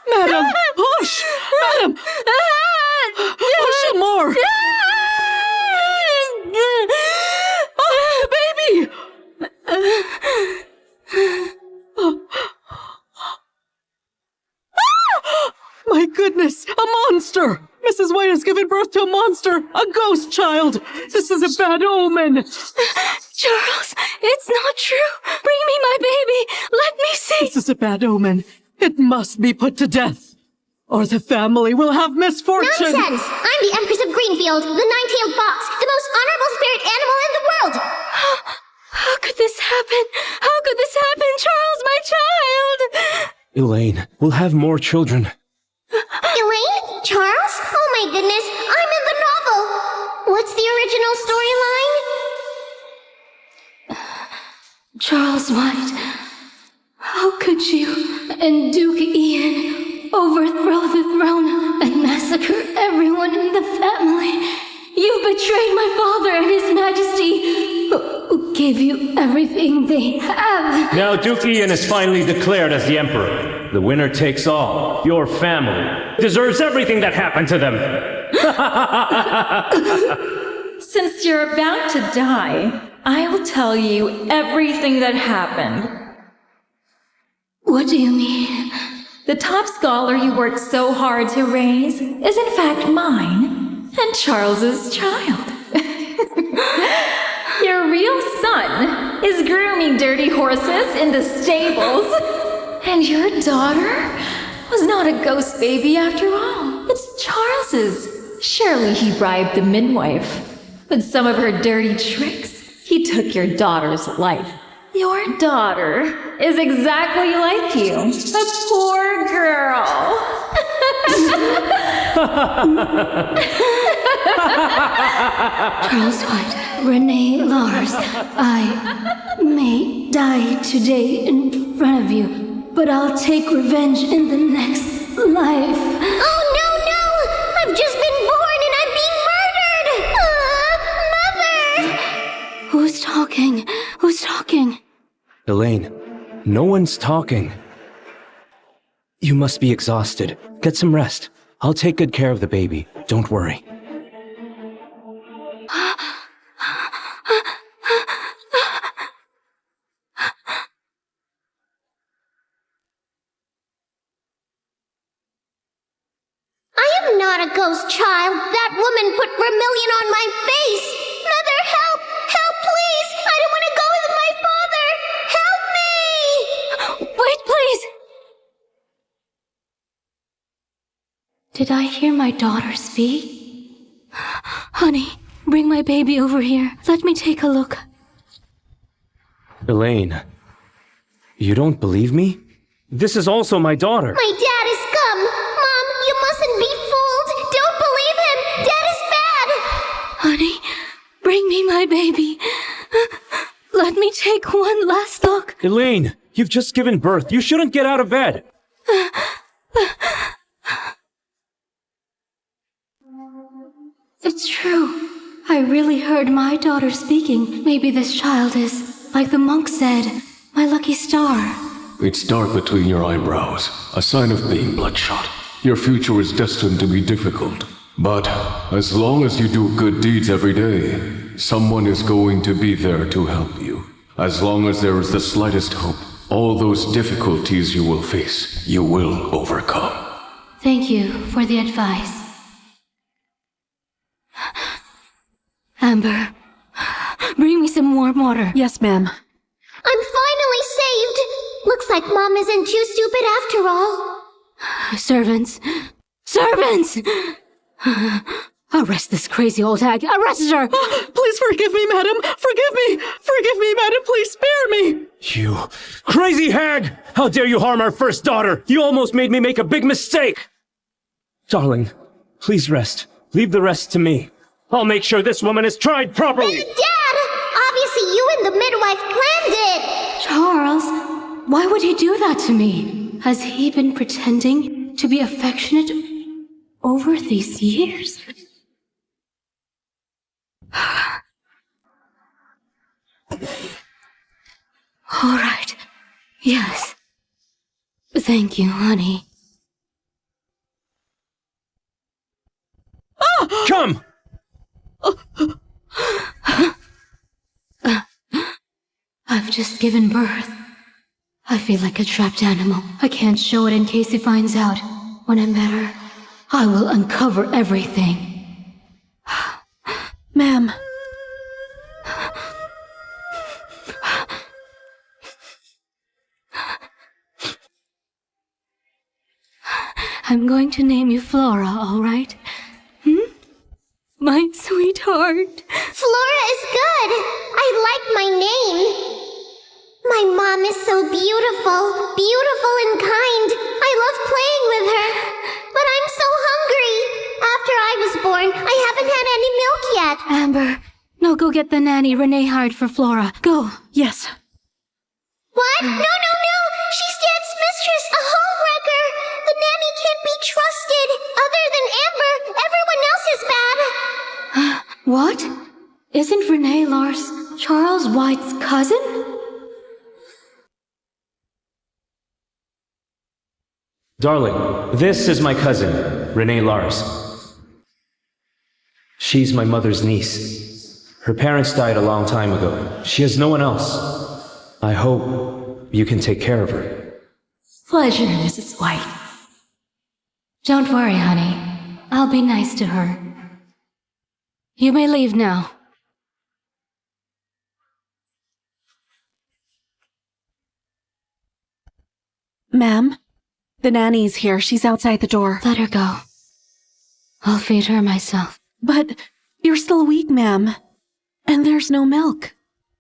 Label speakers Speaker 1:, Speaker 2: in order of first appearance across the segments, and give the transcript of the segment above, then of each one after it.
Speaker 1: Madam, push! Madam! Push some more! Oh, the baby! My goodness, a monster! Mrs. White has given birth to a monster! A ghost child! This is a bad omen!
Speaker 2: Charles, it's not true! Bring me my baby! Let me see!
Speaker 1: This is a bad omen. It must be put to death, or the family will have misfortune!
Speaker 3: Nonsense! I'm the Empress of Greenfield, the nine-tailed fox, the most honorable spirit animal in the world!
Speaker 2: How could this happen? How could this happen, Charles, my child?
Speaker 4: Elaine, we'll have more children.
Speaker 3: Elaine? Charles? Oh my goodness, I'm in the novel! What's the original storyline?
Speaker 2: Charles White, how could you and Duke Ian overthrow the throne and massacre everyone in the family? You've betrayed my father and his majesty, who gave you everything they have.
Speaker 4: Now Duke Ian is finally declared as the Emperor. The winner takes all. Your family deserves everything that happened to them.
Speaker 5: Since you're about to die, I will tell you everything that happened.
Speaker 2: What do you mean?
Speaker 5: The top scholar you worked so hard to raise is in fact mine and Charles's child. Your real son is grooming dirty horses in the stables. And your daughter was not a ghost baby after all. It's Charles's. Surely he bribed the midwife. With some of her dirty tricks, he took your daughter's life. Your daughter is exactly like you. A poor girl.
Speaker 2: Charles White, Renee Lars, I may die today in front of you, but I'll take revenge in the next life.
Speaker 3: Oh no! I've just been born and I'm being murdered! Mother!
Speaker 2: Who's talking? Who's talking?
Speaker 4: Elaine, no one's talking. You must be exhausted. Get some rest. I'll take good care of the baby. Don't worry.
Speaker 3: Not a ghost child. That woman put vermilion on my face. Mother, help! Help, please! I don't want to go with my father! Help me!
Speaker 2: Wait, please! Did I hear my daughter speak? Honey, bring my baby over here. Let me take a look.
Speaker 4: Elaine, you don't believe me? This is also my daughter.
Speaker 3: My dad is scum! Mom, you mustn't be fooled! Don't believe him! Dad is bad!
Speaker 2: Honey, bring me my baby. Let me take one last look.
Speaker 4: Elaine, you've just given birth. You shouldn't get out of bed.
Speaker 2: It's true. I really heard my daughter speaking. Maybe this child is, like the monk said, my lucky star.
Speaker 6: It's dark between your eyebrows, a sign of being bloodshot. Your future is destined to be difficult. But as long as you do good deeds every day, someone is going to be there to help you. As long as there is the slightest hope, all those difficulties you will face, you will overcome.
Speaker 2: Thank you for the advice. Amber, bring me some warm water.
Speaker 1: Yes, ma'am.
Speaker 3: I'm finally saved! Looks like Mom isn't too stupid after all.
Speaker 2: Servants! Servants! Arrest this crazy old hag! Arrest her!
Speaker 1: Please forgive me, madam! Forgive me! Forgive me, madam! Please spare me!
Speaker 4: You crazy hag! How dare you harm our first daughter! You almost made me make a big mistake! Darling, please rest. Leave the rest to me. I'll make sure this woman is tried properly!
Speaker 3: Dad! Obviously you and the midwife planned it!
Speaker 2: Charles, why would he do that to me? Has he been pretending to be affectionate over these years? All right, Yes. Thank you, honey.
Speaker 4: Come!
Speaker 2: I've just given birth. I feel like a trapped animal. I can't show it in case he finds out. When I'm better, I will uncover everything.
Speaker 1: Ma'am.
Speaker 2: I'm going to name you Flora, all right? My sweetheart.
Speaker 3: Flora is good. I like my name. My mom is so beautiful, beautiful and kind. I love playing with her. But I'm so hungry. After I was born, I haven't had any milk yet.
Speaker 2: Amber, no, go get the nanny Renee hired for Flora. Go.
Speaker 1: Yes.
Speaker 3: What? No, no, no! She's Dad's mistress, a homewrecker! The nanny can't be trusted! Other than Amber, everyone else is bad!
Speaker 2: What? Isn't Renee Lars Charles White's cousin?
Speaker 4: Darling, this is my cousin, Renee Lars. She's my mother's niece. Her parents died a long time ago. She has no one else. I hope you can take care of her.
Speaker 5: Pleasure, Mrs. White.
Speaker 2: Don't worry, honey. I'll be nice to her. You may leave now.
Speaker 1: Ma'am, the nanny's here. She's outside the door.
Speaker 2: Let her go. I'll feed her myself.
Speaker 1: But you're still weak, ma'am. And there's no milk.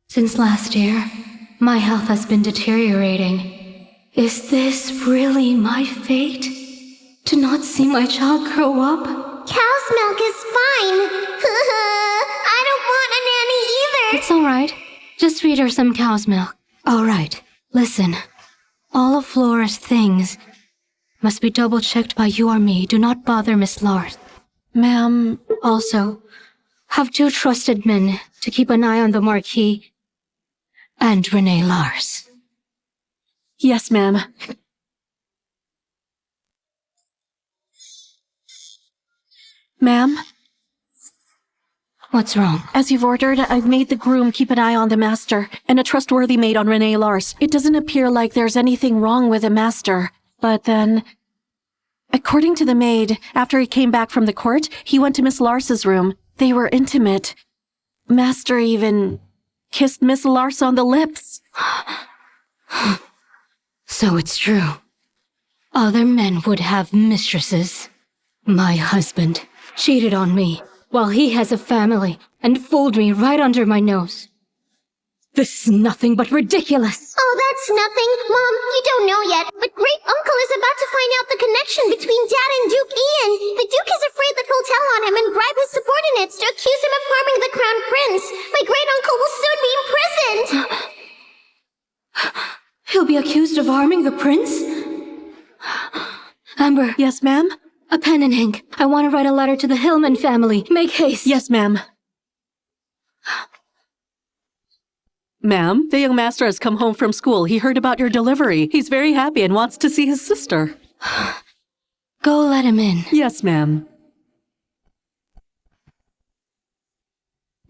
Speaker 2: Since last year, my health has been deteriorating. Is this really my fate? To not see my child grow up?
Speaker 3: Cow's milk is fine. I don't want a nanny either.
Speaker 2: It's alright. Just feed her some cow's milk. Alright, listen. All of Flora's things must be double-checked by you or me. Do not bother Miss Lars.
Speaker 1: Ma'am,
Speaker 2: Also, have 2 trusted men to keep an eye on the Marquis and Renee Lars.
Speaker 1: yes, ma'am. Ma'am,
Speaker 2: What's wrong?
Speaker 1: as you've ordered, I've made the groom keep an eye on the master and a trustworthy maid on Renee Lars. It doesn't appear like there's anything wrong with the master. But then, according to the maid, after he came back from the court, he went to Miss Lars's room. They were intimate. Master even kissed Miss Lars on the lips.
Speaker 2: So it's true. Other men would have mistresses. My husband cheated on me while he has a family and fooled me right under my nose. This is nothing but ridiculous.
Speaker 3: Oh, that's nothing. Mom, you don't know yet, but Great Uncle is about to find out the connection between Dad and Duke Ian. The Duke is afraid that he'll tell on him and bribe his subordinates to accuse him of harming the Crown Prince. My Great Uncle will soon be imprisoned.
Speaker 2: He'll be accused of harming the prince? Amber,
Speaker 1: Yes, ma'am?
Speaker 2: a pen and ink. I want to write a letter to the Hillman family. Make haste.
Speaker 1: Yes, ma'am. Ma'am, the young master has come home from school. He heard about your delivery. He's very happy and wants to see his sister.
Speaker 2: Go let him in.
Speaker 1: Yes, ma'am.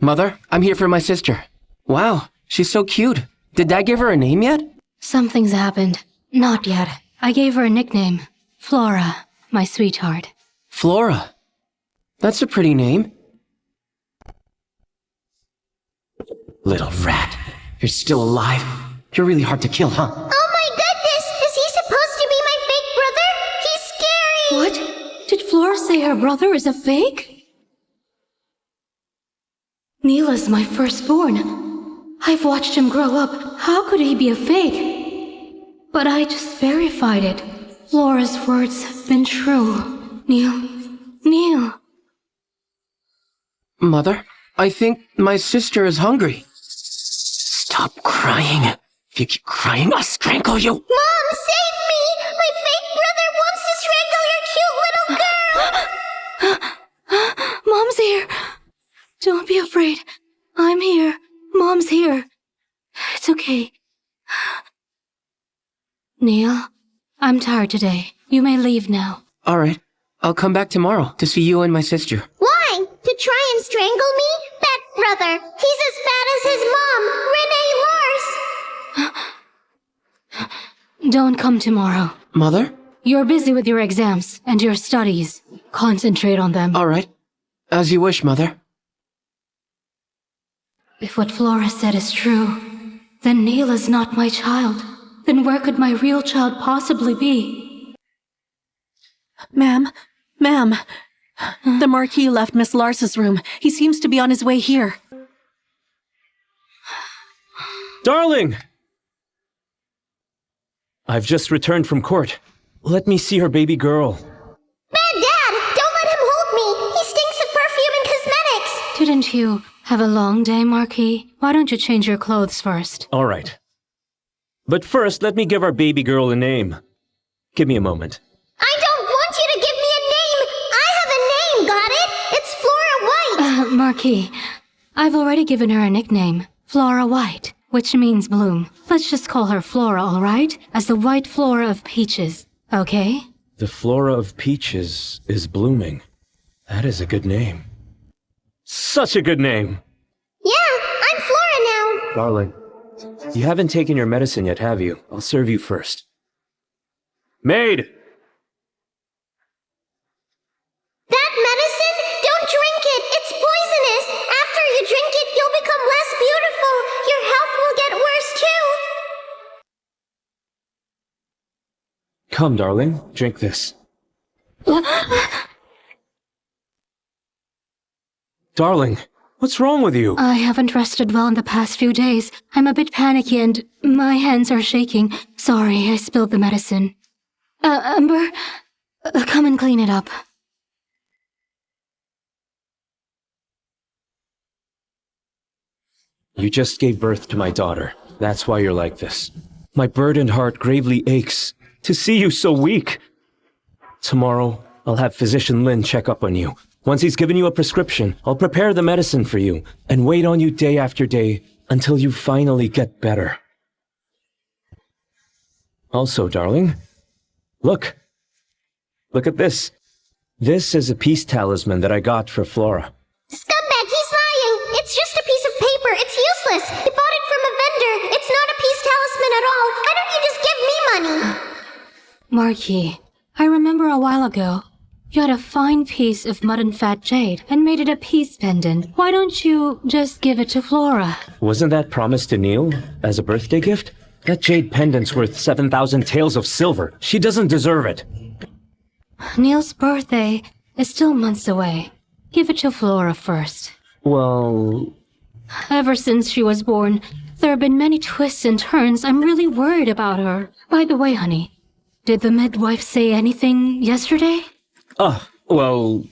Speaker 7: Mother, I'm here for my sister. Wow, she's so cute. Did Dad give her a name yet?
Speaker 2: Something's happened. Not yet. I gave her a nickname. Flora, my sweetheart.
Speaker 7: Flora. That's a pretty name. Little rat. You're still alive. You're really hard to kill, huh?
Speaker 3: Oh my goodness! Is he supposed to be my fake brother? He's scary!
Speaker 2: What? Did Flora say her brother is a fake? Neela's my firstborn. I've watched him grow up. How could he be a fake? But I just verified it. Flora's words have been true. Neil.
Speaker 7: Mother, I think my sister is hungry. Stop crying. If you keep crying, I'll strangle you.
Speaker 3: Mom, save me! My fake brother wants to strangle your cute little girl!
Speaker 2: Mom's here. Don't be afraid. I'm here. Mom's here. It's okay. Neil, I'm tired today. You may leave now.
Speaker 7: All right. I'll come back tomorrow to see you and my sister.
Speaker 3: Why? To try and strangle me? That brother, he's as fat as his mom, Renee Lars.
Speaker 2: Don't come tomorrow.
Speaker 7: Mother?
Speaker 2: You're busy with your exams and your studies. Concentrate on them.
Speaker 7: All right. As you wish, Mother.
Speaker 2: If what Flora said is true, then Neil is not my child. Then where could my real child possibly be?
Speaker 1: Ma'am, the Marquis left Miss Lars's room. He seems to be on his way here.
Speaker 4: Darling! I've just returned from court. Let me see her baby girl.
Speaker 3: Bad Dad, don't let him hold me. He stinks of perfume and cosmetics.
Speaker 2: Didn't you have a long day, Marquis? Why don't you change your clothes first?
Speaker 4: All right. But first, let me give our baby girl a name. Give me a moment.
Speaker 3: I don't want you to give me a name. I have a name, got it? It's Flora White.
Speaker 2: Marquis, I've already given her a nickname, Flora White, which means bloom. Let's just call her Flora, all right? As the white Flora of peaches, okay?
Speaker 4: The Flora of Peaches is blooming. That is a good name. Such a good name!
Speaker 3: Yeah, I'm Flora now.
Speaker 4: Darling, you haven't taken your medicine yet, have you? I'll serve you first. Maid!
Speaker 3: That medicine? Don't drink it. It's poisonous. After you drink it, you'll become less beautiful. Your health will get worse too.
Speaker 4: Come, darling, drink this. Darling, what's wrong with you?
Speaker 2: I haven't rested well in the past few days. I'm a bit panicky and my hands are shaking. Sorry, I spilled the medicine. Amber, come and clean it up.
Speaker 4: You just gave birth to my daughter. That's why you're like this. My burdened heart gravely aches to see you so weak. Tomorrow, I'll have Physician Lin check up on you. Once he's given you a prescription, I'll prepare the medicine for you and wait on you day after day until you finally get better. Also, darling, look. Look at this. This is a peace talisman that I got for Flora.
Speaker 3: Scumbag, he's lying. It's just a piece of paper. It's useless. He bought it from a vendor. It's not a peace talisman at all. Why don't you just give me money?
Speaker 2: Marquis, I remember a while ago, you had a fine piece of mud and fat jade and made it a peace pendant. Why don't you just give it to Flora?
Speaker 4: Wasn't that promised to Neil as a birthday gift? That jade pendant's worth 7,000 taels of silver. She doesn't deserve it.
Speaker 2: Neil's birthday is still months away. Give it to Flora first.
Speaker 4: Well,
Speaker 2: Ever since she was born, there have been many twists and turns. I'm really worried about her. By the way, honey, did the midwife say anything yesterday?
Speaker 4: well,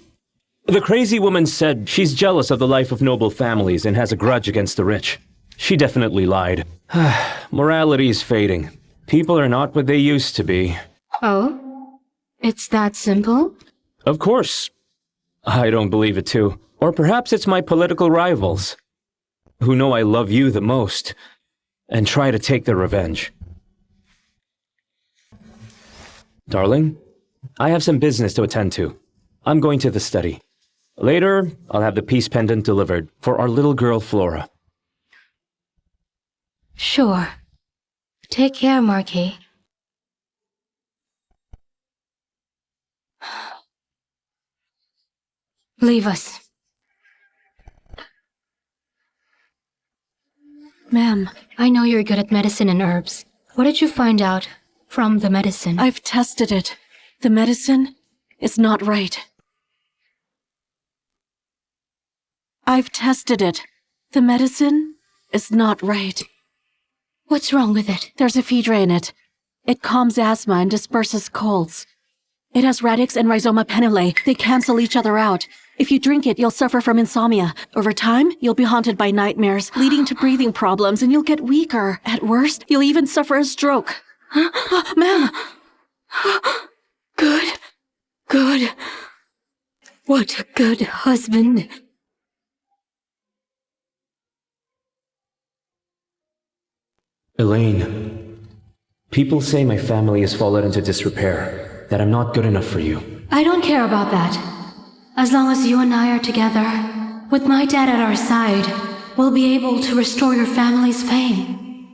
Speaker 4: the crazy woman said she's jealous of the life of noble families and has a grudge against the rich. She definitely lied. Morality is fading. People are not what they used to be.
Speaker 2: Oh? It's that simple?
Speaker 4: Of course. I don't believe it too. Or perhaps it's my political rivals, who know I love you the most, and try to take their revenge. Darling, I have some business to attend to. I'm going to the study. Later, I'll have the peace pendant delivered for our little girl Flora.
Speaker 2: Sure. Take care, Marquis. Leave us.
Speaker 1: Ma'am,
Speaker 2: I know you're good at medicine and herbs. What did you find out from the medicine?
Speaker 1: I've tested it. The medicine is not right. I've tested it. The medicine is not right.
Speaker 2: What's wrong with it?
Speaker 1: There's ephedra in it. It calms asthma and disperses colds. It has radix and rhizoma penile. They cancel each other out. If you drink it, you'll suffer from insomnia. Over time, you'll be haunted by nightmares, leading to breathing problems, and you'll get weaker. At worst, you'll even suffer a stroke. Ma'am!
Speaker 2: Good. Good. What a good husband.
Speaker 4: Elaine, People say my family has fallen into disrepair, that I'm not good enough for you.
Speaker 2: I don't care about that. As long as you and I are together, with my dad at our side, we'll be able to restore your family's fame.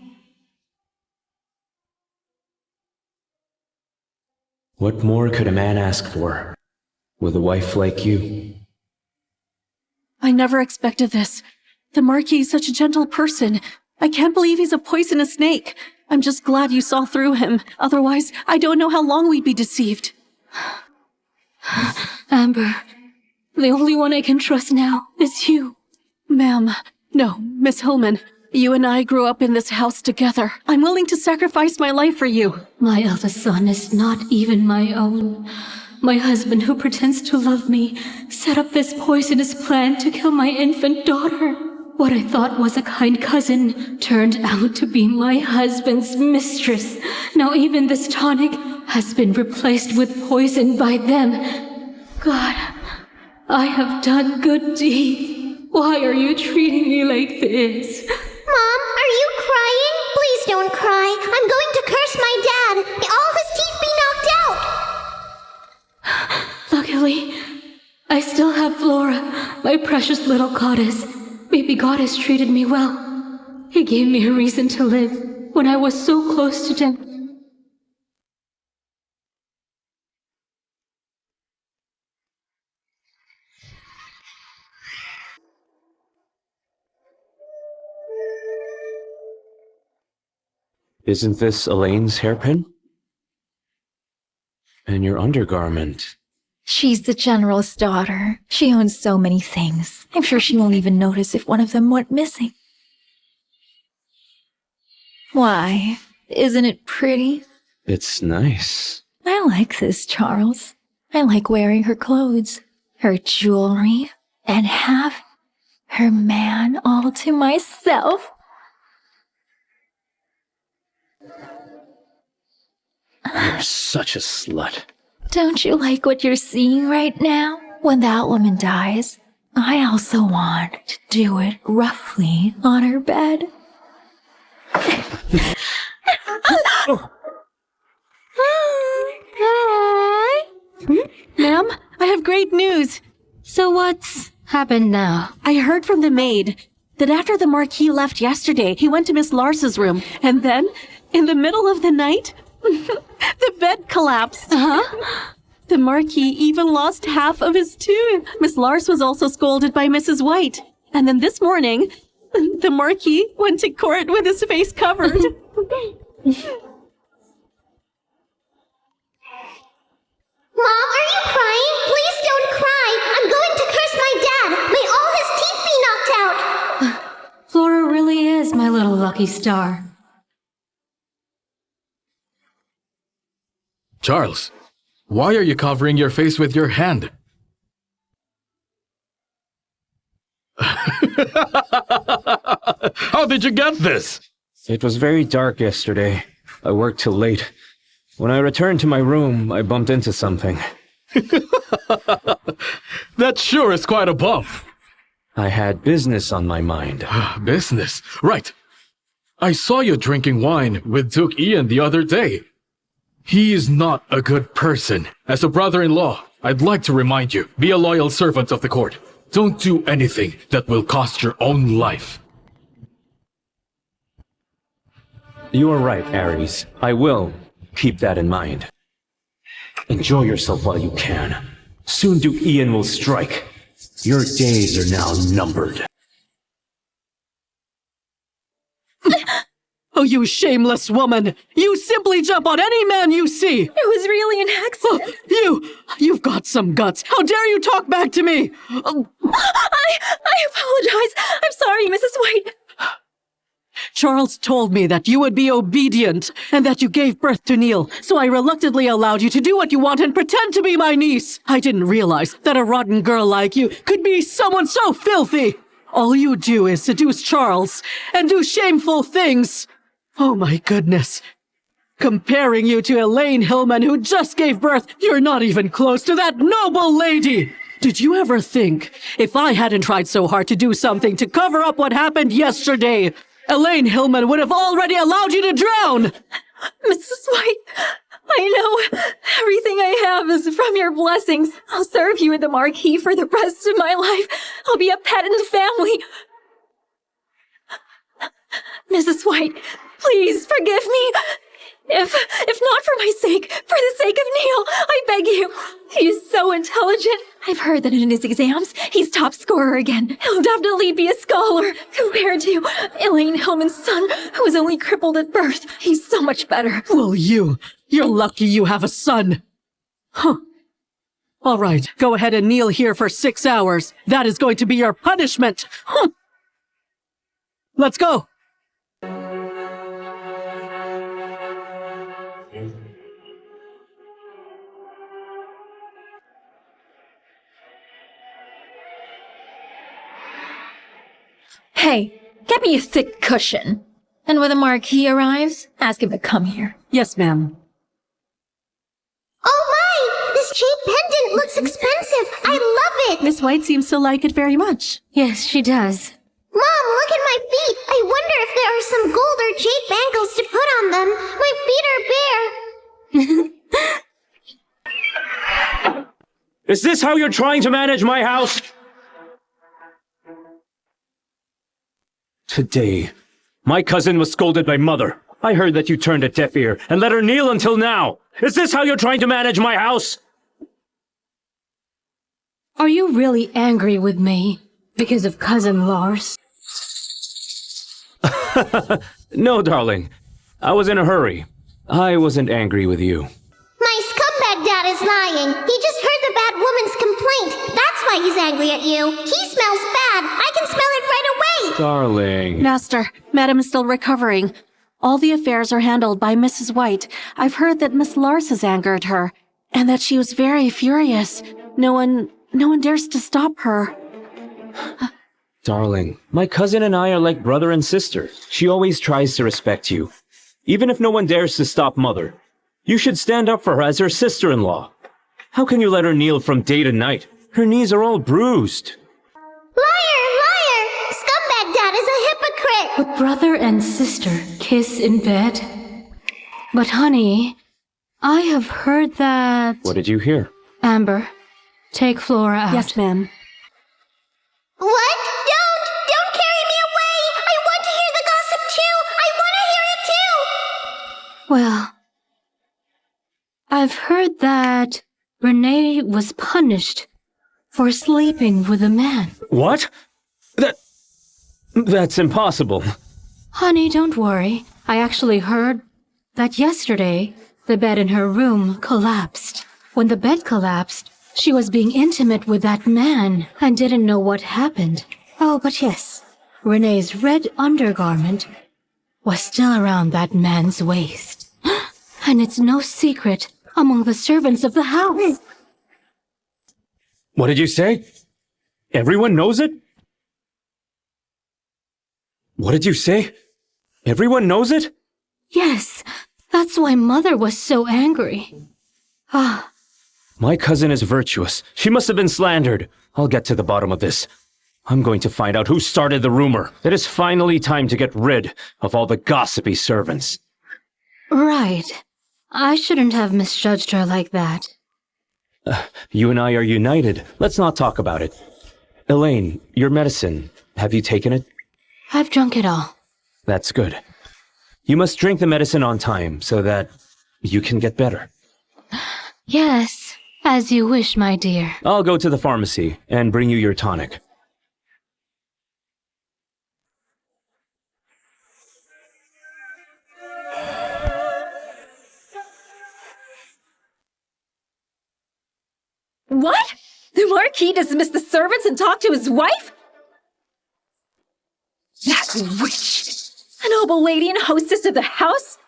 Speaker 4: What more could a man ask for, with a wife like you?
Speaker 1: I never expected this. The Marquis is such a gentle person. I can't believe he's a poisonous snake. I'm just glad you saw through him. Otherwise, I don't know how long we'd be deceived.
Speaker 2: Amber, the only one I can trust now is you.
Speaker 1: Ma'am. No, Miss Hillman. You and I grew up in this house together. I'm willing to sacrifice my life for you.
Speaker 2: My eldest son is not even my own. My husband, who pretends to love me, set up this poisonous plan to kill my infant daughter. What I thought was a kind cousin turned out to be my husband's mistress. Now even this tonic has been replaced with poison by them. God, I have done good deeds. Why are you treating me like this?
Speaker 3: Mom, are you crying? Please don't cry. I'm going to curse my dad. May all his teeth be knocked out.
Speaker 2: Luckily, I still have Flora, my precious little goddess. Baby God has treated me well. He gave me a reason to live when I was so close to death.
Speaker 4: Isn't this Elaine's hairpin? And your undergarment.
Speaker 5: She's the general's daughter. She owns so many things. I'm sure she won't even notice if one of them went missing. Why? Isn't it pretty?
Speaker 4: It's nice.
Speaker 5: I like this, Charles. I like wearing her clothes, her jewelry, and have her man all to myself.
Speaker 4: You're such a slut.
Speaker 5: Don't you like what you're seeing right now? When that woman dies, I also want to do it roughly on her bed.
Speaker 1: Ma'am, I have great news.
Speaker 2: So what's happened now?
Speaker 1: I heard from the maid that after the Marquis left yesterday, he went to Miss Lars's room, and then, in the middle of the night, the bed collapsed. The Marquis even lost half of his tooth. Miss Lars was also scolded by Mrs. White. And then this morning, the Marquis went to court with his face covered.
Speaker 3: Mom, are you crying? Please don't cry. I'm going to curse my dad. May all his teeth be knocked out.
Speaker 2: Flora really is my little lucky star.
Speaker 8: Charles, why are you covering your face with your hand? How did you get this?
Speaker 4: It was very dark yesterday. I worked till late. When I returned to my room, I bumped into something.
Speaker 8: That sure is quite a bump.
Speaker 4: I had business on my mind.
Speaker 8: Business? Right. I saw you drinking wine with Duke Ian the other day. He is not a good person. As a brother-in-law, I'd like to remind you, be a loyal servant of the court. Don't do anything that will cost your own life.
Speaker 4: You are right, Ares. I will keep that in mind. Enjoy yourself while you can. Soon Duke Ian will strike. Your days are now numbered.
Speaker 7: Oh, you shameless woman! You simply jump on any man you see!
Speaker 5: It was really an accident.
Speaker 7: You've got some guts! How dare you talk back to me!
Speaker 5: I apologize. I'm sorry, Mrs. White.
Speaker 7: Charles told me that you would be obedient and that you gave birth to Neil, so I reluctantly allowed you to do what you want and pretend to be my niece. I didn't realize that a rotten girl like you could be someone so filthy. All you do is seduce Charles and do shameful things. Oh my goodness. Comparing you to Elaine Hillman, who just gave birth, you're not even close to that noble lady. Did you ever think, if I hadn't tried so hard to do something to cover up what happened yesterday, Elaine Hillman would have already allowed you to drown?
Speaker 5: Mrs. White, I know everything I have is from your blessings. I'll serve you in the marquee for the rest of my life. I'll be a pet in the family. Mrs. White, please forgive me. If not for my sake, for the sake of Neil, I beg you. He's so intelligent. I've heard that in his exams, he's top scorer again. He'll definitely be a scholar. Compared to Elaine Hillman's son, who was only crippled at birth. He's so much better.
Speaker 7: Well, you're lucky you have a son. Huh. All right, go ahead and kneel here for 6 hours. That is going to be your punishment. Huh. Let's go.
Speaker 5: Hey, get me a thick cushion. And when the marquis arrives, ask him to come here.
Speaker 7: Yes, ma'am.
Speaker 3: Oh my! This jade pendant looks expensive. I love it.
Speaker 1: Miss White seems to like it very much.
Speaker 2: Yes, she does.
Speaker 3: Mom, look at my feet. I wonder if there are some gold or jade bangles to put on them. My feet are bare.
Speaker 4: Is this how you're trying to manage my house? Today, my cousin was scolded by Mother. I heard that you turned a deaf ear and let her kneel until now. Is this how you're trying to manage my house?
Speaker 2: Are you really angry with me because of Cousin Lars?
Speaker 4: No, darling. I was in a hurry. I wasn't angry with you.
Speaker 3: My scumbag dad is lying. He just heard the bad woman's complaint. That's why he's angry at you. He smells bad. I can smell it right away.
Speaker 4: Darling.
Speaker 1: Master, Madam is still recovering. All the affairs are handled by Mrs. White. I've heard that Miss Lars has angered her, and that she was very furious. No one dares to stop her.
Speaker 4: Darling, my cousin and I are like brother and sister. She always tries to respect you. Even if no one dares to stop Mother, you should stand up for her as her sister-in-law. How can you let her kneel from day to night? Her knees are all bruised.
Speaker 3: Liar! Scumbag dad is a hypocrite.
Speaker 2: Would brother and sister kiss in bed? But honey, I have heard that...
Speaker 4: What did you hear?
Speaker 2: Amber, take Flora out.
Speaker 1: Yes, ma'am.
Speaker 3: What? Don't carry me away. I want to hear the gossip too. I want to hear it too.
Speaker 2: Well, I've heard that Renee was punished for sleeping with a man.
Speaker 4: What? That's impossible.
Speaker 2: Honey, don't worry. I actually heard that yesterday the bed in her room collapsed. When the bed collapsed, she was being intimate with that man and didn't know what happened. Oh, but yes, Renee's red undergarment was still around that man's waist. And it's no secret among the servants of the house.
Speaker 4: What did you say? Everyone knows it? What did you say? Everyone knows it?
Speaker 2: Yes, that's why Mother was so angry. Ah,
Speaker 4: My cousin is virtuous. She must have been slandered. I'll get to the bottom of this. I'm going to find out who started the rumor. It is finally time to get rid of all the gossipy servants.
Speaker 2: right. I shouldn't have misjudged her like that.
Speaker 4: You and I are united. Let's not talk about it. Elaine, your medicine. Have you taken it?
Speaker 2: I've drunk it all.
Speaker 4: That's good. You must drink the medicine on time so that you can get better.
Speaker 2: Yes, as you wish, my dear.
Speaker 4: I'll go to the pharmacy and bring you your tonic.
Speaker 5: What? The Marquis dismissed the servants and talked to his wife? That witch! A noble lady and hostess of the house?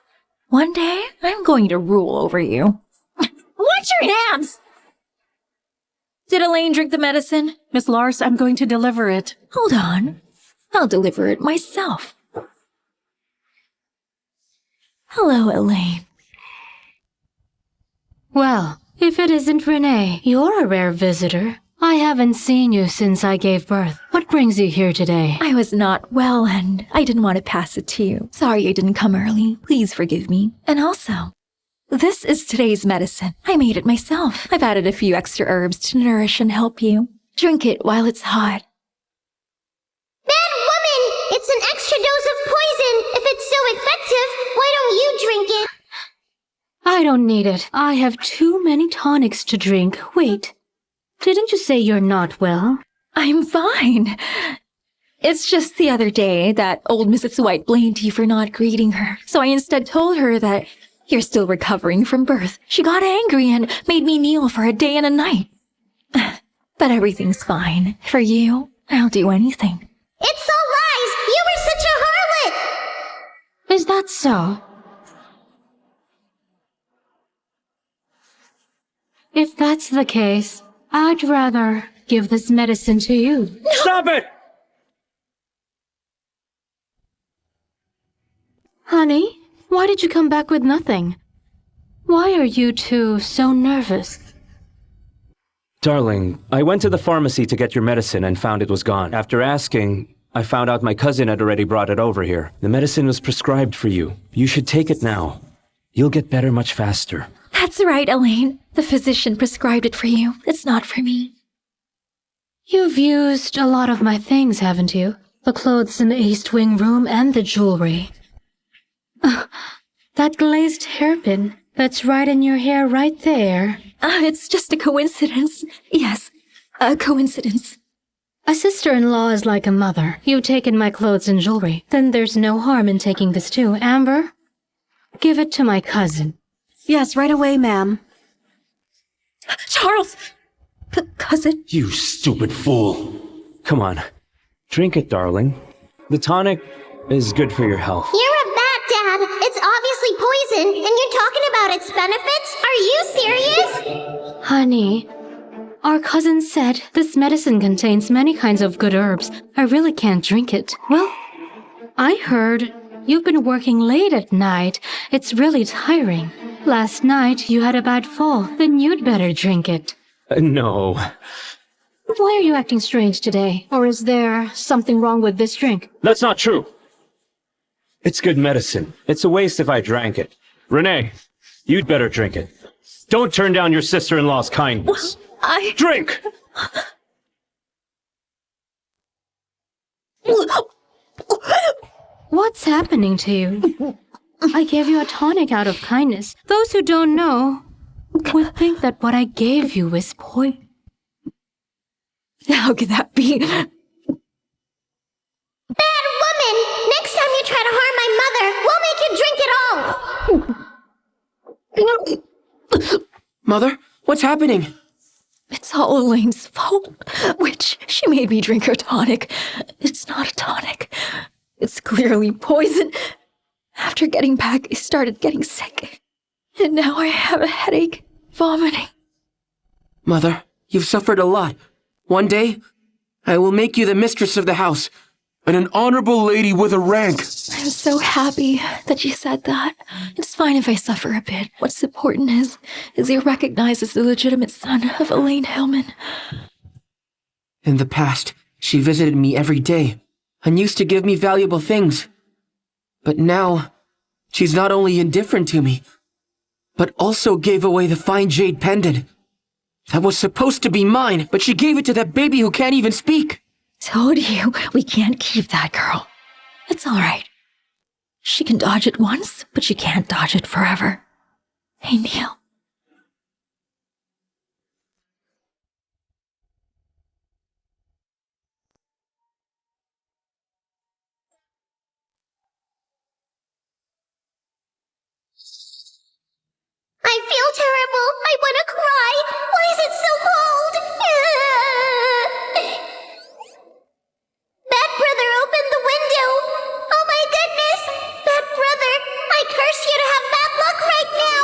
Speaker 5: One day, I'm going to rule over you. Watch your hands! Did Elaine drink the medicine?
Speaker 1: Miss Lars, I'm going to deliver it.
Speaker 5: Hold on. I'll deliver it myself. Hello, Elaine.
Speaker 2: Well, if it isn't Renee, you're a rare visitor. I I haven't seen you since I gave birth. What brings you here today?
Speaker 5: I was not well and I didn't want to pass it to you. Sorry I didn't come early. Please forgive me. And also, this is today's medicine. I made it myself. I've added a few extra herbs to nourish and help you. Drink it while it's hot.
Speaker 3: Bad woman! It's an extra dose of poison! If it's so effective, why don't you drink it?
Speaker 2: I don't need it. I have too many tonics to drink. Wait. Didn't you say you're not well?
Speaker 5: I'm fine. It's just the other day that old Mrs. White blamed you for not greeting her. So I instead told her that you're still recovering from birth. She got angry and made me kneel for a day and a night. But everything's fine. For you, I'll do anything.
Speaker 3: It's all lies! You were such a harlot!
Speaker 2: Is that so? If that's the case, I'd rather give this medicine to you.
Speaker 4: Stop it!
Speaker 2: Honey, why did you come back with nothing? Why are you two so nervous?
Speaker 4: Darling, I went to the pharmacy to get your medicine and found it was gone. After asking, I found out my cousin had already brought it over here. The medicine was prescribed for you. You should take it now. You'll get better much faster.
Speaker 5: That's right, Elaine. The physician prescribed it for you. It's not for me.
Speaker 2: You've used a lot of my things, haven't you? The clothes in the East Wing room and the jewelry. That glazed hairpin, that's right in your hair right there.
Speaker 5: It's just a coincidence. Yes, a coincidence.
Speaker 2: A sister-in-law is like a mother. You've taken my clothes and jewelry. Then there's no harm in taking this too. Amber, give it to my cousin.
Speaker 1: Yes, right away, ma'am.
Speaker 5: Charles! Cousin?
Speaker 4: You stupid fool. Come on. Drink it, darling. The tonic is good for your health.
Speaker 3: You're a bat, Dad! It's obviously poison, and you're talking about its benefits? Are you serious?
Speaker 2: Honey, our cousin said this medicine contains many kinds of good herbs. I really can't drink it. Well, I heard you've been working late at night. It's really tiring. Last night you had a bad fall. Then you'd better drink it.
Speaker 4: No.
Speaker 2: Why are you acting strange today? Or is there something wrong with this drink?
Speaker 4: That's not true. It's good medicine. It's a waste if I drank it. Renee, you'd better drink it. Don't turn down your sister-in-law's kindness. Drink!
Speaker 2: What's happening to you? I gave you a tonic out of kindness. Those who don't know would think that what I gave you is poison.
Speaker 5: How could that be?
Speaker 3: Bad woman! Next time you try to harm my mother, we'll make you drink it all!
Speaker 9: Mother, what's happening?
Speaker 5: It's all Elaine's fault. Which she made me drink her tonic. It's not a tonic. It's clearly poison. After getting back, I started getting sick. And now I have a headache, vomiting.
Speaker 9: Mother, you've suffered a lot. One day, I will make you the mistress of the house, and an honorable lady with a rank.
Speaker 5: I'm so happy that you said that. It's fine if I suffer a bit. What's important is you're recognized as the legitimate son of Elaine Hillman.
Speaker 9: In the past, she visited me every day, and used to give me valuable things. But now, she's not only indifferent to me, but also gave away the fine jade pendant. That was supposed to be mine, but she gave it to that baby who can't even speak.
Speaker 5: Told you, we can't keep that girl. It's all right. She can dodge it once, but she can't dodge it forever. Hey, Neil.
Speaker 3: I feel terrible. I want to cry. Why is it so cold? Bad brother, open the window. Oh my goodness. Bad brother, I curse you to have bad luck right now.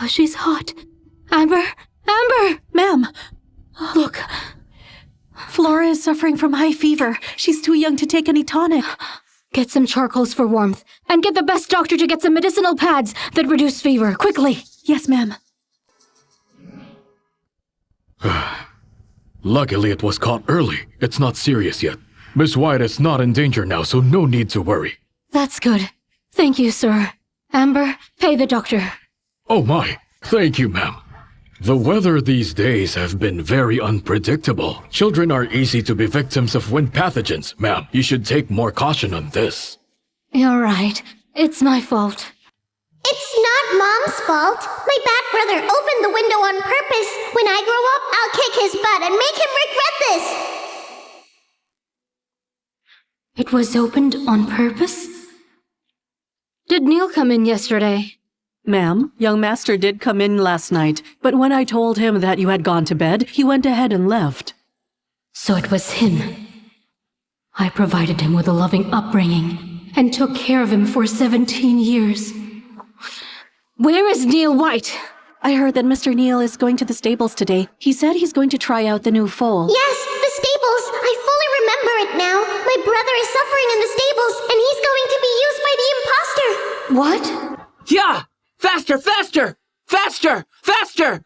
Speaker 2: Oh, she's hot. Amber! Amber!
Speaker 1: Ma'am,
Speaker 2: Look,
Speaker 1: Flora is suffering from high fever. She's too young to take any tonic.
Speaker 2: get some charcoals for warmth, and get the best doctor to get some medicinal pads that reduce fever, quickly.
Speaker 1: Yes, ma'am.
Speaker 8: Luckily, it was caught early. It's not serious yet. Miss White is not in danger now, so no need to worry.
Speaker 2: That's good. Thank you, sir. Amber, pay the doctor.
Speaker 8: Oh my, thank you, ma'am. The weather these days have been very unpredictable. Children are easy to be victims of wind pathogens, ma'am. You should take more caution on this.
Speaker 2: You're right. It's my fault.
Speaker 3: It's not Mom's fault. My bad brother opened the window on purpose. When I grow up, I'll kick his butt and make him regret this.
Speaker 2: It was opened on purpose? Did Neil come in yesterday?
Speaker 7: Ma'am, young master did come in last night, but when I told him that you had gone to bed, he went ahead and left.
Speaker 2: So it was him. I provided him with a loving upbringing and took care of him for 17 years. Where is Neil White?
Speaker 1: I heard that Mr. Neal is going to the stables today. He said he's going to try out the new foal.
Speaker 3: Yes, the stables. I fully remember it now. My brother is suffering in the stables, and he's going to be used by the imposter.
Speaker 2: What?
Speaker 9: Yeah! Faster, faster! Faster! Faster!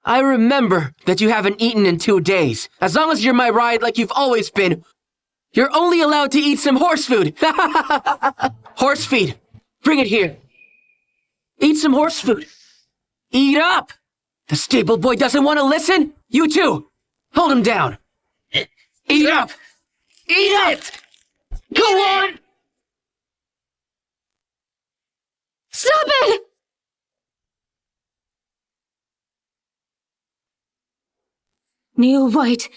Speaker 9: I remember that you haven't eaten in 2 days. As long as you're my ride like you've always been, you're only allowed to eat some horse food. Horse feed. Bring it here. Eat some horse food. Eat up! The stable boy doesn't want to listen? You too! Hold him down. Eat up! Eat it! Go on!
Speaker 2: Stop it! Neil White,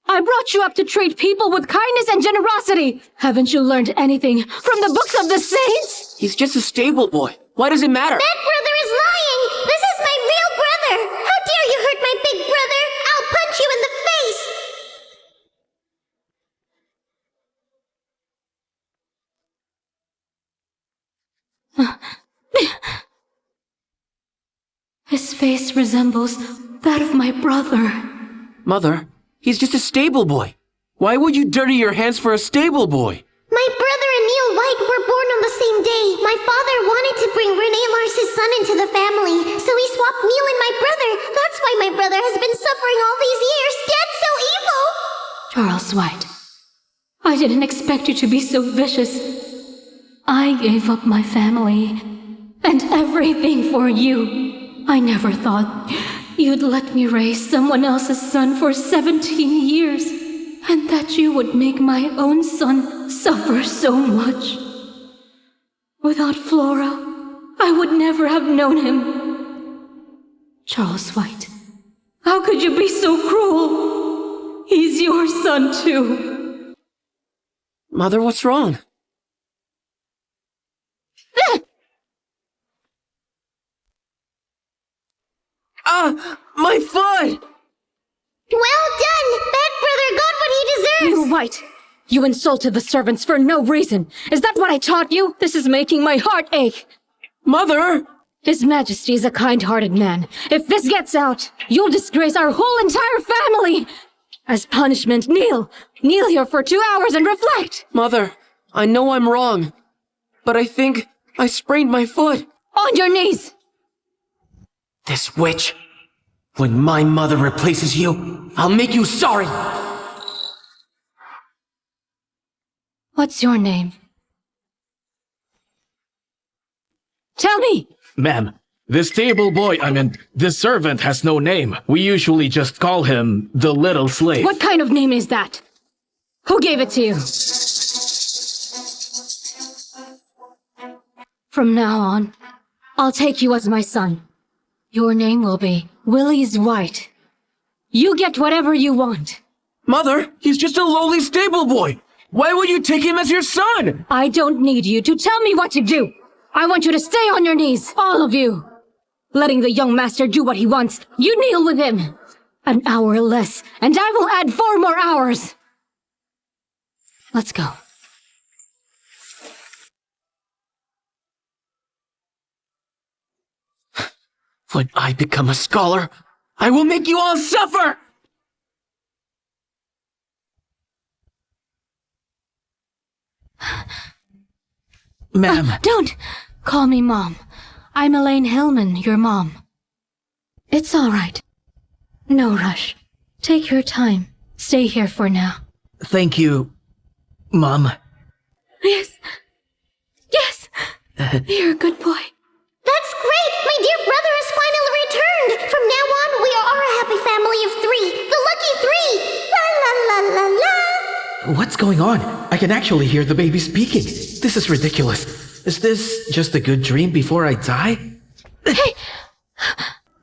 Speaker 2: I brought you up to treat people with kindness and generosity. Haven't you learned anything from the books of the saints?
Speaker 9: He's just a stable boy. Why does it matter?
Speaker 3: That brother is lying! This is my real brother! How dare you hurt my big brother! I'll punch you in the face!
Speaker 2: His face resembles that of my brother.
Speaker 9: Mother, he's just a stable boy. Why would you dirty your hands for a stable boy?
Speaker 3: My brother and Neil White were born on the same day. My father wanted to bring Renee Lars' son into the family, so he swapped Neil and my brother. That's why my brother has been suffering all these years. Dad's so evil!
Speaker 2: Charles White, I didn't expect you to be so vicious. I gave up my family and everything for you. I never thought you'd let me raise someone else's son for 17 years, and that you would make my own son suffer so much. Without Flora, I would never have known him. Charles White, how could you be so cruel? He's your son too.
Speaker 9: Mother, what's wrong? My foot!
Speaker 3: Well done! Bad brother got what he deserves!
Speaker 2: Neil White, you insulted the servants for no reason. Is that what I taught you? This is making my heart ache.
Speaker 9: Mother!
Speaker 2: His Majesty is a kind-hearted man. If this gets out, you'll disgrace our whole entire family! As punishment, kneel here for 2 hours and reflect!
Speaker 9: Mother, I know I'm wrong, but I think I sprained my foot.
Speaker 2: On your knees!
Speaker 9: This witch. When my mother replaces you, I'll make you sorry!
Speaker 2: What's your name? Tell me!
Speaker 8: Ma'am, this stable boy, this servant has no name. We usually just call him the little slave.
Speaker 2: What kind of name is that? Who gave it to you? From now on, I'll take you as my son. Your name will be Willis White. You get whatever you want.
Speaker 9: Mother, he's just a lowly stable boy. Why would you take him as your son?
Speaker 2: I don't need you to tell me what to do. I want you to stay on your knees, all of you. Letting the young master do what he wants. You kneel with him. An hour less, and I will add 4 more hours. Let's go.
Speaker 9: When I become a scholar, I will make you all suffer!
Speaker 8: Ma'am.
Speaker 2: Don't! Call me Mom. I'm Elaine Hillman, your mom. It's all right. No rush. Take your time. Stay here for now.
Speaker 8: Thank you, Mom.
Speaker 2: Yes. Yes! You're a good boy.
Speaker 3: That's great! My dear brother has finally returned! From now on, we are a happy family of 3. The lucky 3! La la la la la!
Speaker 8: What's going on? I can actually hear the baby speaking. This is ridiculous. Is this just a good dream before I die?
Speaker 2: Hey!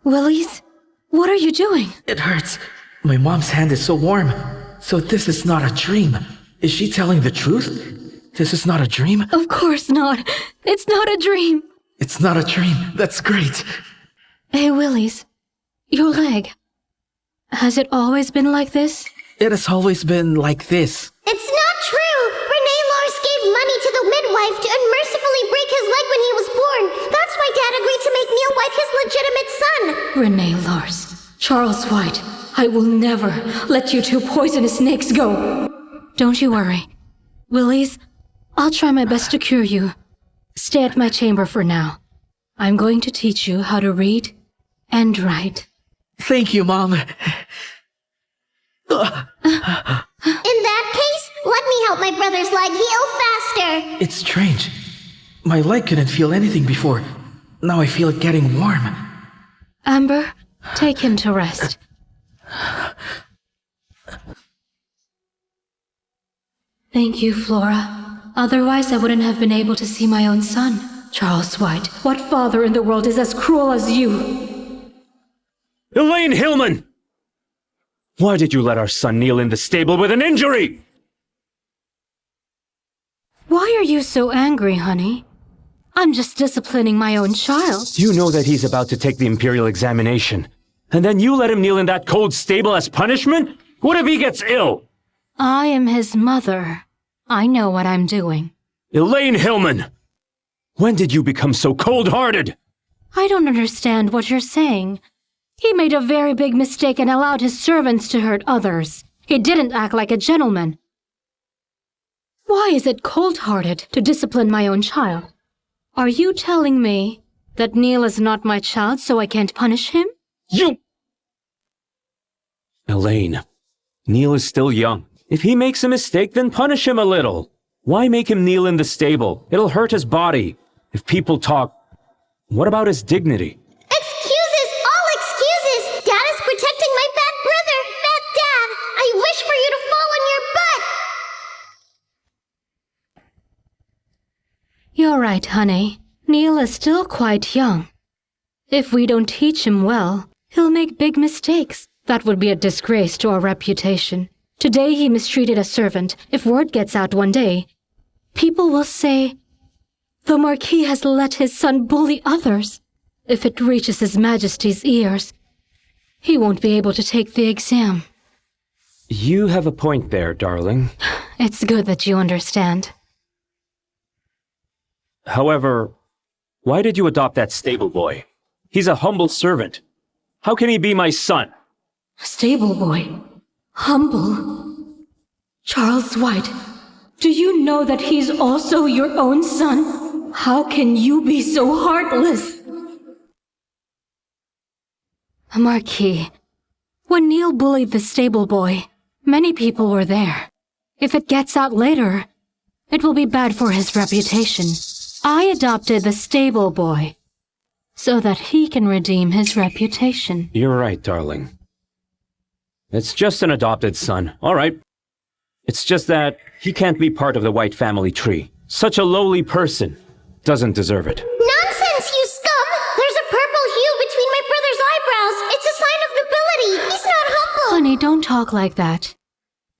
Speaker 2: Willies, what are you doing?
Speaker 8: It hurts. My mom's hand is so warm. So this is not a dream. Is she telling the truth? This is not a dream?
Speaker 2: Of course not. It's not a dream.
Speaker 8: It's not a dream. That's great.
Speaker 2: Hey, Willies, your leg. Has it always been like this?
Speaker 8: It has always been like this.
Speaker 3: It's not true! Renee Lars gave money to the midwife to unmercifully break his leg when he was born. That's why Dad agreed to make Neil White his legitimate son.
Speaker 2: Renee Lars, Charles White, I will never let you two poisonous snakes go. Don't you worry. Willies, I'll try my best to cure you. Stay at my chamber for now. I'm going to teach you how to read and write.
Speaker 8: Thank you, Mom.
Speaker 3: In that case, let me help my brother's leg heal faster.
Speaker 8: It's strange. My leg couldn't feel anything before. Now I feel it getting warm.
Speaker 2: Amber, take him to rest. Thank you, Flora. Otherwise, I wouldn't have been able to see my own son. Charles White, what father in the world is as cruel as you?
Speaker 4: Elaine Hillman! Why did you let our son kneel in the stable with an injury?
Speaker 2: Why are you so angry, honey? I'm just disciplining my own child.
Speaker 4: You know that he's about to take the Imperial examination. And then you let him kneel in that cold stable as punishment? What if he gets ill?
Speaker 2: I am his mother. I know what I'm doing.
Speaker 4: Elaine Hillman! When did you become so cold-hearted?
Speaker 2: I don't understand what you're saying. He made a very big mistake and allowed his servants to hurt others. He didn't act like a gentleman. Why is it cold-hearted to discipline my own child? Are you telling me that Neil is not my child, so I can't punish him?
Speaker 4: You... Elaine, Neil is still young. If he makes a mistake, then punish him a little. Why make him kneel in the stable? It'll hurt his body. If people talk, what about his dignity?
Speaker 3: Excuses! All excuses! Dad is protecting my bad brother! Bad Dad! I wish for you to fall on your butt!
Speaker 2: You're right, honey. Neil is still quite young. If we don't teach him well, he'll make big mistakes. That would be a disgrace to our reputation. Today he mistreated a servant. If word gets out one day, people will say, the Marquis has let his son bully others. If it reaches His Majesty's ears, he won't be able to take the exam.
Speaker 4: You have a point there, darling.
Speaker 2: It's good that you understand.
Speaker 4: However, why did you adopt that stable boy? He's a humble servant. How can he be my son?
Speaker 2: Stable boy. Humble. Charles White, do you know that he's also your own son? How can you be so heartless? Marquis, when Neil bullied the stable boy, many people were there. If it gets out later, it will be bad for his reputation. I adopted the stable boy so that he can redeem his reputation.
Speaker 4: You're right, darling. It's just an adopted son, all right. It's just that he can't be part of the White family tree. Such a lowly person doesn't deserve it.
Speaker 3: Nonsense, you scum! There's a purple hue between my brother's eyebrows. It's a sign of nobility. He's not humble.
Speaker 2: Honey, don't talk like that.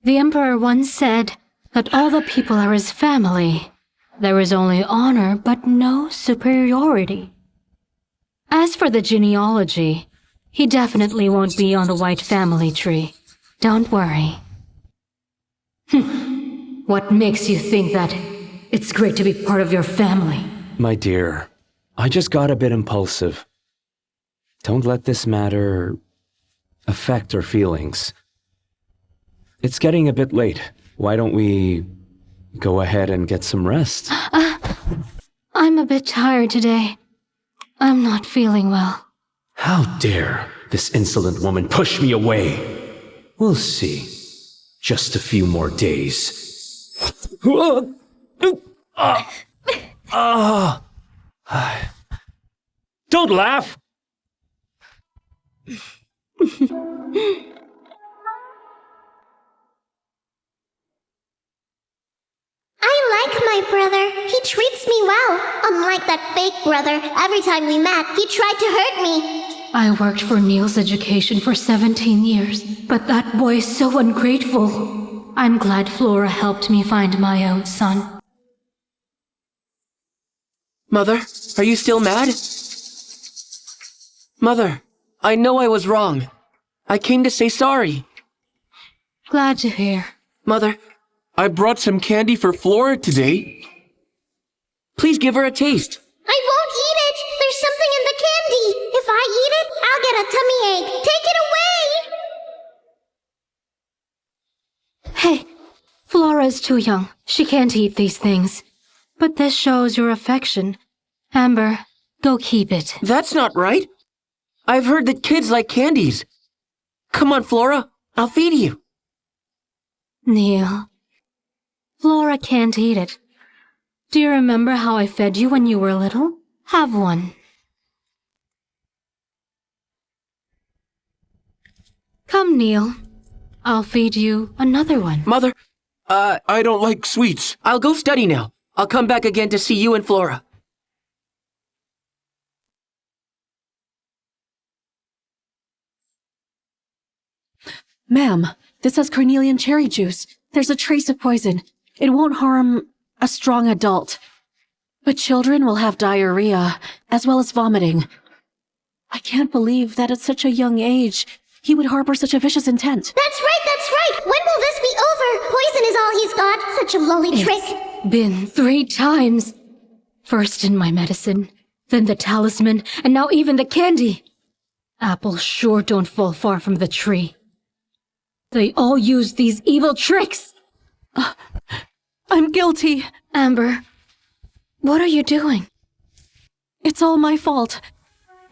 Speaker 2: The Emperor once said that all the people are his family. There is only honor, but no superiority. As for the genealogy, he definitely won't be on the White family tree. Don't worry. What makes you think that it's great to be part of your family?
Speaker 4: My dear, I just got a bit impulsive. Don't let this matter affect our feelings. It's getting a bit late. Why don't we go ahead and get some rest?
Speaker 2: I'm a bit tired today. I'm not feeling well.
Speaker 4: How dare this insolent woman push me away? We'll see. Just a few more days. Don't laugh!
Speaker 3: I like my brother. He treats me well. Unlike that fake brother, every time we met, he tried to hurt me.
Speaker 2: I worked for Neil's education for 17 years, but that boy is so ungrateful. I'm glad Flora helped me find my own son.
Speaker 9: Mother, are you still mad? Mother, I know I was wrong. I came to say sorry.
Speaker 2: Glad to hear.
Speaker 9: Mother, I brought some candy for Flora today. Please give her a taste.
Speaker 3: I won't eat it. There's something in the candy. If I eat it, I'll get a tummy ache. Take it away.
Speaker 2: Hey, Flora is too young. She can't eat these things. But this shows your affection. Amber, go keep it.
Speaker 9: That's not right. I've heard that kids like candies. Come on, Flora. I'll feed you.
Speaker 2: Neil, Flora can't eat it. Do you remember how I fed you when you were little? Have one. Come, Neil. I'll feed you another one.
Speaker 9: Mother, I don't like sweets. I'll go study now. I'll come back again to see you and Flora.
Speaker 1: Ma'am, this has carnelian cherry juice. There's a trace of poison. It won't harm a strong adult. But children will have diarrhea, as well as vomiting. I can't believe that at such a young age, he would harbor such a vicious intent.
Speaker 3: That's right, that's right. When will this be over? Poison is all he's got. Such a lowly trick.
Speaker 2: It's been 3 times. First in my medicine, then the talisman, and now even the candy. Apples sure don't fall far from the tree. They all use these evil tricks.
Speaker 1: I'm guilty.
Speaker 2: Amber, what are you doing?
Speaker 1: It's all my fault.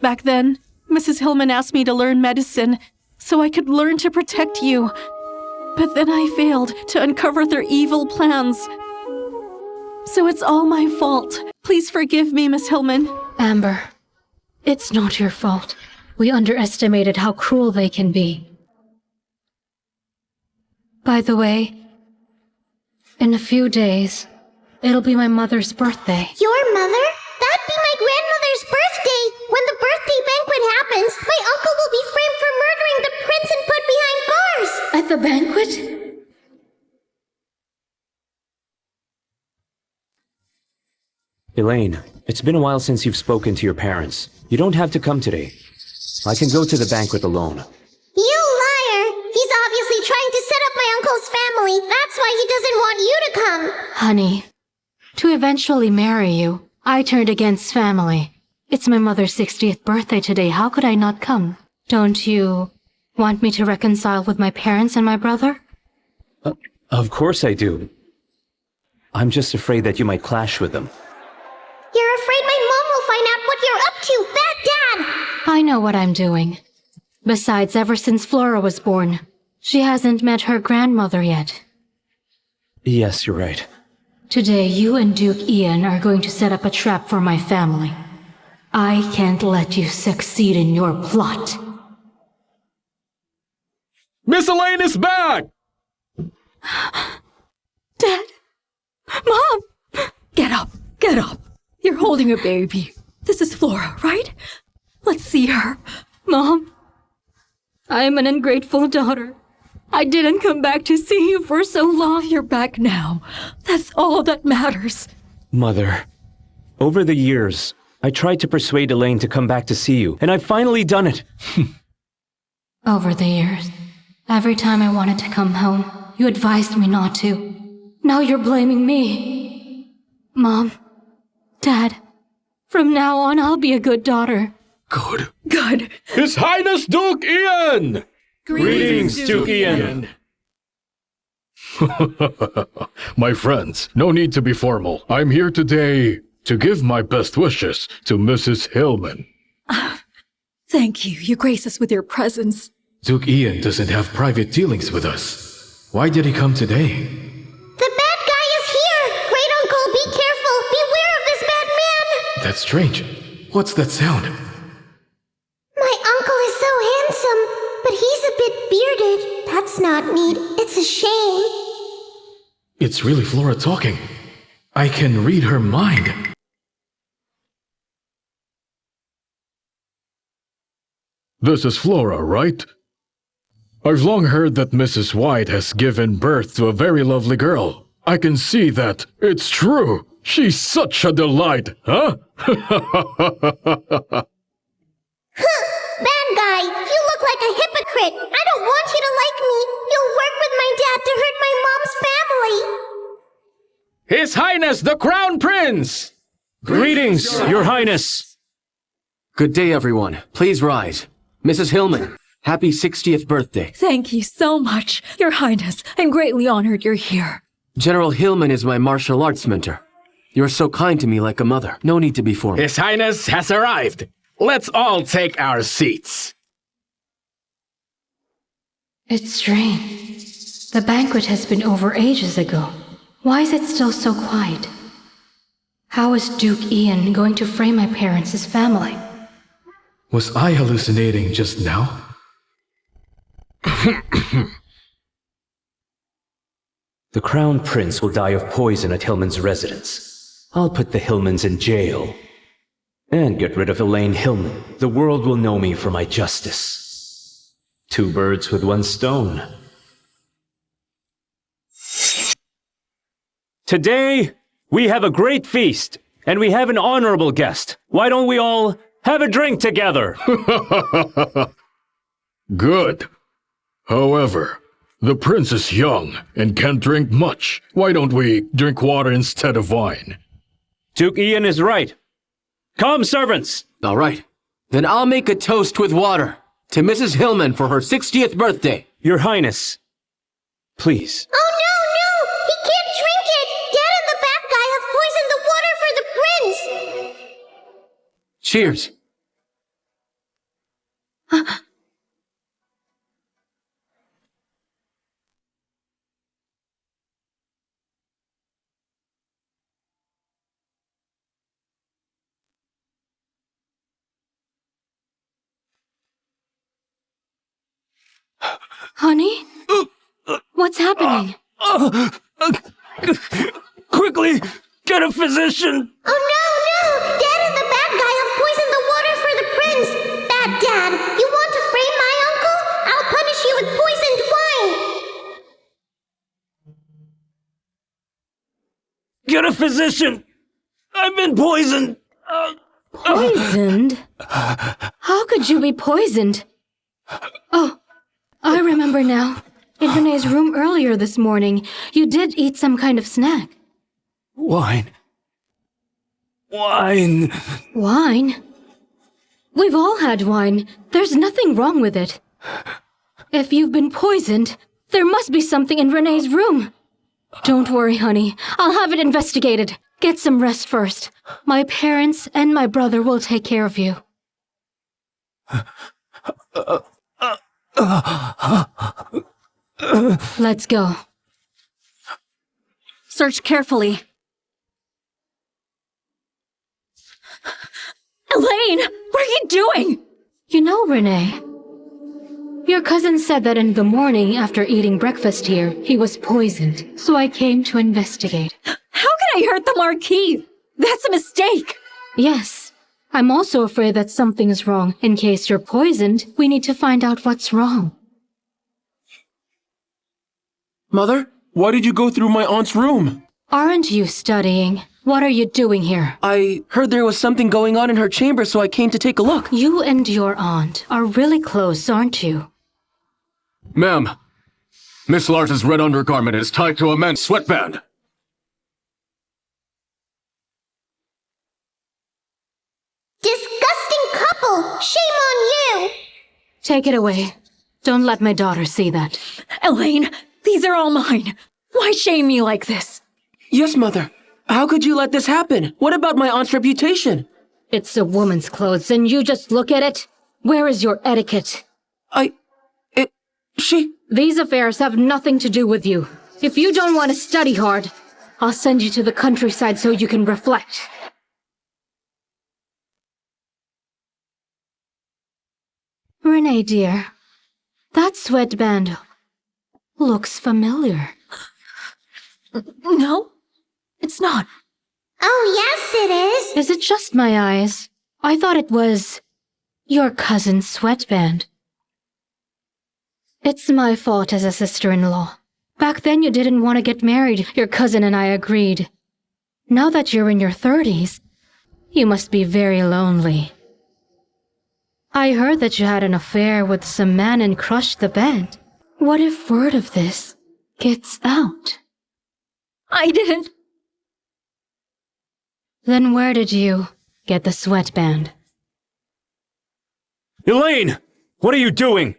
Speaker 1: Back then, Mrs. Hillman asked me to learn medicine so I could learn to protect you. But then I failed to uncover their evil plans. So it's all my fault. Please forgive me, Miss Hillman.
Speaker 2: Amber, it's not your fault. We underestimated how cruel they can be. By the way, in a few days, it'll be my mother's birthday.
Speaker 3: Your mother? That'd be my grandmother's birthday. When the birthday banquet happens, my uncle will be framed for murdering the prince and put behind bars.
Speaker 2: At the banquet?
Speaker 4: Elaine, it's been a while since you've spoken to your parents. You don't have to come today. I can go to the banquet alone.
Speaker 3: You liar! He's obviously trying to set up my uncle's family. That's why he doesn't want you to come.
Speaker 2: Honey, to eventually marry you, I turned against family. It's my mother's 60th birthday today. How could I not come? Don't you want me to reconcile with my parents and my brother?
Speaker 4: Of course I do. I'm just afraid that you might clash with them.
Speaker 3: You're afraid my mom will find out what you're up to. Bad Dad!
Speaker 2: I know what I'm doing. Besides, ever since Flora was born, she hasn't met her grandmother yet.
Speaker 4: Yes, you're right.
Speaker 2: Today, you and Duke Ian are going to set up a trap for my family. I can't let you succeed in your plot.
Speaker 8: Miss Elaine is back!
Speaker 7: Dad! Mom! Get up! Get up! You're holding a baby. This is Flora, right? Let's see her. Mom?
Speaker 2: I am an ungrateful daughter. I didn't come back to see you for so long.
Speaker 7: You're back now. That's all that matters.
Speaker 4: Mother, over the years, I tried to persuade Elaine to come back to see you, and I've finally done it.
Speaker 2: Over the years, every time I wanted to come home, you advised me not to. Now you're blaming me. Mom, Dad, from now on I'll be a good daughter.
Speaker 6: Good.
Speaker 5: Good.
Speaker 8: His Highness Duke Ian!
Speaker 4: Greetings, Duke Ian.
Speaker 8: My friends, no need to be formal. I'm here today to give my best wishes to Mrs. Hillman.
Speaker 5: Thank you. You grace us with your presence.
Speaker 8: Duke Ian doesn't have private dealings with us. Why did he come today?
Speaker 3: The bad guy is here! Great uncle, be careful! Beware of this bad man!
Speaker 8: That's strange. What's that sound?
Speaker 3: My uncle is so handsome, but he's a bit bearded. That's not neat. It's a shame.
Speaker 8: It's really Flora talking. I can read her mind. This is Flora, right? I've long heard that Mrs. White has given birth to a very lovely girl. I can see that. It's true. She's such a delight, huh?
Speaker 3: Bad guy, you look like a hypocrite. I don't want you to like me. You'll work with my dad to hurt my mom's family.
Speaker 8: His Highness the Crown Prince!
Speaker 4: Greetings, Your Highness.
Speaker 9: Good day, everyone. Please rise. Mrs. Hillman, happy 60th birthday.
Speaker 5: Thank you so much, Your Highness. I'm greatly honored you're here.
Speaker 9: General Hillman is my martial arts mentor. You're so kind to me like a mother. No need to be formal.
Speaker 10: His Highness has arrived. Let's all take our seats.
Speaker 2: It's strange. The banquet has been over ages ago. Why is it still so quiet? How is Duke Ian going to frame my parents as family?
Speaker 8: Was I hallucinating just now?
Speaker 4: The Crown Prince will die of poison at Hillman's residence. I'll put the Hillmans in jail. And get rid of Elaine Hillman. The world will know me for my justice. 2 birds with 1 stone. Today, we have a great feast, and we have an honorable guest. Why don't we all have a drink together?
Speaker 8: Good. However, the prince is young and can't drink much. Why don't we drink water instead of wine?
Speaker 4: Duke Ian is right. Come, servants!
Speaker 9: All right. Then I'll make a toast with water to Mrs. Hillman for her 60th birthday.
Speaker 4: Your Highness, please.
Speaker 3: Oh no! He can't drink it! Dad and the bad guy have poisoned the water for the prince!
Speaker 9: Cheers.
Speaker 2: Honey? What's happening?
Speaker 4: Quickly, get a physician!
Speaker 3: Oh no! Dad and the bad guy have poisoned the water for the prince! Bad Dad, you want to frame my uncle? I'll punish you with poisoned wine!
Speaker 4: Get a physician! I've been poisoned!
Speaker 2: Poisoned? How could you be poisoned? Oh, I remember now. In Renee's room earlier this morning, you did eat some kind of snack.
Speaker 4: Wine. Wine.
Speaker 2: Wine? We've all had wine. There's nothing wrong with it. If you've been poisoned, there must be something in Renee's room. Don't worry, honey. I'll have it investigated. Get some rest first. My parents and my brother will take care of you. Let's go.
Speaker 1: Search carefully.
Speaker 5: Elaine, what are you doing?
Speaker 2: You know, Renee, your cousin said that in the morning after eating breakfast here, he was poisoned. So I came to investigate.
Speaker 5: How can I hurt the Marquis? That's a mistake.
Speaker 2: Yes. I'm also afraid that something is wrong. In case you're poisoned, we need to find out what's wrong.
Speaker 11: Mother, why did you go through my aunt's room?
Speaker 2: Aren't you studying? What are you doing here?
Speaker 9: I heard there was something going on in her chamber, so I came to take a look.
Speaker 2: You and your aunt are really close, aren't you?
Speaker 6: Ma'am, Miss Lars's red undergarment is tied to a man's sweatband.
Speaker 3: Disgusting couple!
Speaker 2: Take it away. Don't let my daughter see that.
Speaker 5: Elaine, these are all mine. Why shame me like this?
Speaker 9: Yes, Mother. How could you let this happen? What about my aunt's reputation?
Speaker 2: It's a woman's clothes, and you just look at it? Where is your etiquette?
Speaker 3: These affairs have nothing to do with you. If you don't want to study hard, I'll send you to the countryside so you can reflect. Renee, dear, that sweatband looks familiar.
Speaker 5: No, it's not.
Speaker 3: Oh, yes, it is. Is it just my eyes? I thought it was your cousin's sweatband. It's my fault as a sister-in-law. Back then you didn't want to get married. Your cousin and I agreed. Now that you're in your 30s, you must be very lonely. I heard that you had an affair with some man and crushed the bed. What if word of this gets out?
Speaker 5: I didn't.
Speaker 3: Then where did you get the sweatband?
Speaker 4: Elaine! What are you doing?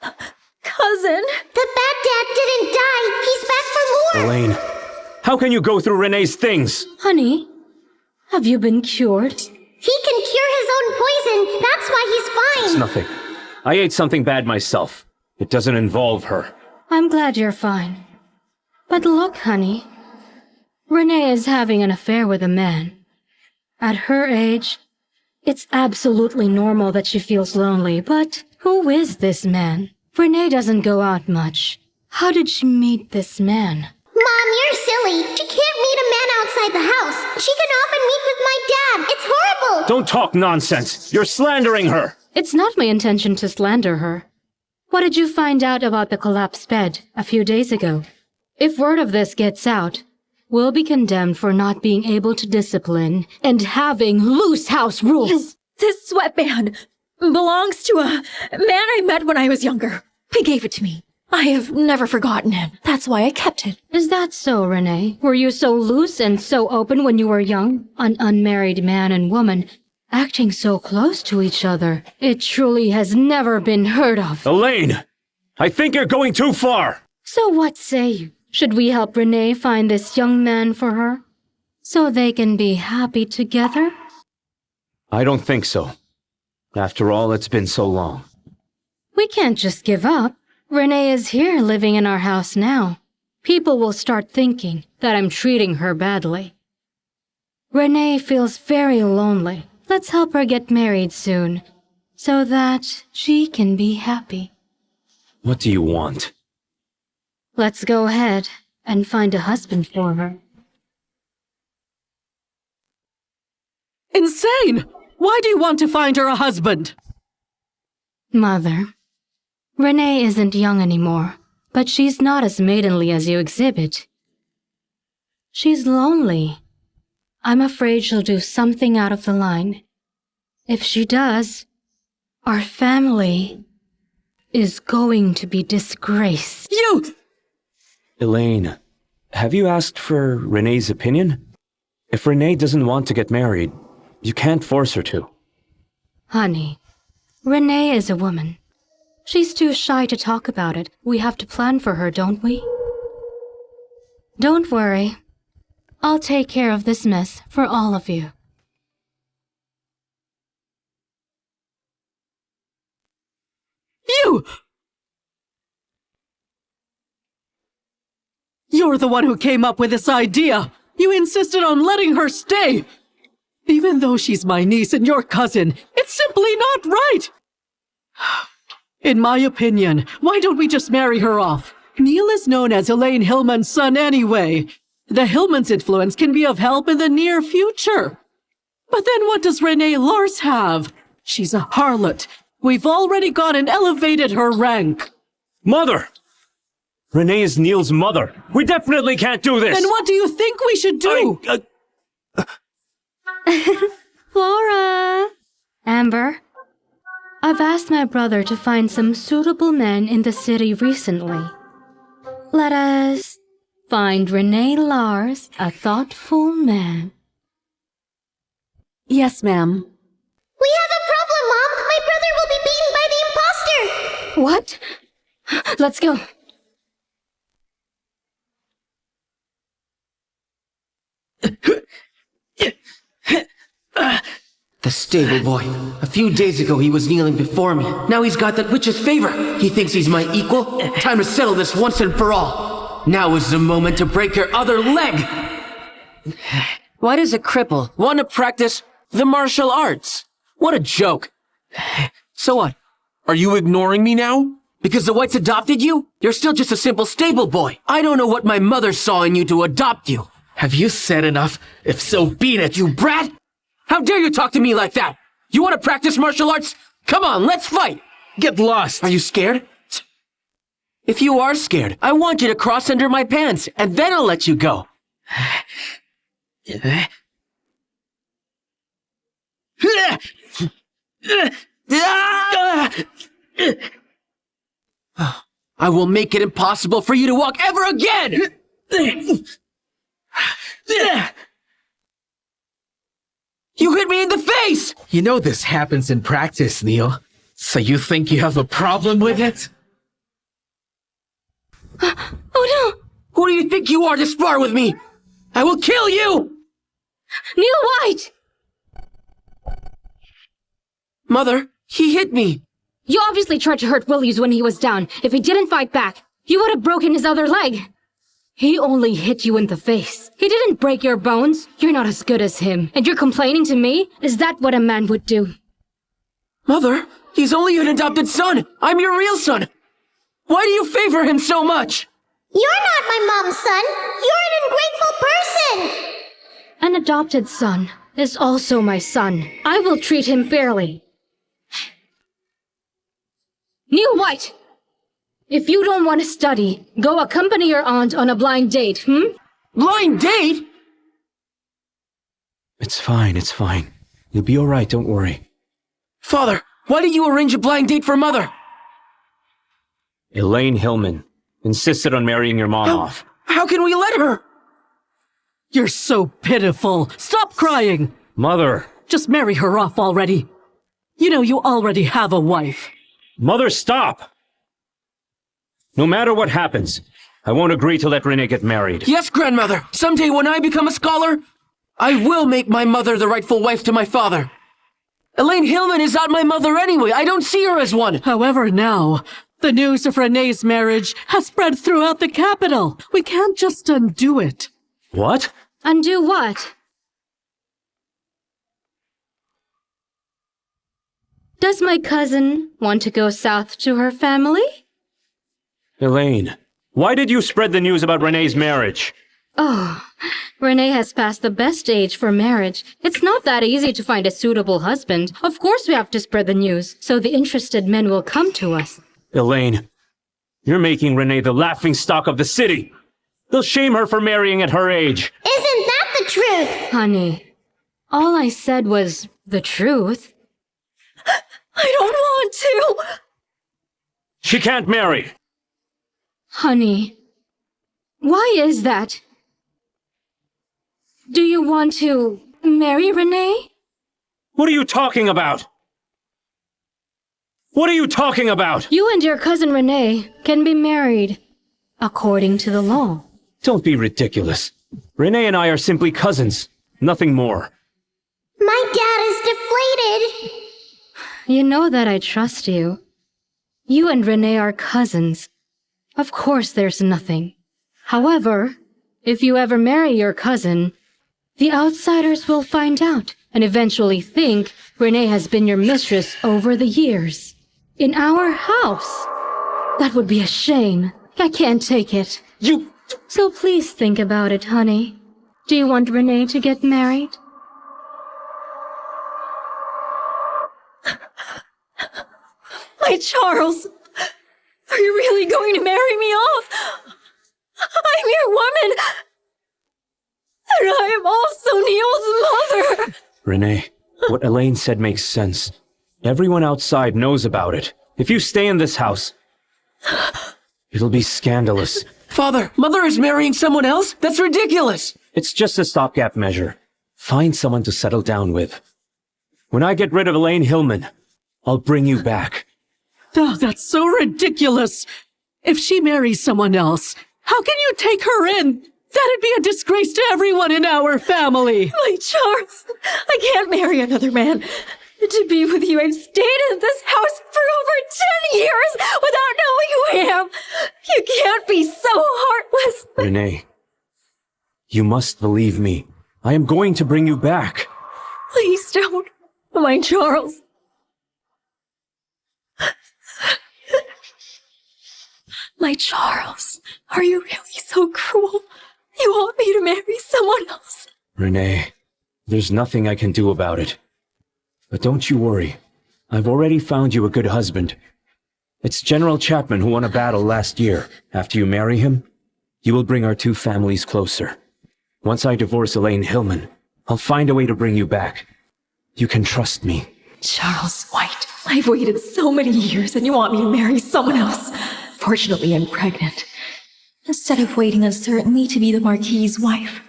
Speaker 5: Cousin!
Speaker 3: The bad dad didn't die. He's back for more.
Speaker 4: Elaine, how can you go through Renee's things?
Speaker 3: Honey, have you been cured? He can cure his own poison. That's why he's fine.
Speaker 4: It's nothing. I ate something bad myself. It doesn't involve her.
Speaker 3: I'm glad you're fine. But look, honey. Renee is having an affair with a man. At her age, it's absolutely normal that she feels lonely, but who is this man? Renee doesn't go out much. How did she meet this man? Mom, you're silly. She can't meet a man outside the house. She can often meet with my dad. It's horrible.
Speaker 4: Don't talk nonsense. You're slandering her.
Speaker 3: It's not my intention to slander her. What did you find out about the collapsed bed a few days ago? If word of this gets out, we'll be condemned for not being able to discipline and having loose house rules.
Speaker 5: This sweatband belongs to a man I met when I was younger. He gave it to me. I have never forgotten it. That's why I kept it.
Speaker 3: Is that so, Renee? Were you so loose and so open when you were young? An unmarried man and woman acting so close to each other. It truly has never been heard of.
Speaker 4: Elaine! I think you're going too far!
Speaker 3: So what say you? Should we help Renee find this young man for her? So they can be happy together?
Speaker 4: I don't think so. After all, it's been so long.
Speaker 3: We can't just give up. Renee is here living in our house now. People will start thinking that I'm treating her badly. Renee feels very lonely. Let's help her get married soon, so that she can be happy.
Speaker 4: What do you want?
Speaker 3: Let's go ahead and find a husband for her.
Speaker 7: Insane! Why do you want to find her a husband?
Speaker 3: Mother, Renee isn't young anymore, but she's not as maidenly as you exhibit. She's lonely. I'm afraid she'll do something out of the line. If she does, our family is going to be disgraced.
Speaker 7: You!
Speaker 4: Elaine, have you asked for Renee's opinion? If Renee doesn't want to get married, you can't force her to.
Speaker 3: Honey, Renee is a woman. She's too shy to talk about it. We have to plan for her, don't we? Don't worry. I'll take care of this mess for all of you.
Speaker 7: You! You're the one who came up with this idea. You insisted on letting her stay. Even though she's my niece and your cousin, it's simply not right. In my opinion, why don't we just marry her off? Neil is known as Elaine Hillman's son anyway. The Hillman's influence can be of help in the near future. But then what does Renee Lars have? She's a harlot. We've already gone and elevated her rank.
Speaker 4: Mother! Renee is Neil's mother. We definitely can't do this!
Speaker 7: Then what do you think we should do?
Speaker 3: Flora! Amber, I've asked my brother to find some suitable men in the city recently. Let us find Renee Lars a thoughtful man.
Speaker 1: Yes, ma'am.
Speaker 3: We have a problem, Mom!
Speaker 2: What? Let's go.
Speaker 9: The stable boy. A few days ago he was kneeling before me. Now he's got that witch's favor. He thinks he's my equal. Time to settle this once and for all. Now is the moment to break your other leg. Why does a cripple want to practice the martial arts? What a joke. So what?
Speaker 11: Are you ignoring me now?
Speaker 9: Because the whites adopted you? You're still just a simple stable boy. I don't know what my mother saw in you to adopt you.
Speaker 10: Have you said enough? If so, beat it, you brat!
Speaker 9: How dare you talk to me like that? You want to practice martial arts? Come on, let's fight!
Speaker 10: Get lost!
Speaker 9: Are you scared? If you are scared, I want you to cross under my pants, and then I'll let you go. I will make it impossible for you to walk ever again! You hit me in the face!
Speaker 10: You know this happens in practice, Neil. So you think you have a problem with it?
Speaker 2: Oh no!
Speaker 9: Who do you think you are to spar with me? I will kill you!
Speaker 2: Neil White!
Speaker 9: Mother, he hit me.
Speaker 2: You obviously tried to hurt Williams when he was down. If he didn't fight back, you would have broken his other leg. He only hit you in the face. He didn't break your bones. You're not as good as him. And you're complaining to me? Is that what a man would do?
Speaker 9: Mother, he's only an adopted son. I'm your real son. Why do you favor him so much?
Speaker 3: You're not my mom's son. You're an ungrateful person.
Speaker 2: An adopted son is also my son. I will treat him fairly. Neil White! If you don't want to study, go accompany your aunt on a blind date,
Speaker 9: Blind date?
Speaker 4: It's fine, it's fine. You'll be alright, don't worry.
Speaker 9: Father, why did you arrange a blind date for Mother?
Speaker 4: Elaine Hillman insisted on marrying your mom off.
Speaker 9: How can we let her?
Speaker 7: You're so pitiful. Stop crying.
Speaker 4: Mother!
Speaker 7: Just marry her off already. You know you already have a wife.
Speaker 4: Mother, stop! No matter what happens, I won't agree to let Renee get married.
Speaker 9: Yes, grandmother. Someday when I become a scholar, I will make my mother the rightful wife to my father. Elaine Hillman is not my mother anyway. I don't see her as one.
Speaker 7: However, now, the news of Renee's marriage has spread throughout the capital. We can't just undo it.
Speaker 4: What?
Speaker 2: Undo what? Does my cousin want to go south to her family?
Speaker 4: Elaine, why did you spread the news about Renee's marriage?
Speaker 2: Oh, Renee has passed the best age for marriage. It's not that easy to find a suitable husband. Of course we have to spread the news, so the interested men will come to us.
Speaker 4: Elaine, you're making Renee the laughingstock of the city. They'll shame her for marrying at her age.
Speaker 3: Isn't that the truth?
Speaker 2: Honey, all I said was the truth.
Speaker 5: I don't want to!
Speaker 4: She can't marry.
Speaker 2: Honey, why is that? Do you want to marry Renee?
Speaker 4: What are you talking about? What are you talking about?
Speaker 2: You and your cousin Renee can be married, according to the law.
Speaker 4: Don't be ridiculous. Renee and I are simply cousins, nothing more.
Speaker 3: My dad is deflated.
Speaker 2: You know that I trust you. You and Renee are cousins. Of course there's nothing. However, if you ever marry your cousin, the outsiders will find out and eventually think Renee has been your mistress over the years. In our house. That would be a shame. I can't take it. So please think about it, honey. Do you want Renee to get married?
Speaker 5: My Charles! Are you really going to marry me off? I'm your woman! And I am also Neil's mother!
Speaker 4: Renee, what Elaine said makes sense. Everyone outside knows about it. If you stay in this house, it'll be scandalous.
Speaker 9: Father, Mother is marrying someone else? That's ridiculous!
Speaker 4: It's just a stopgap measure. Find someone to settle down with. When I get rid of Elaine Hillman, I'll bring you back.
Speaker 7: Oh, that's so ridiculous. If she marries someone else, how can you take her in? That'd be a disgrace to everyone in our family.
Speaker 5: My Charles, I can't marry another man. To be with you, I've stayed in this house for over 10 years without knowing who I am. You can't be so heartless.
Speaker 4: Renee, you must believe me. I am going to bring you back.
Speaker 5: Please don't. My Charles. My Charles, are you really so cruel? You want me to marry someone else?
Speaker 4: Renee, there's nothing I can do about it. But don't you worry. I've already found you a good husband. It's General Chapman who won a battle last year. After you marry him, you will bring our two families closer. Once I divorce Elaine Hillman, I'll find a way to bring you back. You can trust me.
Speaker 5: Charles White, I've waited so many years and you want me to marry someone else. Fortunately, I'm pregnant. Instead of waiting uncertainly to be the Marquis's wife,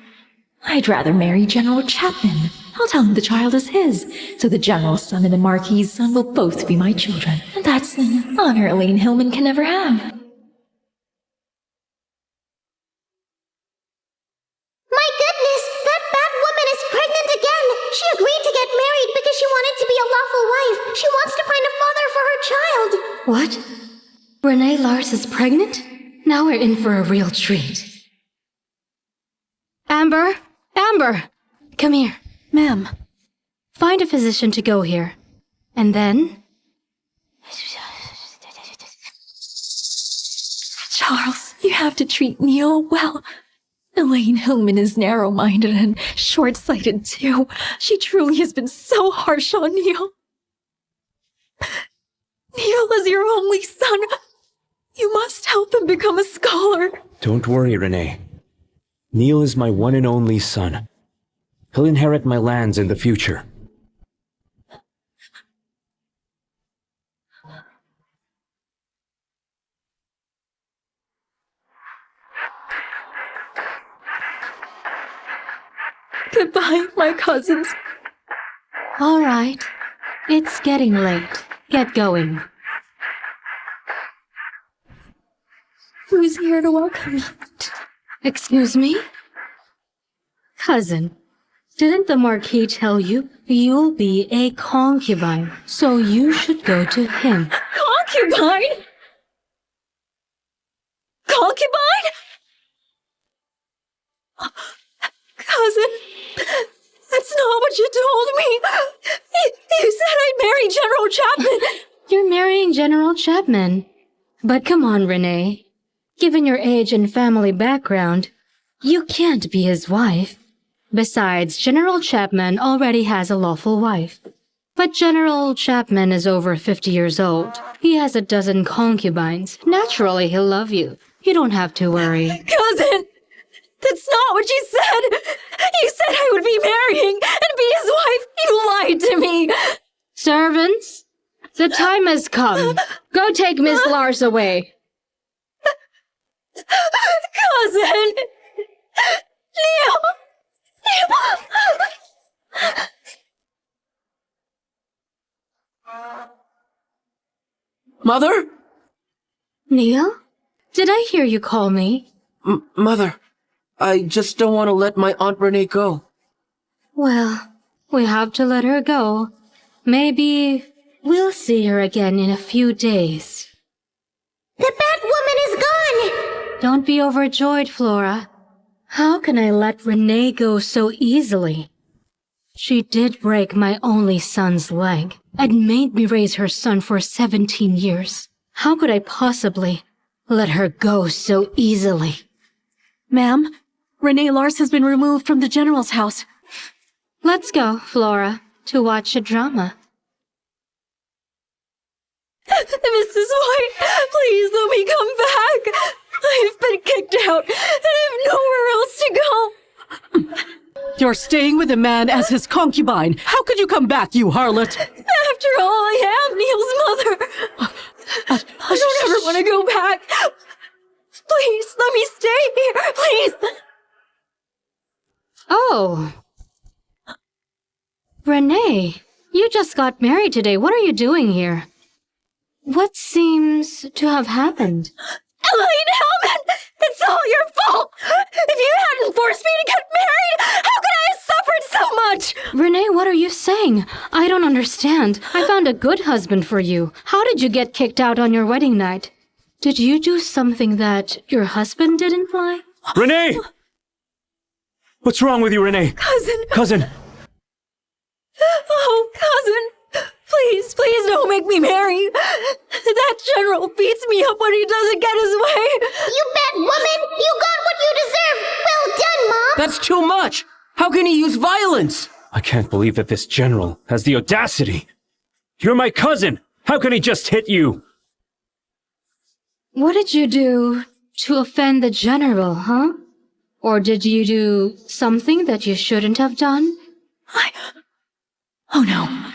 Speaker 5: I'd rather marry General Chapman. I'll tell him the child is his, so the General's son and the Marquis's son will both be my children. And that's an honor Elaine Hillman can never have.
Speaker 3: My goodness, that bad woman is pregnant again! She agreed to get married because she wanted to be a lawful wife. She wants to find a father for her child.
Speaker 2: What? Renee Lars is pregnant? Now we're in for a real treat. Amber! Amber! Come here.
Speaker 1: Ma'am.
Speaker 2: Find a physician to go here. And then...
Speaker 5: Charles, you have to treat Neil well. Elaine Hillman is narrow-minded and short-sighted, too. She truly has been so harsh on Neil. Neil is your only son. You must help him become a scholar.
Speaker 4: Don't worry, Renee. Neil is my one and only son. He'll inherit my lands in the future.
Speaker 5: Goodbye, my cousins.
Speaker 2: All right. It's getting late. Get going.
Speaker 5: Who's here to welcome me?
Speaker 2: Excuse me? Cousin, didn't the Marquis tell you you'll be a concubine, so you should go to him?
Speaker 5: Concubine? Concubine? Cousin, that's not what you told me. You said I'd marry General Chapman.
Speaker 2: You're marrying General Chapman. But come on, Renee. Given your age and family background, you can't be his wife. Besides, General Chapman already has a lawful wife. But General Chapman is over 50 years old. He has a dozen concubines. Naturally, he'll love you. You don't have to worry.
Speaker 5: Cousin, that's not what you said. You said I would be marrying and be his wife. You lied to me.
Speaker 2: Servants, the time has come. Go take Miss Lars away.
Speaker 5: Cousin! Neil!
Speaker 9: Mother?
Speaker 2: Neil? Did I hear you call me?
Speaker 9: Mother, I just don't want to let my Aunt Renee go.
Speaker 2: Well, we have to let her go. Maybe we'll see her again in a few days.
Speaker 3: The bad woman is gone!
Speaker 2: Don't be overjoyed, Flora. How can I let Renee go so easily? She did break my only son's leg and made me raise her son for 17 years. How could I possibly let her go so easily?
Speaker 1: Ma'am, Renee Lars has been removed from the General's house.
Speaker 2: Let's go, Flora, to watch a drama.
Speaker 5: Mrs. White, please let me come back. I've been kicked out and I have nowhere else to go.
Speaker 7: You're staying with a man as his concubine. How could you come back, you harlot?
Speaker 5: After all, I am Neil's mother. I don't ever want to go back. Please, let me stay here, please.
Speaker 2: Oh. Renee, you just got married today. What are you doing here? What seems to have happened?
Speaker 5: Elaine Hellman! It's all your fault! If you hadn't forced me to get married, how could I have suffered so much?
Speaker 2: Renee, what are you saying? I don't understand. I found a good husband for you. How did you get kicked out on your wedding night? Did you do something that your husband didn't like?
Speaker 4: Renee! What's wrong with you, Renee? Cousin!
Speaker 5: Oh, cousin! Please don't make me marry! That general beats me up when he doesn't get his way!
Speaker 3: You bad woman! You got what you deserve! Well done, Mom!
Speaker 9: That's too much! How can he use violence?
Speaker 4: I can't believe that this general has the audacity. You're my cousin! How can he just hit you?
Speaker 2: What did you do to offend the general, huh? Or did you do something that you shouldn't have done?
Speaker 5: Oh no.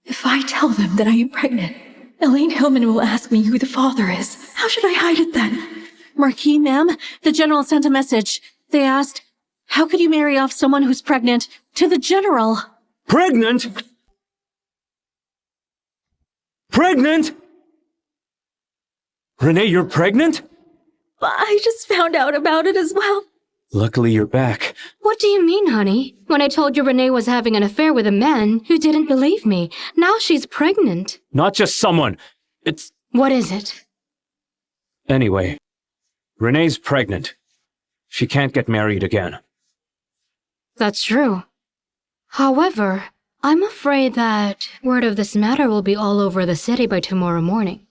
Speaker 5: If I tell them that I am pregnant, Elaine Hillman will ask me who the father is. How should I hide it then?
Speaker 1: Marquis, ma'am, the general sent a message. They asked, how could you marry off someone who's pregnant to the general?
Speaker 4: Pregnant? Pregnant? Renee, you're pregnant?
Speaker 5: I just found out about it as well.
Speaker 4: Luckily you're back.
Speaker 2: What do you mean, honey? When I told you Renee was having an affair with a man, you didn't believe me. Now she's pregnant.
Speaker 4: Not just someone. It's...
Speaker 2: What is it?
Speaker 4: Anyway, Renee's pregnant. She can't get married again.
Speaker 2: That's true. However, I'm afraid that word of this matter will be all over the city by tomorrow morning.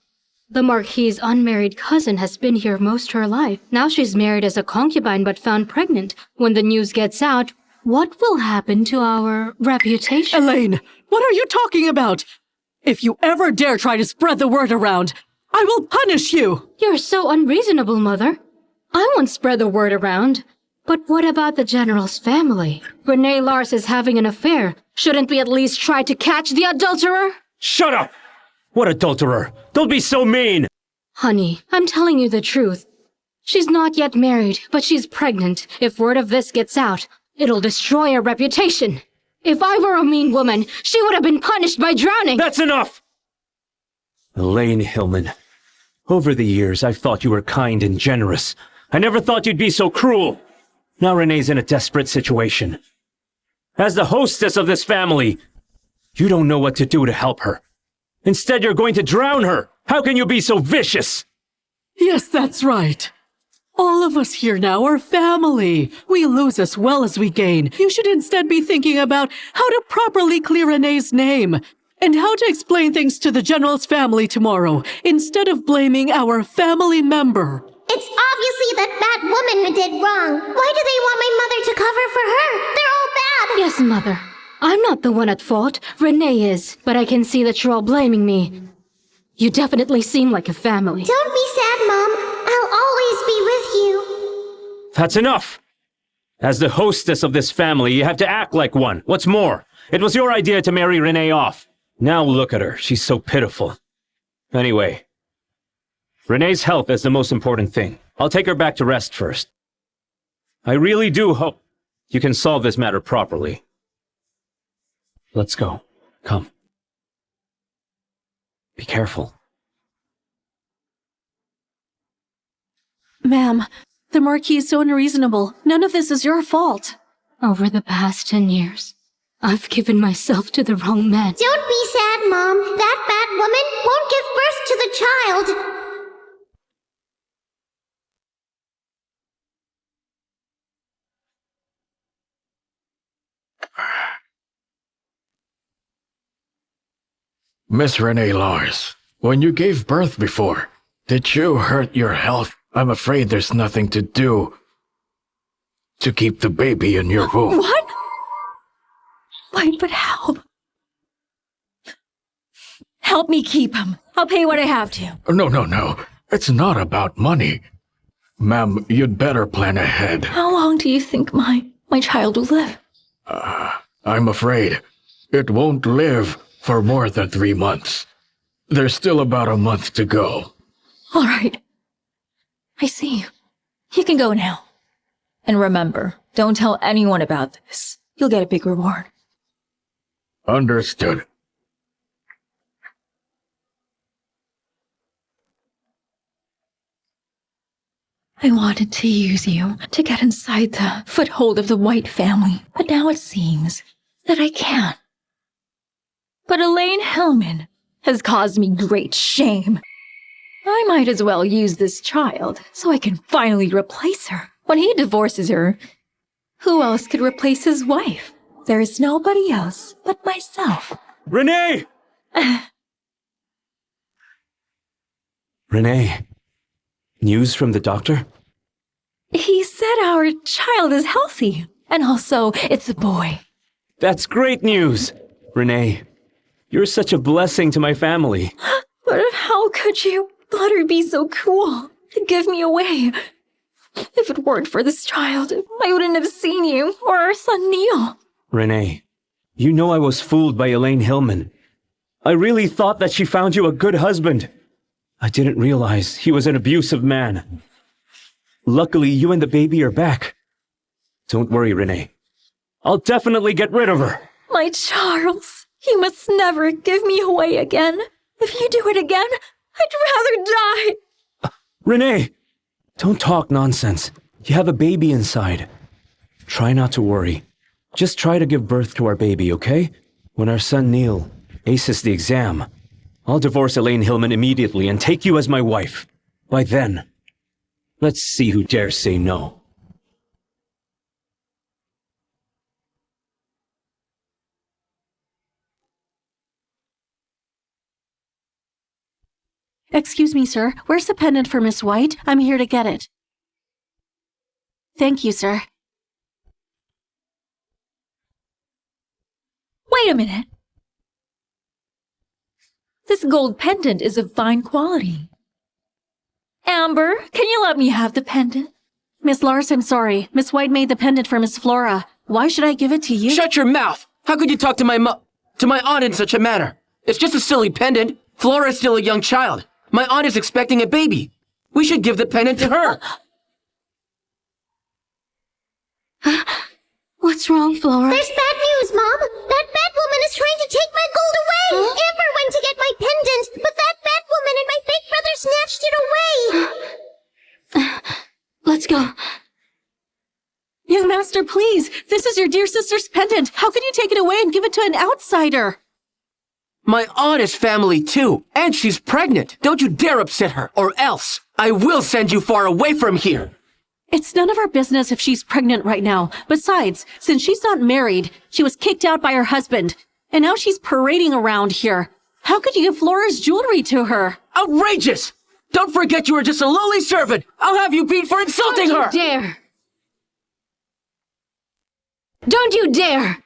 Speaker 2: The Marquis's unmarried cousin has been here most her life. Now she's married as a concubine but found pregnant. When the news gets out, what will happen to our reputation?
Speaker 7: Elaine, what are you talking about? If you ever dare try to spread the word around, I will punish you!
Speaker 2: You're so unreasonable, Mother. I won't spread the word around. But what about the General's family? Renee Lars is having an affair. Shouldn't we at least try to catch the adulterer?
Speaker 4: Shut up! What adulterer? Don't be so mean!
Speaker 2: Honey, I'm telling you the truth. She's not yet married, but she's pregnant. If word of this gets out, it'll destroy her reputation. If I were a mean woman, she would have been punished by drowning.
Speaker 4: That's enough! Elaine Hillman, over the years I've thought you were kind and generous. I never thought you'd be so cruel. Now Renee's in a desperate situation. As the hostess of this family, you don't know what to do to help her. Instead, you're going to drown her! How can you be so vicious?
Speaker 7: Yes, that's right. All of us here now are family. We lose as well as we gain. You should instead be thinking about how to properly clear Renee's name and how to explain things to the General's family tomorrow instead of blaming our family member.
Speaker 3: It's obviously that bad woman did wrong. Why do they want my mother to cover for her? They're all bad.
Speaker 2: Yes, Mother. I'm not the one at fault. Renee is. But I can see that you're all blaming me. You definitely seem like a family.
Speaker 3: Don't be sad, Mom. I'll always be with you.
Speaker 4: That's enough! As the hostess of this family, you have to act like one. What's more, it was your idea to marry Renee off. Now look at her. She's so pitiful. Anyway, Renee's health is the most important thing. I'll take her back to rest first. I really do hope you can solve this matter properly. Let's go. Come. Be careful.
Speaker 1: Ma'am, the Marquis is so unreasonable. None of this is your fault.
Speaker 2: Over the past 10 years, I've given myself to the wrong man.
Speaker 3: Don't be sad, Mom. That bad woman won't give birth to the child.
Speaker 8: Miss Renee Lars, when you gave birth before, did you hurt your health? I'm afraid there's nothing to do to keep the baby in your womb.
Speaker 5: What? Wait, but help. Help me keep him. I'll pay what I have to.
Speaker 8: No. It's not about money. Ma'am, you'd better plan ahead.
Speaker 5: How long do you think my child will live?
Speaker 8: I'm afraid it won't live for more than 3 months. There's still about a month to go.
Speaker 5: All right. I see you. You can go now. And remember, don't tell anyone about this. You'll get a big reward.
Speaker 8: Understood.
Speaker 5: I wanted to use you to get inside the foothold of the White family, but now it seems that I can't. But Elaine Hillman has caused me great shame. I might as well use this child so I can finally replace her. When he divorces her, who else could replace his wife? There is nobody else but myself.
Speaker 4: Renee! Renee, news from the doctor?
Speaker 5: He said our child is healthy, and also it's a boy.
Speaker 4: That's great news! Renee, you're such a blessing to my family.
Speaker 5: But how could you let her be so cruel to give me away? If it weren't for this child, I wouldn't have seen you or our son Neil.
Speaker 4: Renee, you know I was fooled by Elaine Hillman. I really thought that she found you a good husband. I didn't realize he was an abusive man. Luckily, you and the baby are back. Don't worry, Renee. I'll definitely get rid of her.
Speaker 5: My Charles, you must never give me away again. If you do it again, I'd rather die.
Speaker 4: Renee, don't talk nonsense. You have a baby inside. Try not to worry. Just try to give birth to our baby, okay? When our son Neil aces the exam, I'll divorce Elaine Hillman immediately and take you as my wife. By then, let's see who dares say no.
Speaker 1: Excuse me, sir. Where's the pendant for Miss White? I'm here to get it. Thank you, sir.
Speaker 5: Wait a minute. This gold pendant is of fine quality. Amber, can you let me have the pendant?
Speaker 1: Miss Lars, I'm sorry. Miss White made the pendant for Miss Flora. Why should I give it to you?
Speaker 9: Shut your mouth! How could you talk to my aunt in such a manner? It's just a silly pendant. Flora's still a young child. My aunt is expecting a baby. We should give the pendant to her.
Speaker 2: What's wrong, Flora?
Speaker 3: There's bad news, Mom. That bad woman is trying to take my gold away. Amber went to get my pendant, but that bad woman and my fake brother snatched it away.
Speaker 2: Let's go.
Speaker 1: Young master, please. This is your dear sister's pendant. How can you take it away and give it to an outsider?
Speaker 9: My aunt is family too, and she's pregnant. Don't you dare upset her, or else I will send you far away from here.
Speaker 1: It's none of our business if she's pregnant right now. Besides, since she's not married, she was kicked out by her husband. And now she's parading around here. How could you give Flora's jewelry to her?
Speaker 9: Outrageous! Don't forget you are just a lowly servant. I'll have you beat for insulting her.
Speaker 2: Don't you dare! Don't you dare!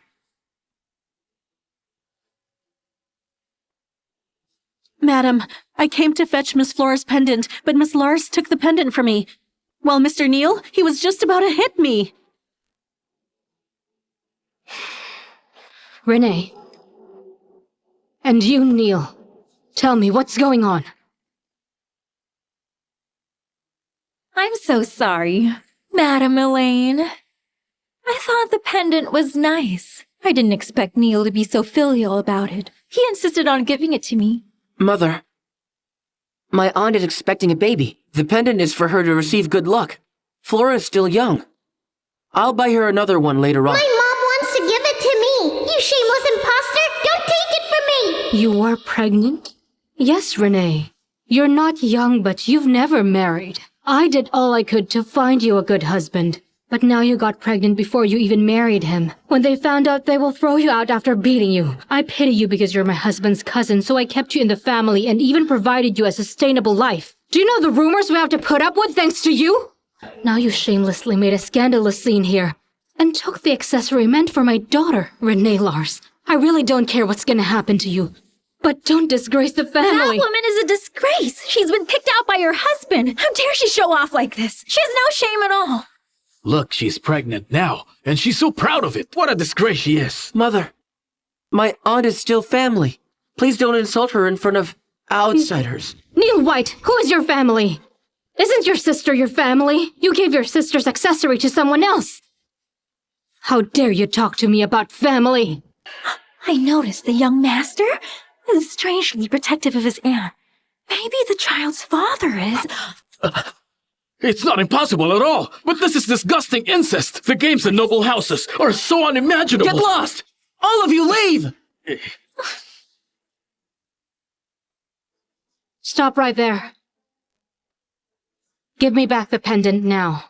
Speaker 1: Madam, I came to fetch Miss Flora's pendant, but Miss Lars took the pendant from me. While Mr. Neil, he was just about to hit me.
Speaker 2: Renee. And you, Neil. Tell me what's going on.
Speaker 5: I'm so sorry, Madam Elaine. I thought the pendant was nice. I didn't expect Neil to be so filial about it. He insisted on giving it to me.
Speaker 9: Mother, my aunt is expecting a baby. The pendant is for her to receive good luck. Flora is still young. I'll buy her another one later on.
Speaker 3: My mom wants to give it to me. You shameless imposter, don't take it from me.
Speaker 2: You are pregnant? Yes, Renee. You're not young, but you've never married. I did all I could to find you a good husband. But now you got pregnant before you even married him. When they found out, they will throw you out after beating you. I pity you because you're my husband's cousin, so I kept you in the family and even provided you a sustainable life. Do you know the rumors we have to put up with thanks to you? Now you shamelessly made a scandalous scene here and took the accessory meant for my daughter, Renee Lars. I really don't care what's gonna happen to you, but don't disgrace the family.
Speaker 5: That woman is a disgrace. She's been kicked out by her husband. How dare she show off like this? She has no shame at all.
Speaker 8: Look, she's pregnant now, and she's so proud of it. What a disgrace she is.
Speaker 9: Mother, my aunt is still family. Please don't insult her in front of outsiders.
Speaker 2: Neil White, who is your family? Isn't your sister your family? You gave your sister's accessory to someone else. How dare you talk to me about family?
Speaker 5: I noticed the young master is strangely protective of his aunt. Maybe the child's father is...
Speaker 8: It's not impossible at all, but this is disgusting incest. The games in noble houses are so unimaginable.
Speaker 7: Get lost! All of you leave!
Speaker 2: Stop right there. Give me back the pendant now.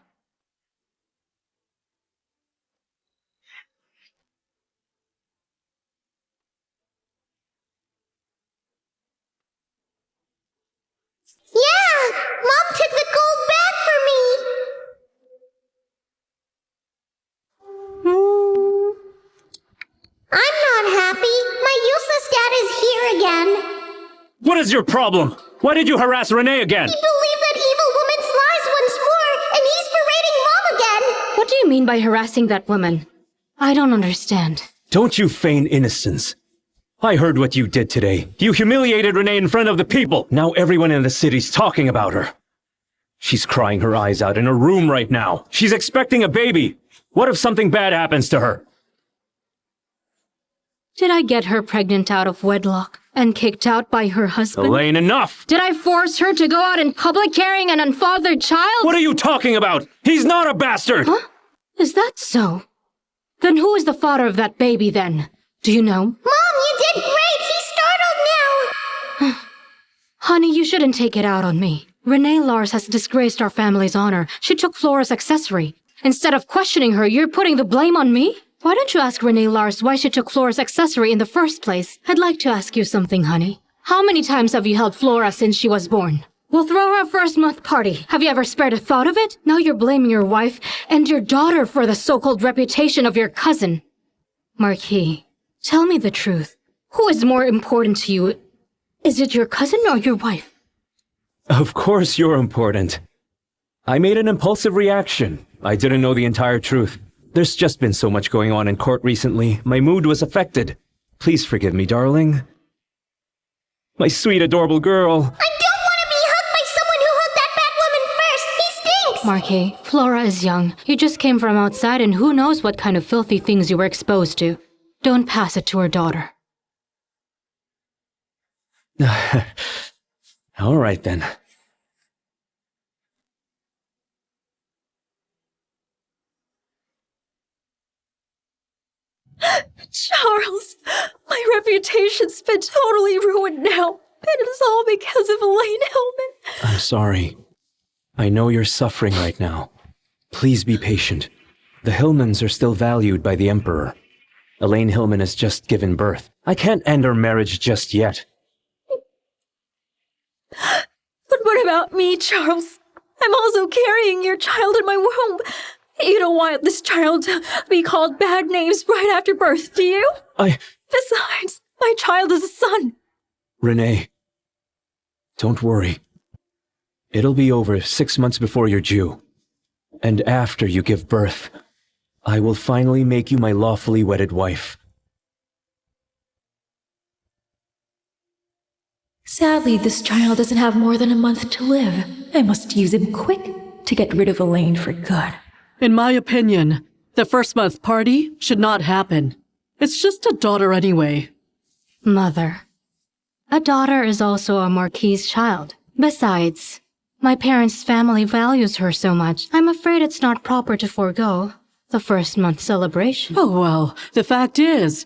Speaker 3: Yeah! Mom took the gold back for me! I'm not happy. My useless dad is here again.
Speaker 4: What is your problem? Why did you harass Renee again?
Speaker 3: He believed that evil woman's lies once more, and he's berating Mom again!
Speaker 2: What do you mean by harassing that woman? I don't understand.
Speaker 4: Don't you feign innocence. I heard what you did today. You humiliated Renee in front of the people. Now everyone in the city's talking about her. She's crying her eyes out in her room right now. She's expecting a baby. What if something bad happens to her?
Speaker 2: Did I get her pregnant out of wedlock and kicked out by her husband?
Speaker 4: Elaine, enough!
Speaker 2: Did I force her to go out in public carrying an unfathered child?
Speaker 4: What are you talking about? He's not a bastard!
Speaker 2: Huh? Is that so? Then who is the father of that baby then? Do you know?
Speaker 3: Mom, you did great! He's startled now!
Speaker 2: Honey, you shouldn't take it out on me. Renee Lars has disgraced our family's honor. She took Flora's accessory. Instead of questioning her, you're putting the blame on me? Why don't you ask Renee Lars why she took Flora's accessory in the first place? I'd like to ask you something, honey. How many times have you held Flora since she was born? We'll throw her a first-month party. Have you ever spared a thought of it? Now you're blaming your wife and your daughter for the so-called reputation of your cousin. Marquis, tell me the truth. Who is more important to you? Is it your cousin or your wife?
Speaker 4: Of course you're important. I made an impulsive reaction. I didn't know the entire truth. There's just been so much going on in court recently. My mood was affected. Please forgive me, darling. My sweet, adorable girl.
Speaker 3: I don't want to be hugged by someone who hugged that bad woman first! He stinks!
Speaker 2: Marquis, Flora is young. You just came from outside and who knows what kind of filthy things you were exposed to. Don't pass it to her daughter.
Speaker 4: All right, then.
Speaker 5: Charles, my reputation's been totally ruined now. And it's all because of Elaine Hillman.
Speaker 4: I'm sorry. I know you're suffering right now. Please be patient. The Hillmans are still valued by the Emperor. Elaine Hillman has just given birth. I can't end our marriage just yet.
Speaker 5: But what about me, Charles? I'm also carrying your child in my womb. You don't want this child to be called bad names right after birth, do you? Besides, my child is a son.
Speaker 4: Renee, don't worry. It'll be over 6 months before you're due. And after you give birth, I will finally make you my lawfully wedded wife.
Speaker 5: Sadly, this child doesn't have more than a month to live. I must use him quick to get rid of Elaine for good.
Speaker 7: In my opinion, the first-month party should not happen. It's just a daughter anyway.
Speaker 2: Mother, a daughter is also a Marquis's child. Besides, my parents' family values her so much, I'm afraid it's not proper to forego the first-month celebration.
Speaker 7: Oh well, the fact is,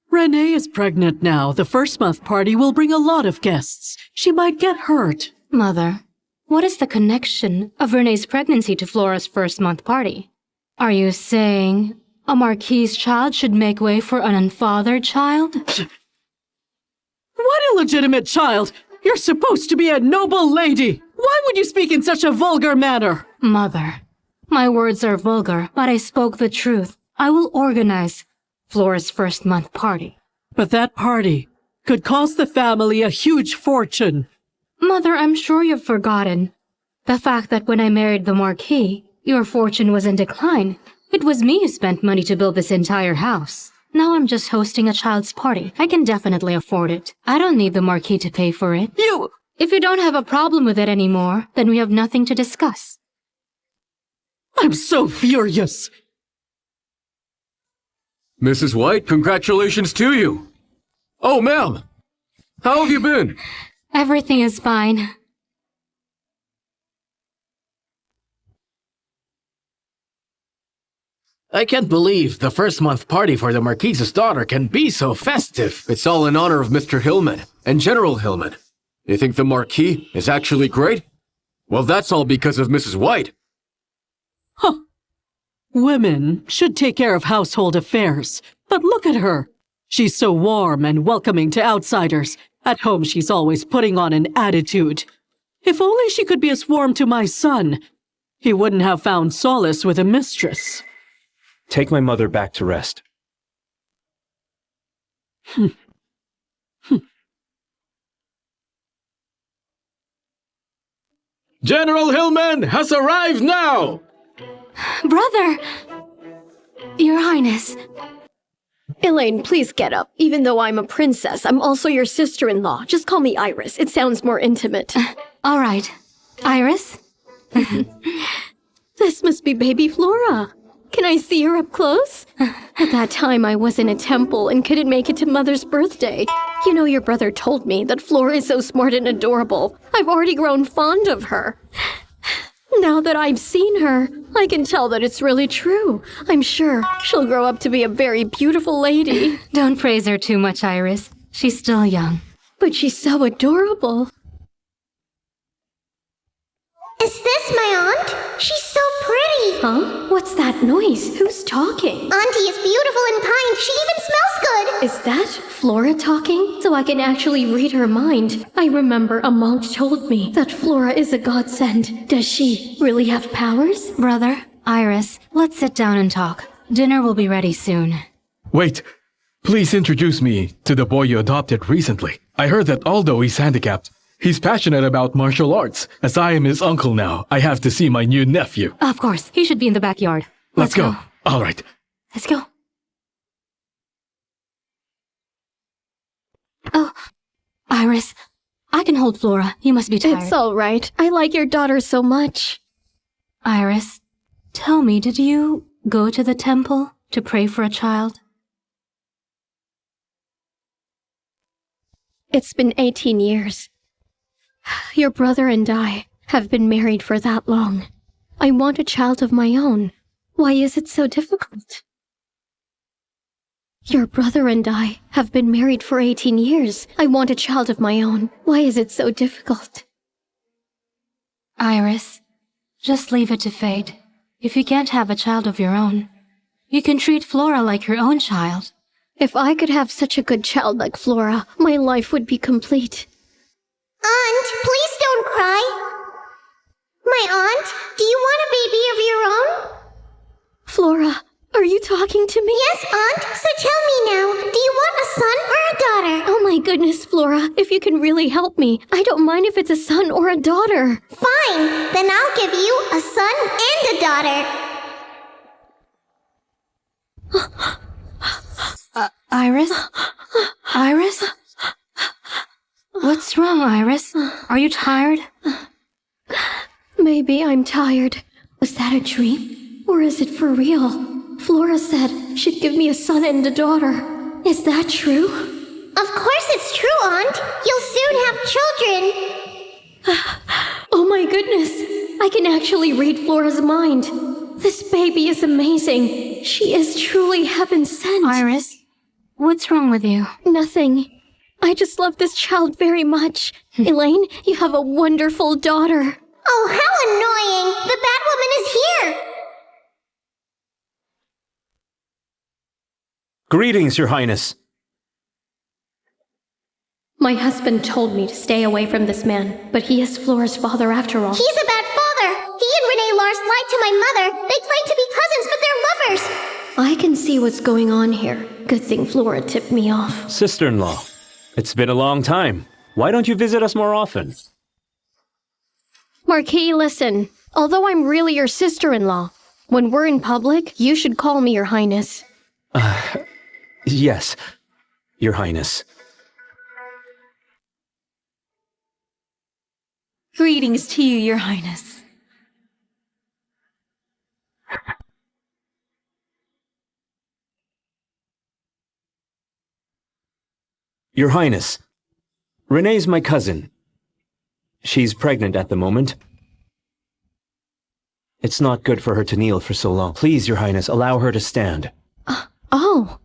Speaker 7: Renee is pregnant now. The first-month party will bring a lot of guests. She might get hurt.
Speaker 2: Mother, what is the connection of Renee's pregnancy to Flora's first-month party? Are you saying a Marquis's child should make way for an unfathered child?
Speaker 7: What illegitimate child? You're supposed to be a noble lady! Why would you speak in such a vulgar manner?
Speaker 2: Mother, my words are vulgar, but I spoke the truth. I will organize Flora's first-month party.
Speaker 7: But that party could cost the family a huge fortune.
Speaker 2: Mother, I'm sure you've forgotten the fact that when I married the Marquis, your fortune was in decline. It was me who spent money to build this entire house. Now I'm just hosting a child's party. I can definitely afford it. I don't need the Marquis to pay for it. If you don't have a problem with it anymore, then we have nothing to discuss.
Speaker 7: I'm so furious.
Speaker 6: Mrs. White, congratulations to you. Oh, ma'am. How have you been?
Speaker 2: Everything is fine.
Speaker 10: I can't believe the first-month party for the Marquise's daughter can be so festive.
Speaker 6: It's all in honor of Mr. Hillman and General Hillman. You think the Marquis is actually great? Well, that's all because of Mrs. White.
Speaker 7: Huh. Women should take care of household affairs. But look at her. She's so warm and welcoming to outsiders. At home, she's always putting on an attitude. If only she could be as warm to my son. He wouldn't have found solace with a mistress.
Speaker 4: Take my mother back to rest.
Speaker 8: General Hillman has arrived now!
Speaker 2: Brother! Your Highness.
Speaker 12: Elaine, please get up. Even though I'm a princess, I'm also your sister-in-law. Just call me Iris. It sounds more intimate.
Speaker 2: All right. Iris?
Speaker 12: This must be baby Flora. Can I see her up close? At that time, I was in a temple and couldn't make it to Mother's birthday. You know, your brother told me that Flora is so smart and adorable. I've already grown fond of her. Now that I've seen her, I can tell that it's really true. I'm sure she'll grow up to be a very beautiful lady.
Speaker 2: Don't praise her too much, Iris. She's still young.
Speaker 12: But she's so adorable.
Speaker 3: Is this my aunt? She's so pretty.
Speaker 12: Huh? What's that noise? Who's talking?
Speaker 3: Auntie is beautiful and kind. She even smells good.
Speaker 12: Is that Flora talking? So I can actually read her mind. I remember a monk told me that Flora is a godsend. Does she really have powers?
Speaker 2: Brother, Iris, let's sit down and talk. Dinner will be ready soon.
Speaker 8: Wait, please introduce me to the boy you adopted recently. I heard that although he's handicapped, he's passionate about martial arts. As I am his uncle now, I have to see my new nephew.
Speaker 2: Of course, he should be in the backyard.
Speaker 8: Let's go. All right.
Speaker 2: Let's go. Oh, Iris, I can hold Flora. You must be tired.
Speaker 12: It's all right. I like your daughter so much.
Speaker 2: Iris, tell me, did you go to the temple to pray for a child?
Speaker 12: It's been 18 years. Your brother and I have been married for that long. I want a child of my own. Why is it so difficult? Your brother and I have been married for 18 years. I want a child of my own. Why is it so difficult?
Speaker 2: Iris, just leave it to fate. If you can't have a child of your own, you can treat Flora like your own child.
Speaker 12: If I could have such a good child like Flora, my life would be complete.
Speaker 3: Aunt, please don't cry. My aunt, do you want a baby of your own?
Speaker 12: Flora, are you talking to me?
Speaker 3: Yes, Aunt. So tell me now, do you want a son or a daughter?
Speaker 12: Oh my goodness, Flora, if you can really help me, I don't mind if it's a son or a daughter.
Speaker 3: Fine, then I'll give you a son and a daughter.
Speaker 2: Iris? Iris? What's wrong, Iris? Are you tired?
Speaker 12: Maybe I'm tired. Was that a dream? Or is it for real? Flora said she'd give me a son and a daughter. Is that true?
Speaker 3: Of course it's true, Aunt. You'll soon have children.
Speaker 12: Oh my goodness. I can actually read Flora's mind. This baby is amazing. She is truly heaven sent.
Speaker 2: Iris, what's wrong with you?
Speaker 12: Nothing. I just love this child very much. Elaine, you have a wonderful daughter.
Speaker 3: Oh, how annoying! The bad woman is here!
Speaker 4: Greetings, Your Highness.
Speaker 12: My husband told me to stay away from this man, but he is Flora's father after all.
Speaker 3: He's a bad father! He and Renee Lars lied to my mother. They claim to be cousins, but they're lovers!
Speaker 12: I can see what's going on here. Good thing Flora tipped me off.
Speaker 4: Sister-in-law, it's been a long time. Why don't you visit us more often?
Speaker 12: Marquis, listen. Although I'm really your sister-in-law, when we're in public, you should call me Your Highness.
Speaker 4: Yes, Your Highness.
Speaker 5: Greetings to you, Your Highness.
Speaker 4: Your Highness, Renee's my cousin. She's pregnant at the moment. It's not good for her to kneel for so long. Please, Your Highness, allow her to stand.
Speaker 12: Oh.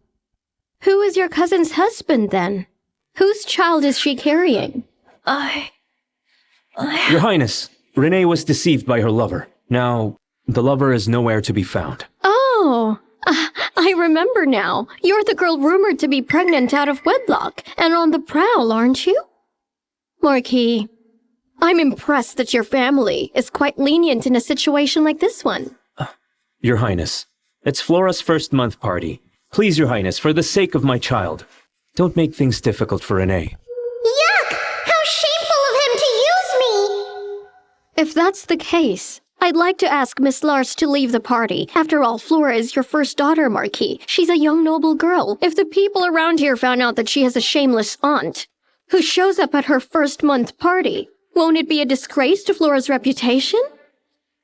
Speaker 12: Who is your cousin's husband, then? Whose child is she carrying?
Speaker 4: Your Highness, Renee was deceived by her lover. Now, the lover is nowhere to be found.
Speaker 12: Oh. I remember now. You're the girl rumored to be pregnant out of wedlock, and on the prowl, aren't you? Marquis, I'm impressed that your family is quite lenient in a situation like this one.
Speaker 4: Your Highness, it's Flora's first month party. Please, Your Highness, for the sake of my child, don't make things difficult for Renee.
Speaker 3: Yuck! How shameful of him to use me!
Speaker 12: If that's the case, I'd like to ask Miss Lars to leave the party. After all, Flora is your first daughter, Marquis. She's a young noble girl. If the people around here found out that she has a shameless aunt who shows up at her first month party, won't it be a disgrace to Flora's reputation?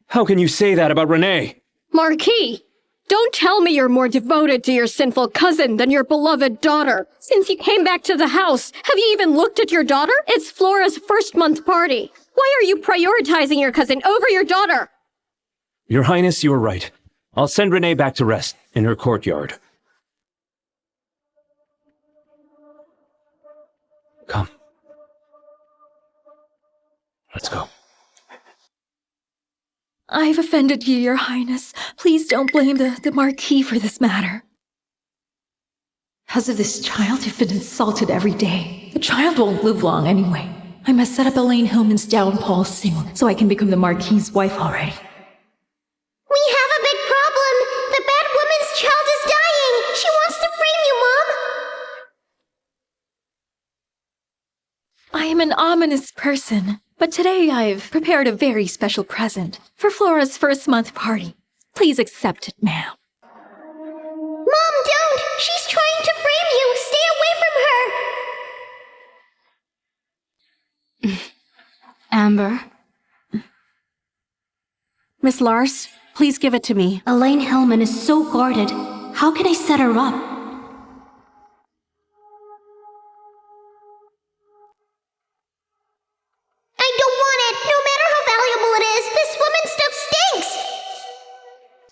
Speaker 4: How can you say that about Renee?
Speaker 12: Marquis, don't tell me you're more devoted to your sinful cousin than your beloved daughter. Since you came back to the house, have you even looked at your daughter? It's Flora's first month party. Why are you prioritizing your cousin over your daughter?
Speaker 4: Your Highness, you are right. I'll send Renee back to rest in her courtyard. Come. Let's go.
Speaker 5: I've offended you, Your Highness. Please don't blame the Marquis for this matter. Because of this child, you've been insulted every day. The child won't live long anyway. I must set up Elaine Hillman's downfall soon, so I can become the Marquis' wife already.
Speaker 3: We have a big problem. The bad woman's child is dying. She wants to frame you, Mom.
Speaker 5: I am an ominous person, but today I've prepared a very special present for Flora's first month party. Please accept it, ma'am.
Speaker 3: Mom, don't! She's trying to frame you! Stay away from her!
Speaker 2: Amber,
Speaker 1: Miss Lars, please give it to me.
Speaker 2: Elaine Hillman is so guarded. How can I set her up?
Speaker 3: I don't want it! No matter how valuable it is, this woman's stuff stinks!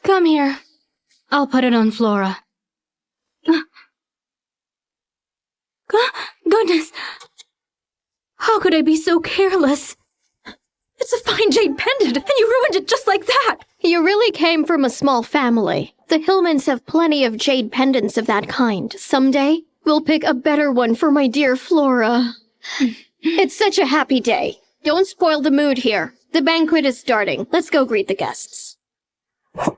Speaker 2: Come here. I'll put it on Flora. Goodness! How could I be so careless?
Speaker 5: It's a fine jade pendant, and you ruined it just like that!
Speaker 12: You really came from a small family. The Hillmans have plenty of jade pendants of that kind. Someday, we'll pick a better one for my dear Flora. It's such a happy day. Don't spoil the mood here. The banquet is starting. Let's go greet the guests.
Speaker 2: By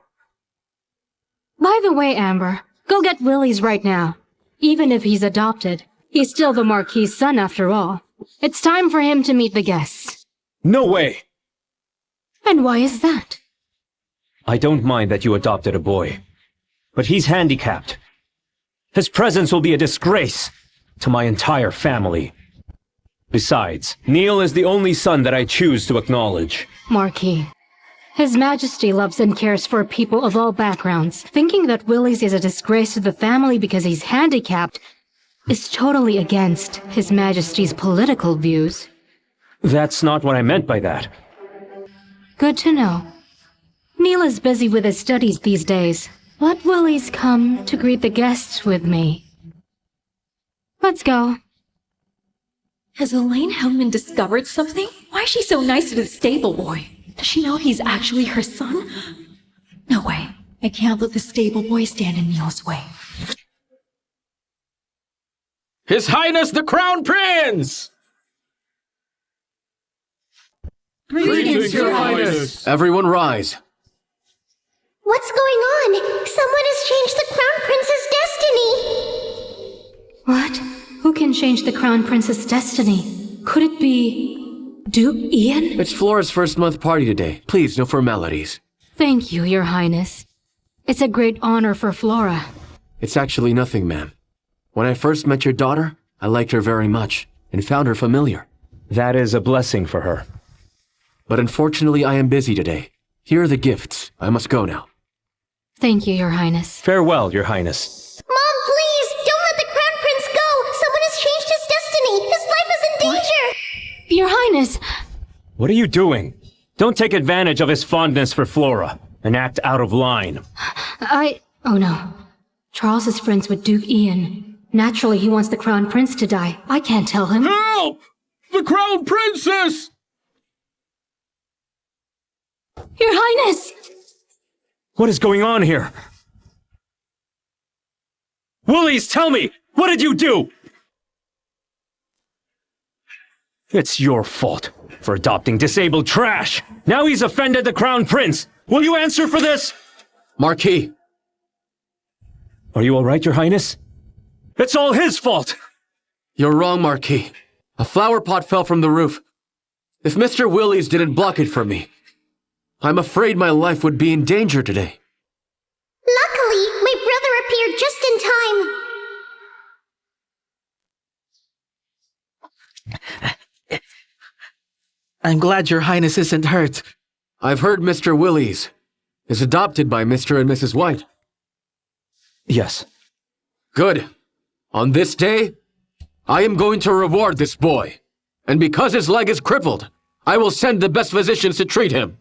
Speaker 2: the way, Amber, go get Willie's right now. Even if he's adopted, he's still the Marquis' son after all. It's time for him to meet the guests.
Speaker 4: No way!
Speaker 2: And why is that?
Speaker 4: I don't mind that you adopted a boy, but he's handicapped. His presence will be a disgrace to my entire family. Besides, Neil is the only son that I choose to acknowledge.
Speaker 2: Marquis, His Majesty loves and cares for people of all backgrounds. Thinking that Willie's is a disgrace to the family because he's handicapped is totally against His Majesty's political views.
Speaker 4: That's not what I meant by that.
Speaker 2: Good to know. Neil is busy with his studies these days. Let Willie's come to greet the guests with me. Let's go.
Speaker 5: Has Elaine Hillman discovered something? Why is she so nice to the stable boy? Does she know he's actually her son? No way. I can't let the stable boy stand in Neil's way.
Speaker 8: His Highness the Crown Prince!
Speaker 9: Greetings, Your Highness! Everyone rise.
Speaker 3: What's going on? Someone has changed the Crown Prince's destiny!
Speaker 2: What? Who can change the Crown Prince's destiny? Could it be Duke Ian?
Speaker 9: It's Flora's first month party today. Please, no formalities.
Speaker 2: Thank you, Your Highness. It's a great honor for Flora.
Speaker 9: It's actually nothing, ma'am. When I first met your daughter, I liked her very much and found her familiar.
Speaker 4: That is a blessing for her.
Speaker 9: But unfortunately, I am busy today. Here are the gifts. I must go now.
Speaker 2: Thank you, Your Highness.
Speaker 4: Farewell, Your Highness.
Speaker 3: Mom, please! Don't let the Crown Prince go! Someone has changed his destiny! His life is in danger!
Speaker 2: Your Highness!
Speaker 4: What are you doing? Don't take advantage of his fondness for Flora and act out of line.
Speaker 2: Oh no. Charles is friends with Duke Ian. Naturally, he wants the Crown Prince to die. I can't tell him.
Speaker 8: Help! The Crown Princess!
Speaker 2: Your Highness!
Speaker 4: What is going on here? Woolies, tell me! What did you do? It's your fault for adopting disabled trash. Now he's offended the Crown Prince. Will you answer for this?
Speaker 9: Marquis.
Speaker 4: Are you all right, Your Highness? It's all his fault!
Speaker 9: You're wrong, Marquis. A flower pot fell from the roof. If Mr. Willies didn't block it for me, I'm afraid my life would be in danger today.
Speaker 3: Luckily, my brother appeared just in time.
Speaker 10: I'm glad Your Highness isn't hurt.
Speaker 9: I've heard Mr. Willies is adopted by Mr. and Mrs. White.
Speaker 4: Yes.
Speaker 9: Good. On this day, I am going to reward this boy. And because his leg is crippled, I will send the best physicians to treat him.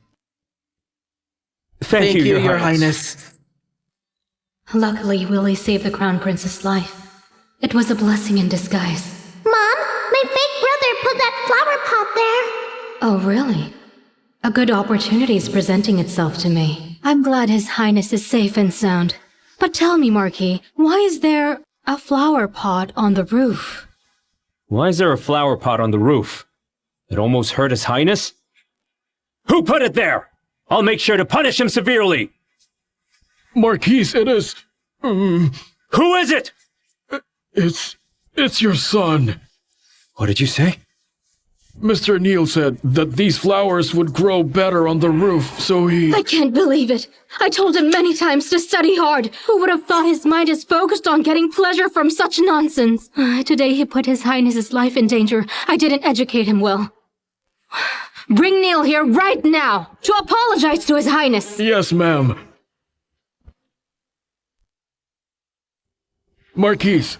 Speaker 4: Thank you, Your Highness.
Speaker 2: Luckily, Willie saved the Crown Prince's life. It was a blessing in disguise.
Speaker 3: Mom, my fake brother put that flower pot there.
Speaker 2: Oh, really? A good opportunity is presenting itself to me. I'm glad His Highness is safe and sound. But tell me, Marquis, why is there a flower pot on the roof?
Speaker 4: Why is there a flower pot on the roof? It almost hurt His Highness? Who put it there? I'll make sure to punish him severely.
Speaker 8: Marquise, it is...
Speaker 4: Who is it?
Speaker 8: It's your son.
Speaker 4: What did you say?
Speaker 8: Mr. Neal said that these flowers would grow better on the roof, so he...
Speaker 2: I can't believe it. I told him many times to study hard. Who would have thought his mind is focused on getting pleasure from such nonsense? Today he put His Highness's life in danger. I didn't educate him well. Bring Neal here right now to apologize to His Highness.
Speaker 8: Yes, ma'am. Marquise.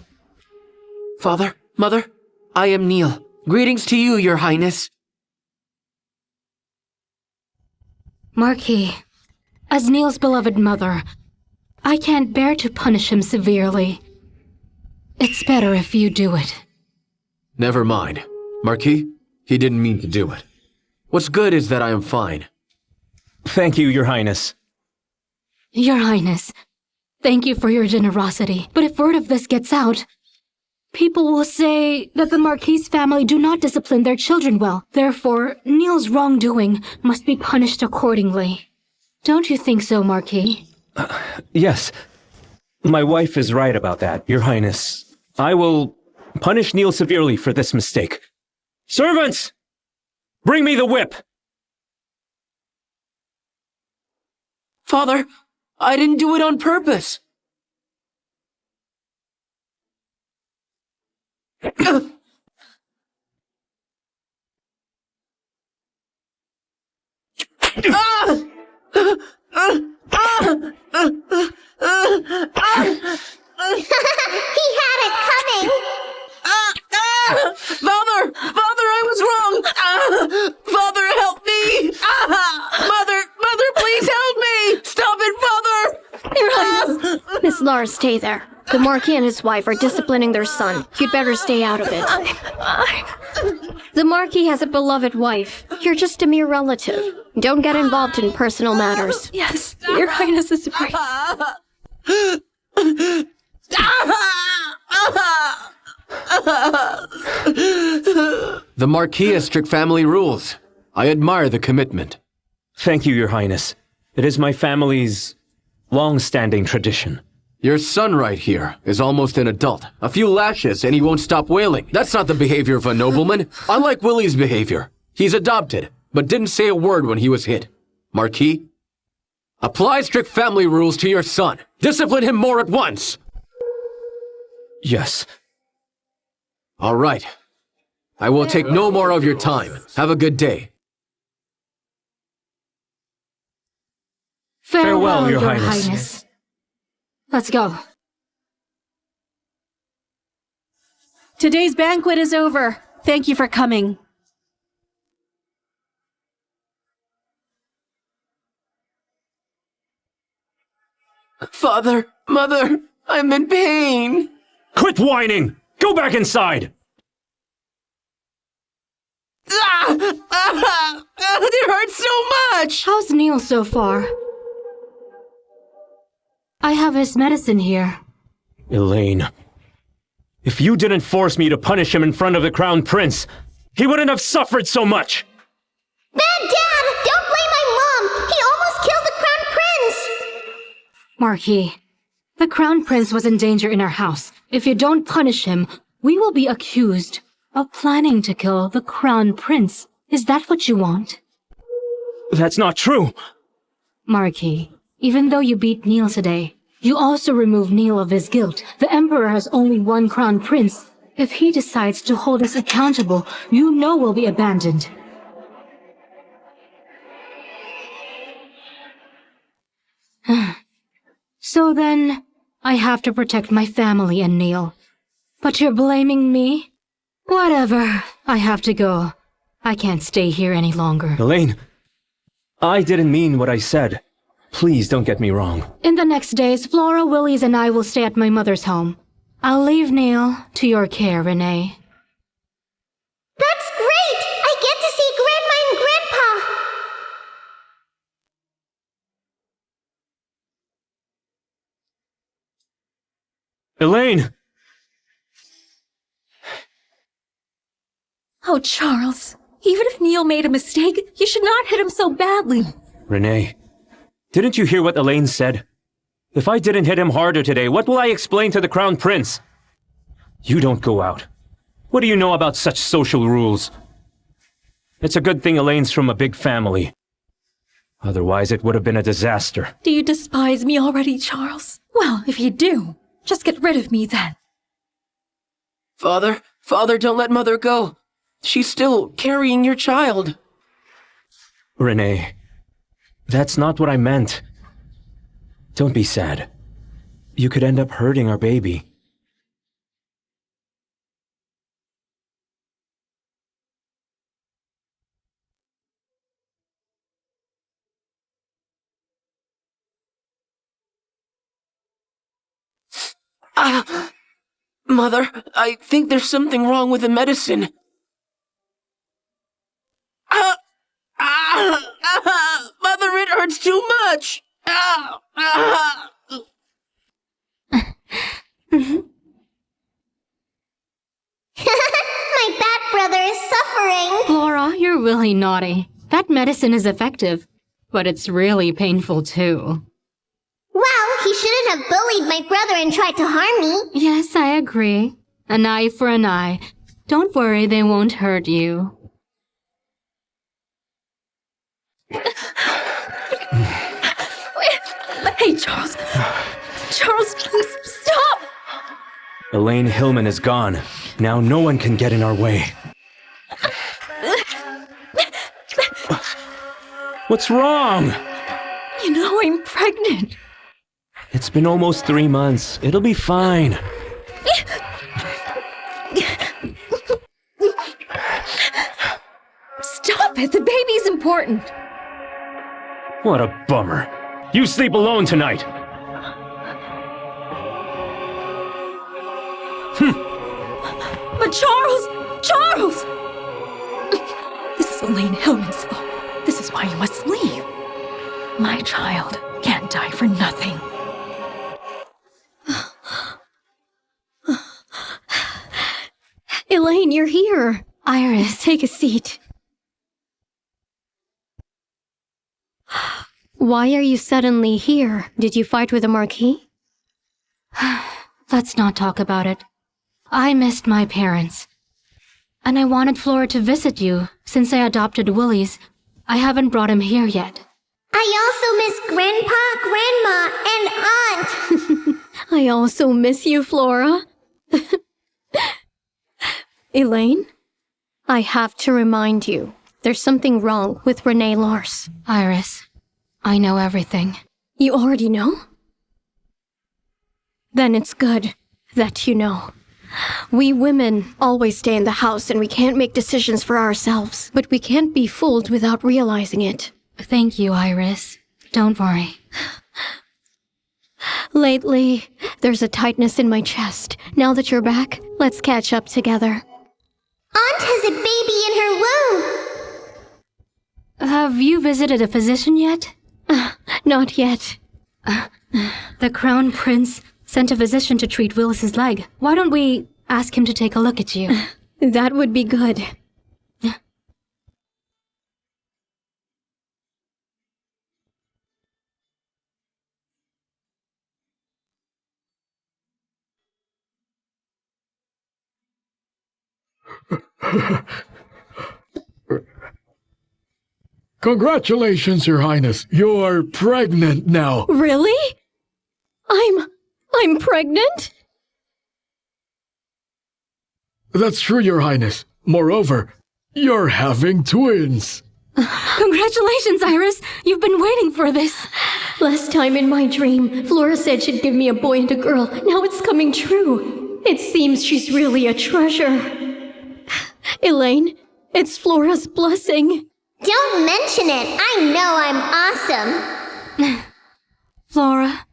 Speaker 9: Father, Mother, I am Neal. Greetings to you, Your Highness.
Speaker 2: Marquis, as Neal's beloved mother, I can't bear to punish him severely. It's better if you do it.
Speaker 9: Never mind. Marquis, he didn't mean to do it. What's good is that I am fine.
Speaker 4: Thank you, Your Highness.
Speaker 2: Your Highness, thank you for your generosity. But if word of this gets out, people will say that the Marquis family do not discipline their children well. Therefore, Neal's wrongdoing must be punished accordingly. Don't you think so, Marquis?
Speaker 4: Yes. My wife is right about that, Your Highness. I will punish Neal severely for this mistake. Servants! Bring me the whip!
Speaker 9: Father, I didn't do it on purpose.
Speaker 3: He had it coming.
Speaker 9: Father! Father, I was wrong! Father, help me! Mother, please help me! Stop it, Father!
Speaker 12: Your Highness! Miss Laura, stay there. The Marquis and his wife are disciplining their son. You'd better stay out of it. The Marquis has a beloved wife. You're just a mere relative. Don't get involved in personal matters.
Speaker 5: Yes, Your Highness is right.
Speaker 9: The Marquis has strict family rules. I admire the commitment.
Speaker 4: Thank you, Your Highness. It is my family's long-standing tradition.
Speaker 9: Your son right here is almost an adult. A few lashes and he won't stop wailing. That's not the behavior of a nobleman. Unlike Willie's behavior. He's adopted, but didn't say a word when he was hit. Marquis, apply strict family rules to your son. Discipline him more at once.
Speaker 4: Yes.
Speaker 9: All right. I will take no more of your time. Have a good day.
Speaker 2: Farewell,
Speaker 4: Your Highness.
Speaker 2: Let's go.
Speaker 1: Today's banquet is over. Thank you for coming.
Speaker 9: Father, Mother, I'm in pain.
Speaker 4: Quit whining! Go back inside!
Speaker 9: It hurts so much!
Speaker 2: How's Neil so far? I have his medicine here.
Speaker 4: Elaine, if you didn't force me to punish him in front of the Crown Prince, he wouldn't have suffered so much!
Speaker 3: Bad Dad! Don't blame my mom! He almost killed the Crown Prince!
Speaker 2: Marquis, the Crown Prince was in danger in our house. If you don't punish him, we will be accused of planning to kill the Crown Prince. Is that what you want?
Speaker 4: That's not true!
Speaker 2: Marquis, even though you beat Neil today, you also remove Neil of his guilt. The Emperor has only one Crown Prince. If he decides to hold us accountable, you know we'll be abandoned. So then, I have to protect my family and Neil. But you're blaming me? Whatever. I have to go. I can't stay here any longer.
Speaker 4: Elaine, I didn't mean what I said. Please don't get me wrong.
Speaker 2: In the next days, Flora, Willis, and I will stay at my mother's home. I'll leave Neil to your care, Renee.
Speaker 3: That's great! I get to see Grandma and Grandpa!
Speaker 4: Elaine!
Speaker 5: Oh, Charles. Even if Neil made a mistake, you should not hit him so badly.
Speaker 4: Renee, didn't you hear what Elaine said? If I didn't hit him harder today, what will I explain to the Crown Prince? You don't go out. What do you know about such social rules? It's a good thing Elaine's from a big family. Otherwise, it would have been a disaster.
Speaker 5: Do you despise me already, Charles? Well, if you do, just get rid of me then.
Speaker 9: Father, don't let Mother go. She's still carrying your child.
Speaker 4: Renee, that's not what I meant. Don't be sad. You could end up hurting our baby.
Speaker 9: Mother, I think there's something wrong with the medicine. Mother, it hurts too much.
Speaker 3: My bad brother is suffering!
Speaker 2: Flora, you're really naughty. That medicine is effective, but it's really painful too.
Speaker 3: Well, he shouldn't have bullied my brother and tried to harm me.
Speaker 2: Yes, I agree. An eye for an eye. Don't worry, they won't hurt you.
Speaker 5: Hey, Charles. Charles, please stop!
Speaker 4: Elaine Hillman is gone. Now no one can get in our way. What's wrong?
Speaker 5: You know I'm pregnant.
Speaker 4: It's been almost 3 months. It'll be fine.
Speaker 5: Stop it! The baby's important.
Speaker 4: What a bummer. You sleep alone tonight.
Speaker 5: But Charles! Charles! This is Elaine Hillman's fault. This is why you must leave. My child can't die for nothing.
Speaker 12: Elaine, you're here.
Speaker 2: Iris,
Speaker 12: Take a seat. Why are you suddenly here? Did you fight with the Marquis?
Speaker 2: let's not talk about it. I missed my parents. And I wanted Flora to visit you. Since I adopted Willis, I haven't brought him here yet.
Speaker 3: I also miss Grandpa, Grandma, and Aunt.
Speaker 12: I also miss you, Flora. Elaine, I have to remind you, there's something wrong with Renee Lars.
Speaker 2: Iris, I know everything.
Speaker 12: You already know? Then it's good that you know. We women always stay in the house and we can't make decisions for ourselves, but we can't be fooled without realizing it.
Speaker 2: Thank you, Iris. Don't worry.
Speaker 12: Lately, there's a tightness in my chest. Now that you're back, let's catch up together.
Speaker 3: Aunt has a baby in her womb.
Speaker 2: Have you visited a physician yet?
Speaker 12: Not yet.
Speaker 2: The Crown Prince sent a physician to treat Willis's leg. Why don't we ask him to take a look at you?
Speaker 12: That would be good.
Speaker 8: Congratulations, Your Highness. You're pregnant now.
Speaker 12: Really? I'm pregnant?
Speaker 8: That's true, Your Highness. Moreover, you're having twins.
Speaker 2: Congratulations, Iris. You've been waiting for this.
Speaker 12: Last time in my dream, Flora said she'd give me a boy and a girl. Now it's coming true. It seems she's really a treasure. Elaine, it's Flora's blessing.
Speaker 3: Don't mention it. I know I'm awesome.
Speaker 2: Flora,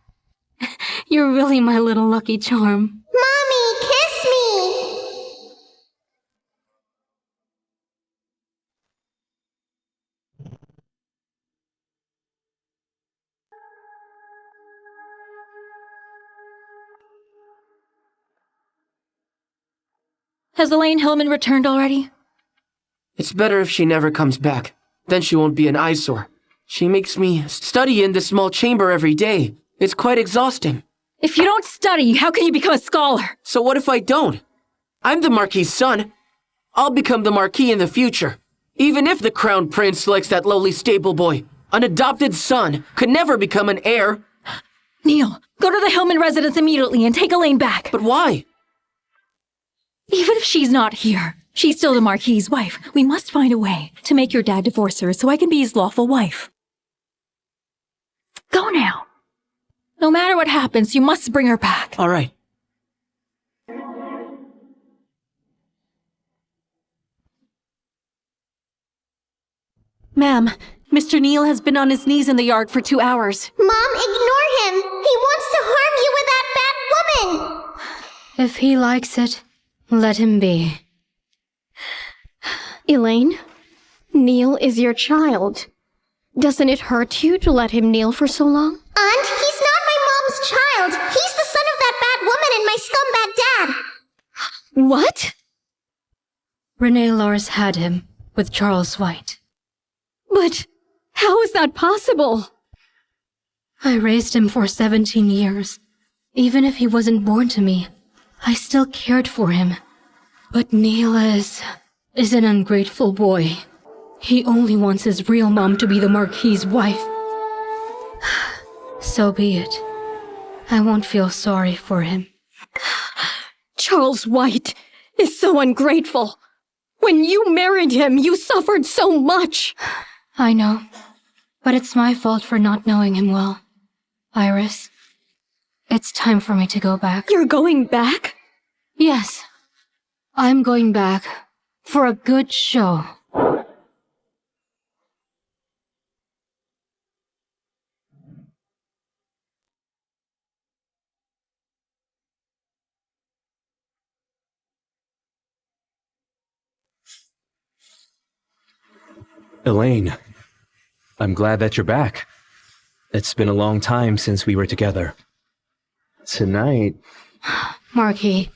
Speaker 2: you're really my little lucky charm.
Speaker 3: Mommy, kiss me.
Speaker 5: Has Elaine Hillman returned already?
Speaker 9: It's better if she never comes back. Then she won't be an eyesore. She makes me study in this small chamber every day. It's quite exhausting.
Speaker 5: If you don't study, how can you become a scholar?
Speaker 9: So what if I don't? I'm the Marquis's son. I'll become the Marquis in the future. Even if the Crown Prince likes that lowly stable boy, an adopted son could never become an heir.
Speaker 5: Neil, go to the Hillman residence immediately and take Elaine back.
Speaker 9: But why?
Speaker 5: Even if she's not here, she's still the Marquis's wife. We must find a way to make your dad divorce her so I can be his lawful wife. Go now. No matter what happens, you must bring her back.
Speaker 9: All right.
Speaker 1: Ma'am, Mr. Neil has been on his knees in the yard for 2 hours.
Speaker 3: Mom, ignore him. He wants to harm you with that bad woman.
Speaker 2: If he likes it, let him be.
Speaker 12: Elaine, Neil is your child. Doesn't it hurt you to let him kneel for so long?
Speaker 3: Aunt, he's not my mom's child. He's the son of that bad woman and my scumbag dad.
Speaker 12: What?
Speaker 2: Renee Lars had him with Charles White.
Speaker 12: But how is that possible?
Speaker 2: I raised him for 17 years. Even if he wasn't born to me, I still cared for him. But Neil is an ungrateful boy. He only wants his real mom to be the Marquis's wife. So be it. I won't feel sorry for him.
Speaker 12: Charles White is so ungrateful. When you married him, you suffered so much.
Speaker 2: I know, but it's my fault for not knowing him well. Iris, it's time for me to go back.
Speaker 12: You're going back?
Speaker 2: Yes, I'm going back for a good show.
Speaker 4: Elaine, I'm glad that you're back. It's been a long time since we were together. Tonight...
Speaker 2: Marquis,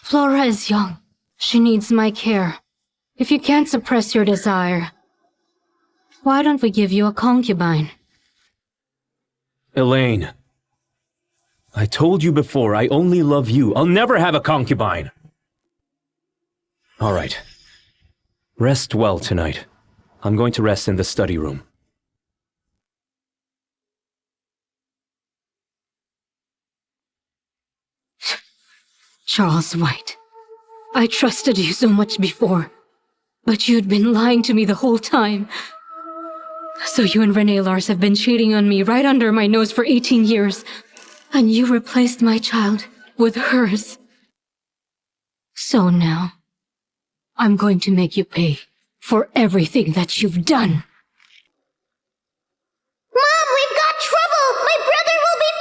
Speaker 2: Flora is young. She needs my care. If you can't suppress your desire, why don't we give you a concubine?
Speaker 4: Elaine, I told you before, I only love you. I'll never have a concubine. All right. Rest well tonight. I'm going to rest in the study room.
Speaker 2: Charles White, I trusted you so much before, but you'd been lying to me the whole time. So you and Renee Lars have been cheating on me right under my nose for 18 years, and you replaced my child with hers. So now, I'm going to make you pay for everything that you've done.
Speaker 3: Mom, we've got trouble. My brother will be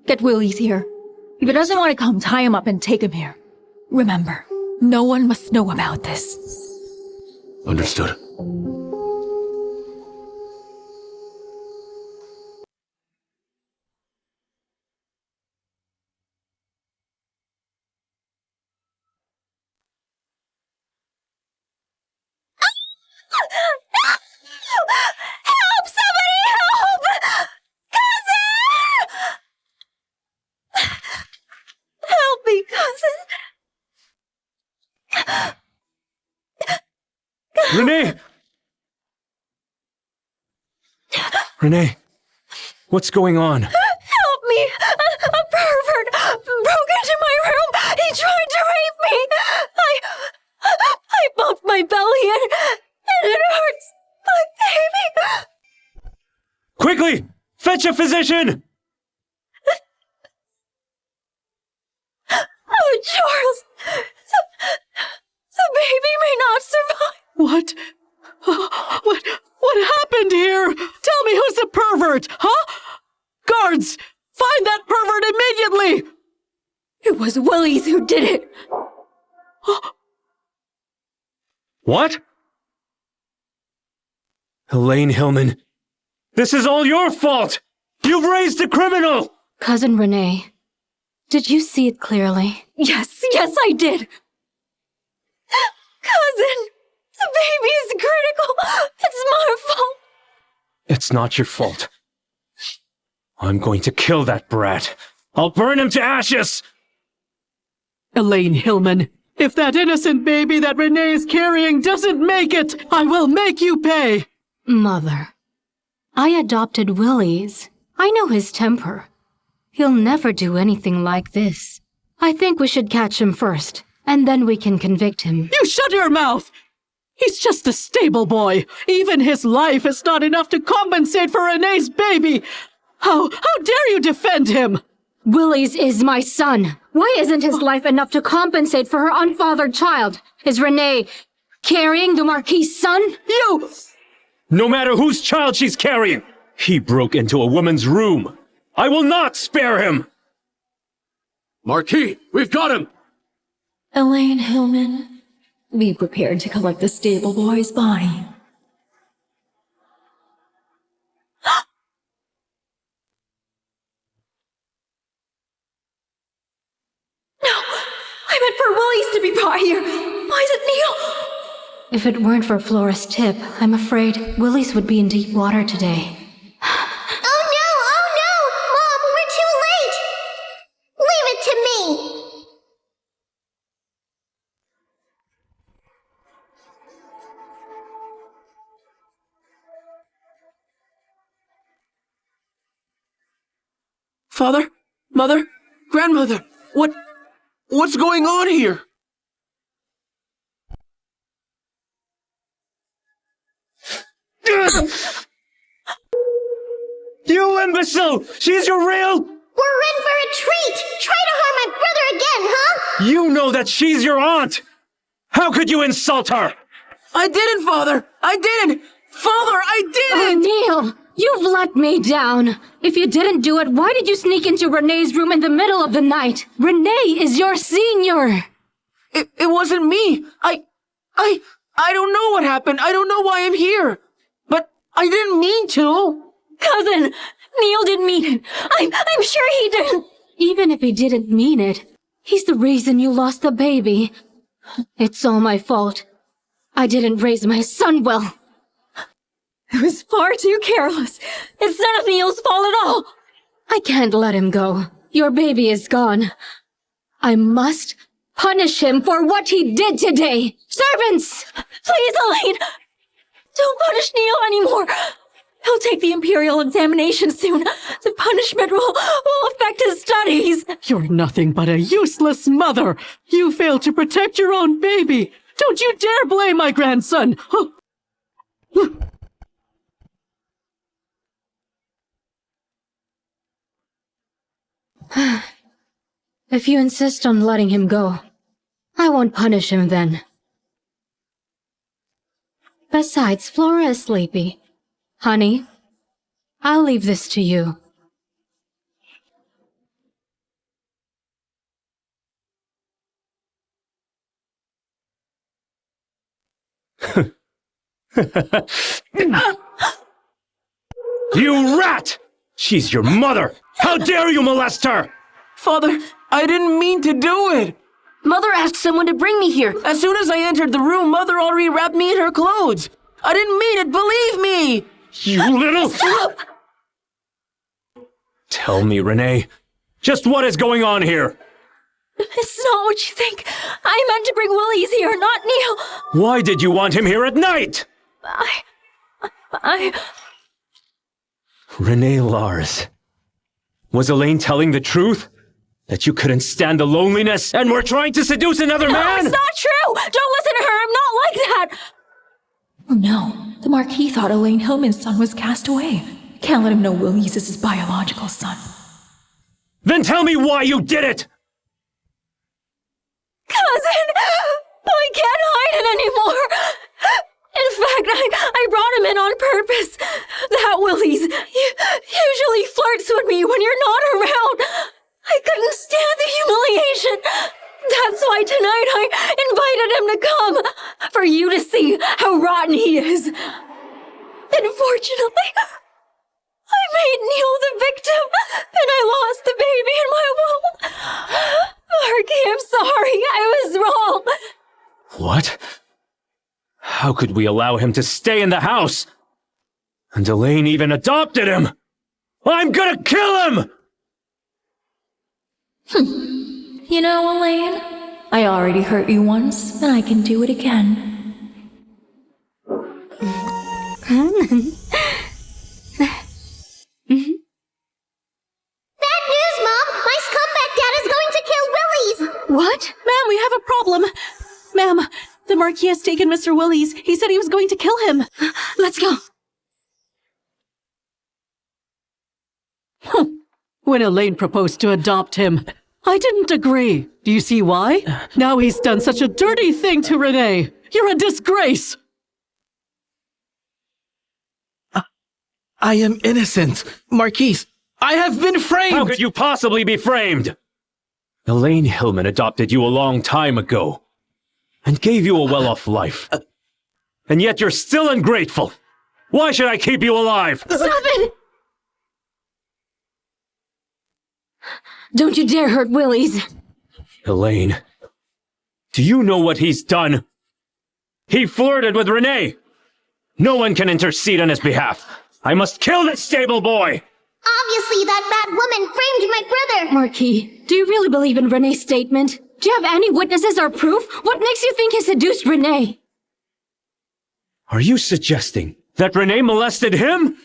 Speaker 5: Get Willis here. If he doesn't want to come, tie him up and take him here. Remember, no one must know about this.
Speaker 6: Understood.
Speaker 2: Help! Somebody help! Cousin! Help me, cousin!
Speaker 4: Renee! Renee, what's going on?
Speaker 2: Help me! A pervert broke into my room! He tried to rape me! I bumped my belly and it hurts! My baby!
Speaker 4: Quickly! Fetch a physician!
Speaker 2: Oh, Charles! The baby may not survive!
Speaker 7: What? What happened here? Tell me who's the pervert, huh? Guards! Find that pervert immediately!
Speaker 2: It was Willis who did it!
Speaker 4: What? Elaine Hillman, this is all your fault! You've raised a criminal!
Speaker 2: Cousin Renee, did you see it clearly? Yes, I did! Cousin! The baby is critical! It's my fault!
Speaker 4: It's not your fault. I'm going to kill that brat. I'll burn him to ashes!
Speaker 7: Elaine Hillman, if that innocent baby that Renee is carrying doesn't make it, I will make you pay!
Speaker 2: Mother, I adopted Willis. I know his temper. He'll never do anything like this. I think we should catch him first, and then we can convict him.
Speaker 7: You shut your mouth! He's just a stable boy. Even his life is not enough to compensate for Renee's baby. How dare you defend him?
Speaker 2: Willis is my son. Why isn't his life enough to compensate for her unfathered child? Is Renee carrying the Marquis' son?
Speaker 7: You!
Speaker 4: No matter whose child she's carrying, he broke into a woman's room. I will not spare him!
Speaker 6: Marquis, we've got him!
Speaker 5: Elaine Hillman, be prepared to collect the stable boy's body. No! I meant for Willis to be brought here! Why is it Neil?
Speaker 2: If it weren't for Flora's tip, I'm afraid Willis would be in deep water today.
Speaker 3: Oh no! Mom, we're too late! Leave it to me!
Speaker 9: Father? Mother? Grandmother? What's going on here?
Speaker 4: You imbecile! She's your real...
Speaker 3: We're in for a treat! Try to harm my brother again, huh?
Speaker 4: You know that she's your aunt! How could you insult her?
Speaker 9: I didn't, Father! I didn't! Father, I didn't!
Speaker 2: Neil! You've let me down! If you didn't do it, why did you sneak into Renee's room in the middle of the night? Renee is your senior!
Speaker 9: It wasn't me! I don't know what happened. I don't know why I'm here. But I didn't mean to.
Speaker 2: Cousin! Neil didn't mean it! I'm sure he didn't! Even if he didn't mean it, he's the reason you lost the baby. It's all my fault. I didn't raise my son well.
Speaker 5: It was far too careless. It's none of Neil's fault at all.
Speaker 2: I can't let him go. Your baby is gone. I must punish him for what he did today. Servants!
Speaker 5: Please, Elaine! Don't punish Neil anymore. He'll take the Imperial examination soon. The punishment will affect his studies.
Speaker 7: You're nothing but a useless mother. You failed to protect your own baby. Don't you dare blame my grandson.
Speaker 2: If you insist on letting him go, I won't punish him then. Besides, Flora is sleepy. Honey, I'll leave this to you.
Speaker 4: You rat! She's your mother! How dare you molest her!
Speaker 9: Father, I didn't mean to do it. Mother asked someone to bring me here. As soon as I entered the room, Mother already wrapped me in her clothes. I didn't mean it, believe me!
Speaker 4: You little...
Speaker 12: Stop!
Speaker 4: Tell me, Renee, just what is going on here?
Speaker 5: It's not what you think. I meant to bring Willies here, not Neil.
Speaker 4: Why did you want him here at night?
Speaker 5: I...
Speaker 4: Renee Lars. Was Elaine telling the truth? That you couldn't stand the loneliness and were trying to seduce another man?
Speaker 5: No, it's not true! Don't listen to her, I'm not like that! Oh no, the Marquis thought Elaine Hillman's son was cast away. Can't let him know Willies is his biological son.
Speaker 4: Then tell me why you did it!
Speaker 5: Cousin! I can't hide it anymore! In fact, I brought him in on purpose. That Willies usually flirts with me when you're not around. I couldn't stand the humiliation. That's why tonight I invited him to come, for you to see how rotten he is. Unfortunately, I made Neil the victim, and I lost the baby in my womb. Marky, I'm sorry, I was wrong.
Speaker 4: What? How could we allow him to stay in the house? And Elaine even adopted him! I'm gonna kill him!
Speaker 5: You know, Elaine, I already hurt you once, and I can do it again.
Speaker 3: Bad news, Mom! My scumbag dad is going to kill Willies!
Speaker 1: What? Ma'am, we have a problem. Ma'am, the Marquis has taken Mr. Willies. He said he was going to kill him.
Speaker 12: Let's go.
Speaker 7: When Elaine proposed to adopt him, I didn't agree. Do you see why? Now he's done such a dirty thing to Renee. You're a disgrace.
Speaker 10: I am innocent. Marquise, I have been framed!
Speaker 4: How could you possibly be framed? Elaine Hillman adopted you a long time ago and gave you a well-off life. And yet you're still ungrateful. Why should I keep you alive?
Speaker 12: Stop it! Don't you dare hurt Willies.
Speaker 4: Elaine, do you know what he's done? He flirted with Renee. No one can intercede on his behalf. I must kill this stable boy!
Speaker 3: Obviously, that bad woman framed my brother!
Speaker 12: Marquis, do you really believe in Renee's statement? Do you have any witnesses or proof? What makes you think he seduced Renee?
Speaker 4: Are you suggesting that Renee molested him?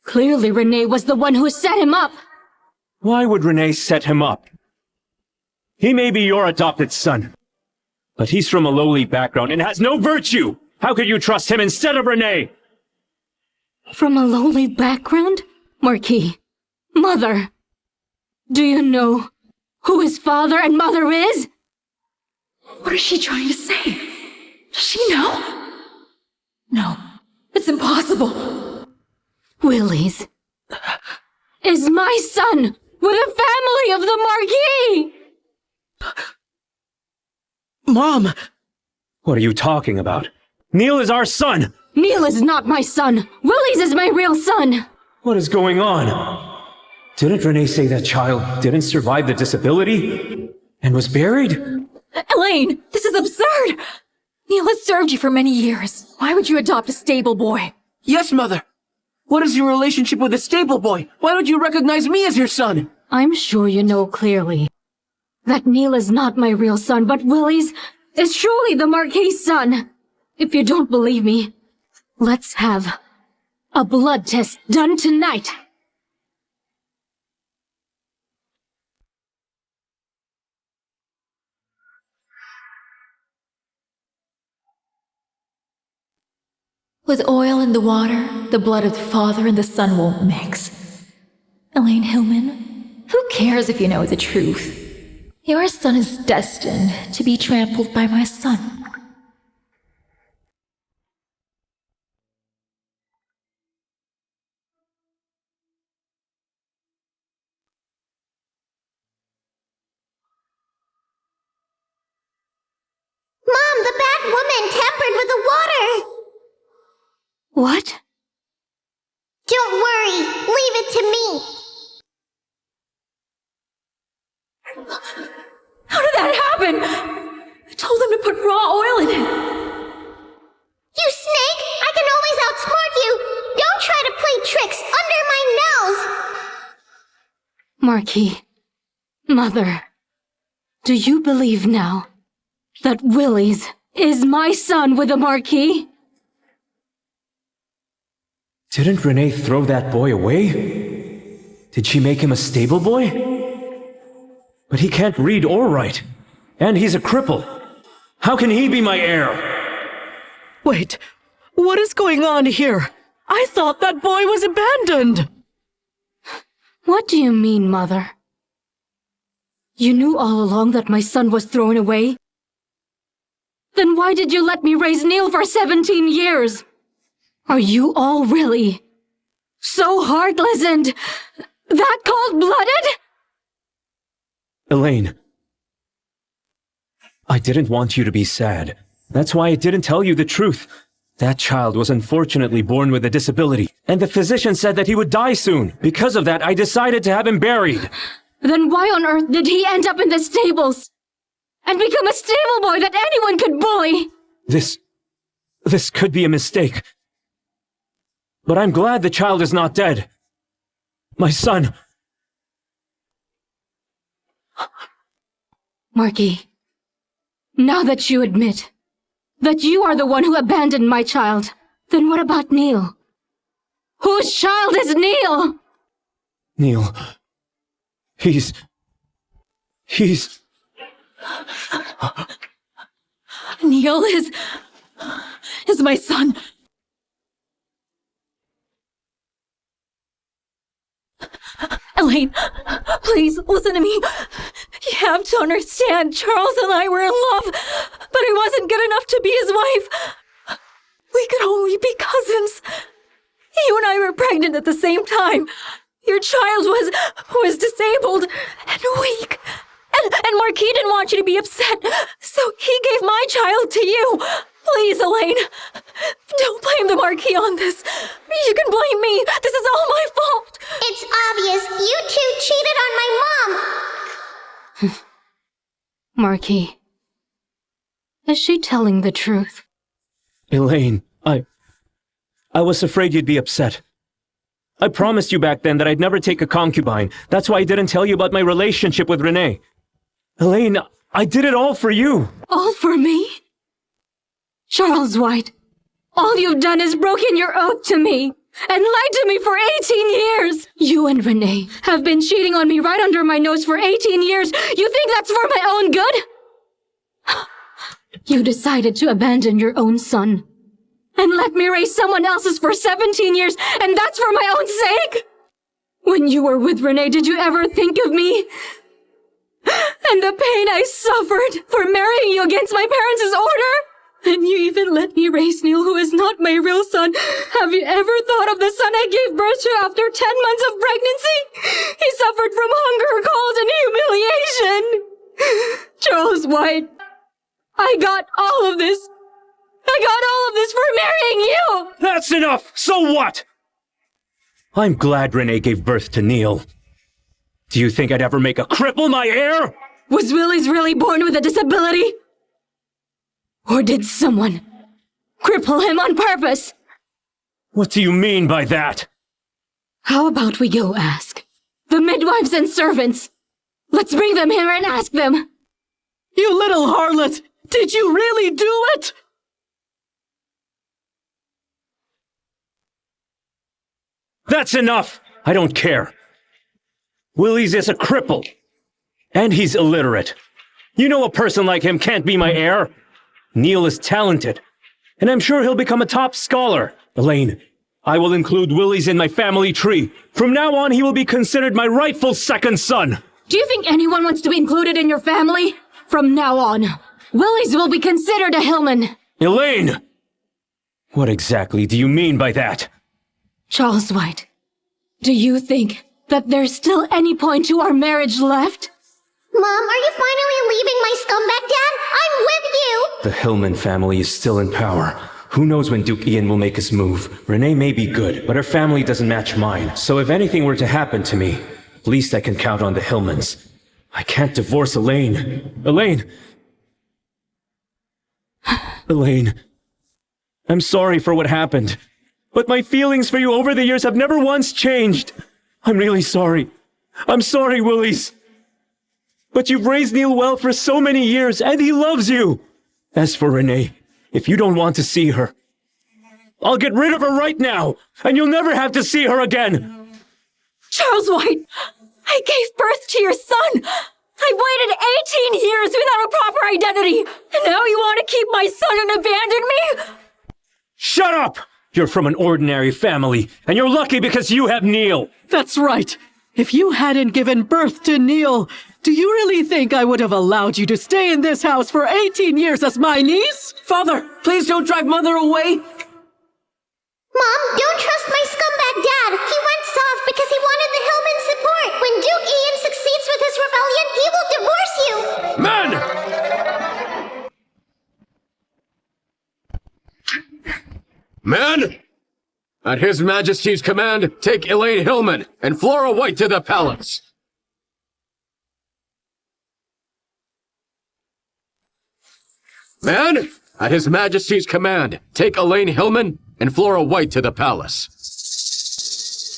Speaker 12: Clearly Renee was the one who set him up!
Speaker 4: Why would Renee set him up? He may be your adopted son, but he's from a lowly background and has no virtue! How could you trust him instead of Renee?
Speaker 12: From a lowly background? Marquis, Mother, do you know who his father and mother is?
Speaker 5: What is she trying to say? Does she know? No, it's impossible.
Speaker 12: Willies is my son with a family of the Marquis!
Speaker 10: Mom!
Speaker 4: What are you talking about? Neil is our son!
Speaker 12: Neil is not my son! Willies is my real son!
Speaker 4: What is going on? Didn't Renee say that child didn't survive the disability and was buried?
Speaker 5: Elaine, this is absurd! Neil has served you for many years. Why would you adopt a stable boy?
Speaker 9: Yes, Mother. What is your relationship with the stable boy? Why don't you recognize me as your son?
Speaker 12: I'm sure you know clearly that Neil is not my real son, but Willies is truly the Marquis' son. If you don't believe me, let's have a blood test done tonight.
Speaker 5: With oil in the water, the blood of the father and the son won't mix. Elaine Hillman, who cares if you know the truth? Your son is destined to be trampled by my son.
Speaker 3: Mom, the bad woman and tampered with the water.
Speaker 12: What?
Speaker 3: Don't worry. Leave it to me.
Speaker 5: How did that happen? I told them to put raw oil in it.
Speaker 3: You snake! I can always outsmart you! Don't try to play tricks under my nose!
Speaker 12: Marquis, Mother, do you believe now that Willie's is my son with the Marquis?
Speaker 4: Didn't Renee throw that boy away? Did she make him a stable boy? But he can't read or write, and he's a cripple. How can he be my heir?
Speaker 7: Wait, what is going on here? I thought that boy was abandoned.
Speaker 12: What do you mean, Mother? You knew all along that my son was thrown away? Then why did you let me raise Neil for 17 years? Are you all really so heartless and that cold-blooded?
Speaker 4: Elaine, I didn't want you to be sad. That's why I didn't tell you the truth. That child was unfortunately born with a disability, and the physician said that he would die soon. Because of that, I decided to have him buried.
Speaker 12: Then why on earth did he end up in the stables? And become a stable boy that anyone could bully?
Speaker 4: This could be a mistake. But I'm glad the child is not dead. My son.
Speaker 12: Marquis, now that you admit that you are the one who abandoned my child, then what about Neil? Whose child is Neil?
Speaker 4: Neil. He's
Speaker 5: Neil is my son. Elaine, please listen to me. You have to understand, Charles and I were in love, but I wasn't good enough to be his wife. We could only be cousins. You and I were pregnant at the same time. Your child was disabled and weak. And Marquis didn't want you to be upset, so he gave my child to you. Please, Elaine, don't blame the Marquis on this. You can blame me. This is all my fault.
Speaker 3: It's obvious you two cheated on my mom.
Speaker 12: Marquis, is she telling the truth?
Speaker 4: Elaine, I was afraid you'd be upset. I promised you back then that I'd never take a concubine. That's why I didn't tell you about my relationship with Renee. Elaine, I did it all for you.
Speaker 12: All for me? Charles White, all you've done is broken your oath to me and lied to me for 18 years. You and Renee have been cheating on me right under my nose for 18 years. You think that's for my own good? You decided to abandon your own son and let me raise someone else's for 17 years, and that's for my own sake? When you were with Renee, did you ever think of me? And the pain I suffered for marrying you against my parents' order? And you even let me raise Neil, who is not my real son. Have you ever thought of the son I gave birth to after 10 months of pregnancy? He suffered from hunger, cold, and humiliation. Charles White, I got all of this. I got all of this for marrying you!
Speaker 4: That's enough! So what? I'm glad Renee gave birth to Neil. Do you think I'd ever make a cripple my heir?
Speaker 12: Was Willie's really born with a disability? Or did someone cripple him on purpose?
Speaker 4: What do you mean by that?
Speaker 12: How about we go ask the midwives and servants? Let's bring them here and ask them.
Speaker 7: You little harlot! Did you really do it?
Speaker 4: That's enough! I don't care. Willie's is a cripple. And he's illiterate. You know a person like him can't be my heir. Neil is talented. And I'm sure he'll become a top scholar. Elaine, I will include Willie's in my family tree. From now on, he will be considered my rightful second son.
Speaker 12: Do you think anyone wants to be included in your family? From now on, Willie's will be considered a Hillman.
Speaker 4: Elaine! What exactly do you mean by that?
Speaker 12: Charles White, do you think that there's still any point to our marriage left?
Speaker 3: Mom, are you finally leaving my scumbag dad? I'm with you!
Speaker 4: The Hillman family is still in power. Who knows when Duke Ian will make his move? Renee may be good, but her family doesn't match mine. So if anything were to happen to me, at least I can count on the Hillmans. I can't divorce Elaine. Elaine! Elaine, I'm sorry for what happened, but my feelings for you over the years have never once changed. I'm really sorry. I'm sorry, Willies. But you've raised Neil well for so many years, and he loves you. As for Renee, if you don't want to see her, I'll get rid of her right now, and you'll never have to see her again.
Speaker 5: Charles White, I gave birth to your son. I waited 18 years without a proper identity, and now you want to keep my son and abandon me?
Speaker 4: Shut up! You're from an ordinary family, and you're lucky because you have Neil.
Speaker 7: That's right. If you hadn't given birth to Neil, do you really think I would have allowed you to stay in this house for 18 years as my niece?
Speaker 9: Father, please don't drive Mother away!
Speaker 3: Mom, don't trust my scumbag dad! He went soft because he wanted the Hillman support! When Duke Ian succeeds with his rebellion, he will divorce you!
Speaker 6: Men! At His Majesty's command, take Elaine Hillman and Flora White to the palace. Men! At His Majesty's command, take Elaine Hillman and Flora White to the palace.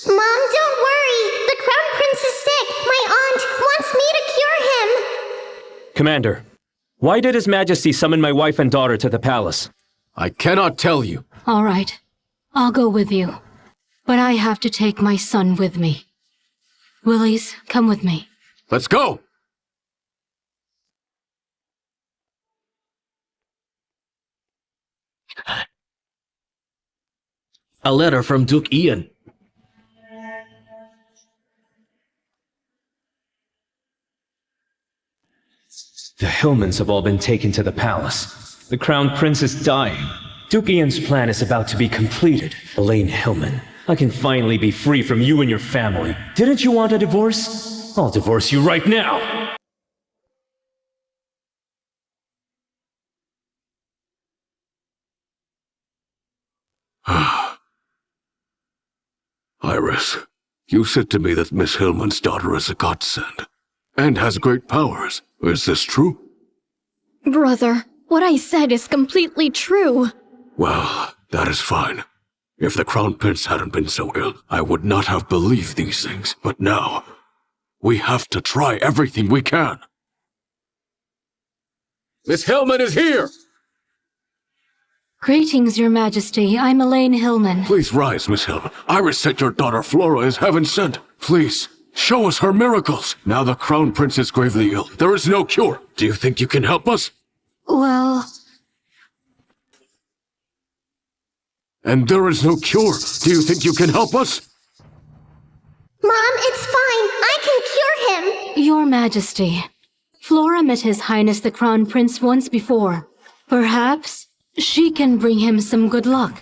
Speaker 3: Mom, don't worry! The Crown Prince is sick! My aunt wants me to cure him!
Speaker 4: Commander, why did His Majesty summon my wife and daughter to the palace?
Speaker 6: I cannot tell you.
Speaker 2: All right. I'll go with you. But I have to take my son with me. Willies, come with me.
Speaker 6: Let's go!
Speaker 10: A letter from Duke Ian.
Speaker 4: The Hillmans have all been taken to the palace. The Crown Prince is dying. Duke Ian's plan is about to be completed. Elaine Hillman, I can finally be free from you and your family. Didn't you want a divorce? I'll divorce you right now!
Speaker 6: Iris, you said to me that Miss Hillman's daughter is a godsend, and has great powers. Is this true?
Speaker 12: Brother, what I said is completely true.
Speaker 6: Well, that is fine. If the Crown Prince hadn't been so ill, I would not have believed these things. But now, we have to try everything we can. Miss Hillman is here!
Speaker 2: Greetings, Your Majesty. I'm Elaine Hillman.
Speaker 6: Please rise, Miss Hillman. Iris said your daughter Flora is heaven sent. Please, show us her miracles. Now the Crown Prince is gravely ill. There is no cure. Do you think you can help us?
Speaker 2: Well...
Speaker 6: And there is no cure. Do you think you can help us?
Speaker 3: Mom, it's fine. I can cure him.
Speaker 2: Your Majesty, Flora met His Highness the Crown Prince once before. Perhaps she can bring him some good luck.